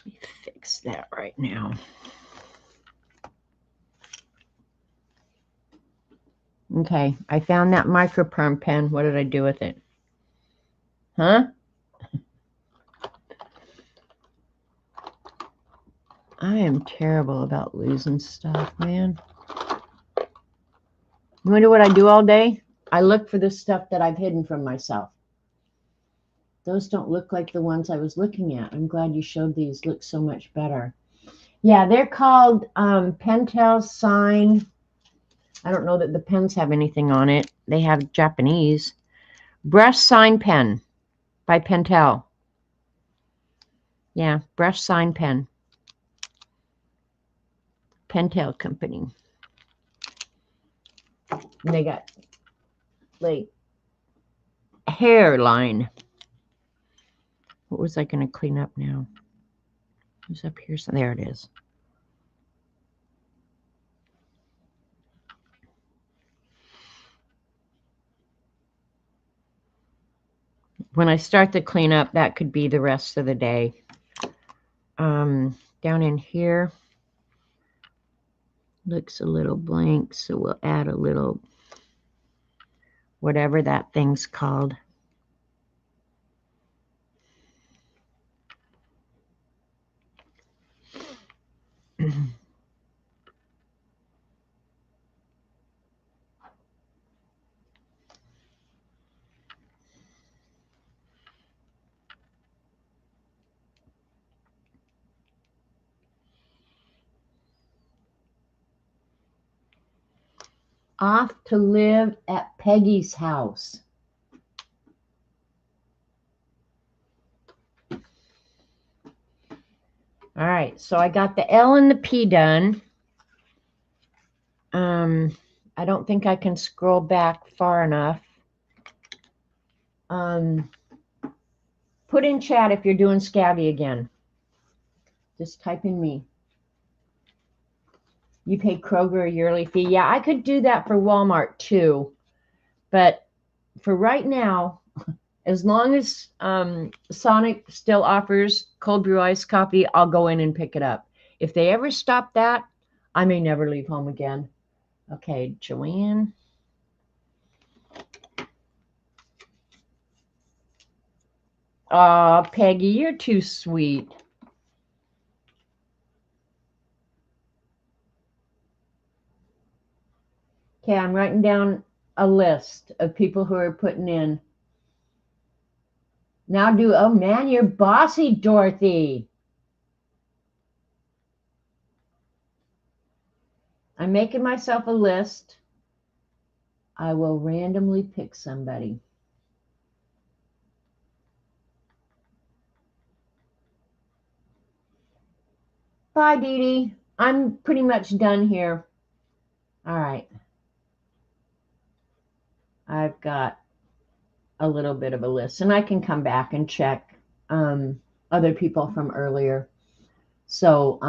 me fix that right now. Okay, I found that microperm pen. What did I do with it? Huh? I am terrible about losing stuff, man. You wonder what I do all day? I look for the stuff that I've hidden from myself. Those don't look like the ones I was looking at. I'm glad you showed these. Look so much better. Yeah, they're called Pentel Sign. I don't know that the pens have anything on it. They have Japanese. Brush Sign Pen by Pentel. Yeah, brush sign pen. Pentel Company. And they got like hairline. What was I going to clean up now? Who's up here? So there it is. When I start the cleanup, that could be the rest of the day. Down in here looks a little blank, so we'll add a little whatever that thing's called. Off to live at Peggy's house. All right, so I got the L and the P done. I don't think I can scroll back far enough. Put in chat if you're doing Scavvy again. Just type in me. You pay Kroger a yearly fee. Yeah, I could do that for Walmart too. But for right now, as long as Sonic still offers cold brew iced coffee, I'll go in and pick it up. If they ever stop that, I may never leave home again. Okay, Joanne. Oh, Peggy, you're too sweet. Okay, I'm writing down a list of people who are putting in. Now oh man, you're bossy, Dorothy. I'm making myself a list. I will randomly pick somebody. Bye, Dee Dee. I'm pretty much done here. All right. I've got a little bit of a list, and I can come back and check other people from earlier. So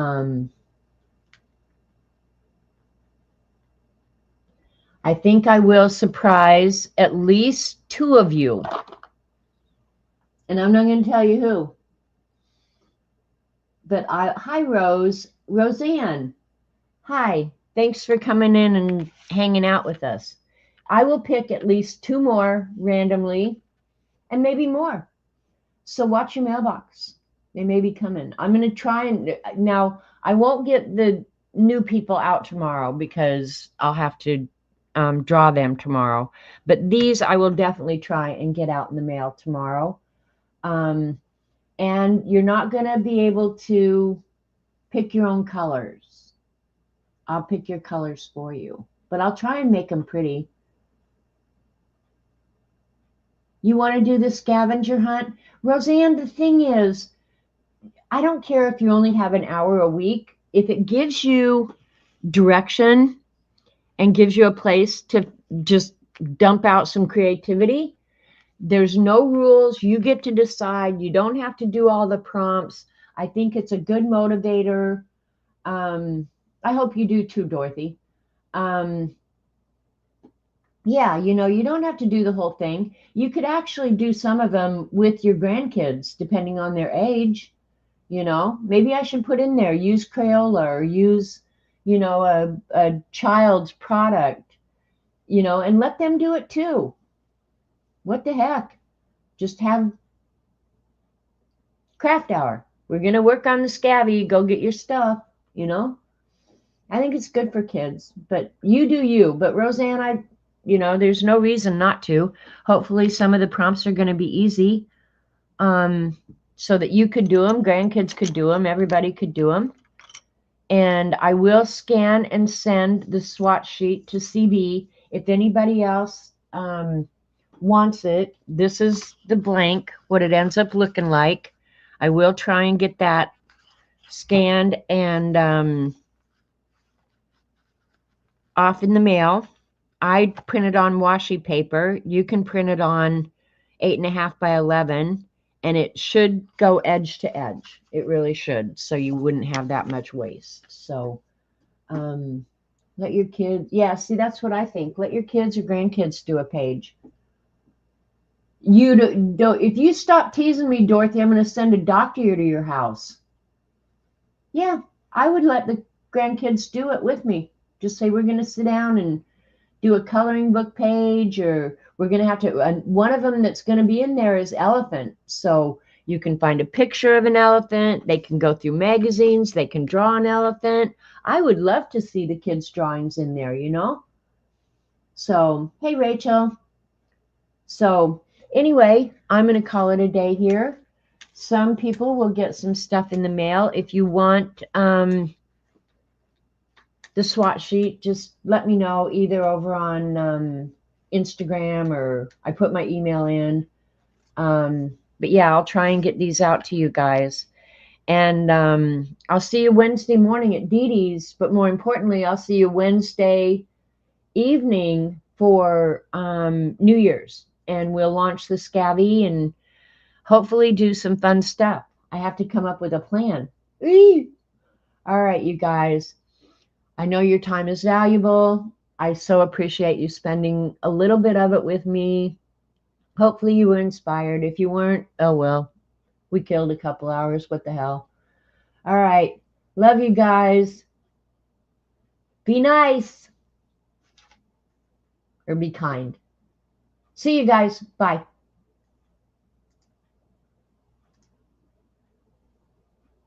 I think I will surprise at least 2 of you. And I'm not going to tell you who. But hi, Roseanne. Hi. Thanks for coming in and hanging out with us. I will pick at least 2 more randomly and maybe more. So watch your mailbox. They may be coming. I'm going to try and now I won't get the new people out tomorrow because I'll have to draw them tomorrow. But these I will definitely try and get out in the mail tomorrow. And you're not going to be able to pick your own colors. I'll pick your colors for you. But I'll try and make them pretty. You want to do the scavenger hunt? Roseanne, the thing is, I don't care if you only have an hour a week. If it gives you direction and gives you a place to just dump out some creativity, there's no rules. You get to decide. You don't have to do all the prompts. I think it's a good motivator. I hope you do too, Dorothy. Yeah, you don't have to do the whole thing. You could actually do some of them with your grandkids, depending on their age. Maybe I should put in there, use Crayola or use, a child's product, and let them do it too. What the heck? Just have craft hour. We're going to work on the Scavvy. Go get your stuff, I think it's good for kids, but you do you. But Roseanne, there's no reason not to. Hopefully some of the prompts are going to be easy. So that you could do them, grandkids could do them, everybody could do them. And I will scan and send the swatch sheet to CB. If anybody else wants it, this is the blank, what it ends up looking like. I will try and get that scanned and off in the mail. I print it on washi paper. You can print it on 8.5 by 11. And it should go edge to edge. It really should. So you wouldn't have that much waste. So let your kids, yeah, see, that's what I think. Let your kids or grandkids do a page. You don't, if you stop teasing me, Dorothy, I'm going to send a doctor to your house. Yeah, I would let the grandkids do it with me. Just say we're going to sit down and do a coloring book page, or we're going to have to, one of them that's going to be in there is elephant. So you can find a picture of an elephant. They can go through magazines. They can draw an elephant. I would love to see the kids' drawings in there, So, hey, Rachel. So anyway, I'm going to call it a day here. Some people will get some stuff in the mail. If you want the swatch sheet, just let me know either over on Instagram or I put my email in. But yeah, I'll try and get these out to you guys. And I'll see you Wednesday morning at Dee Dee's. But more importantly, I'll see you Wednesday evening for New Year's. And we'll launch the Scavvy and hopefully do some fun stuff. I have to come up with a plan. Eee! All right, you guys. I know your time is valuable. I so appreciate you spending a little bit of it with me. Hopefully you were inspired. If you weren't, oh well. We killed a couple hours. What the hell? All right. Love you guys. Be nice or be kind. See you guys. Bye.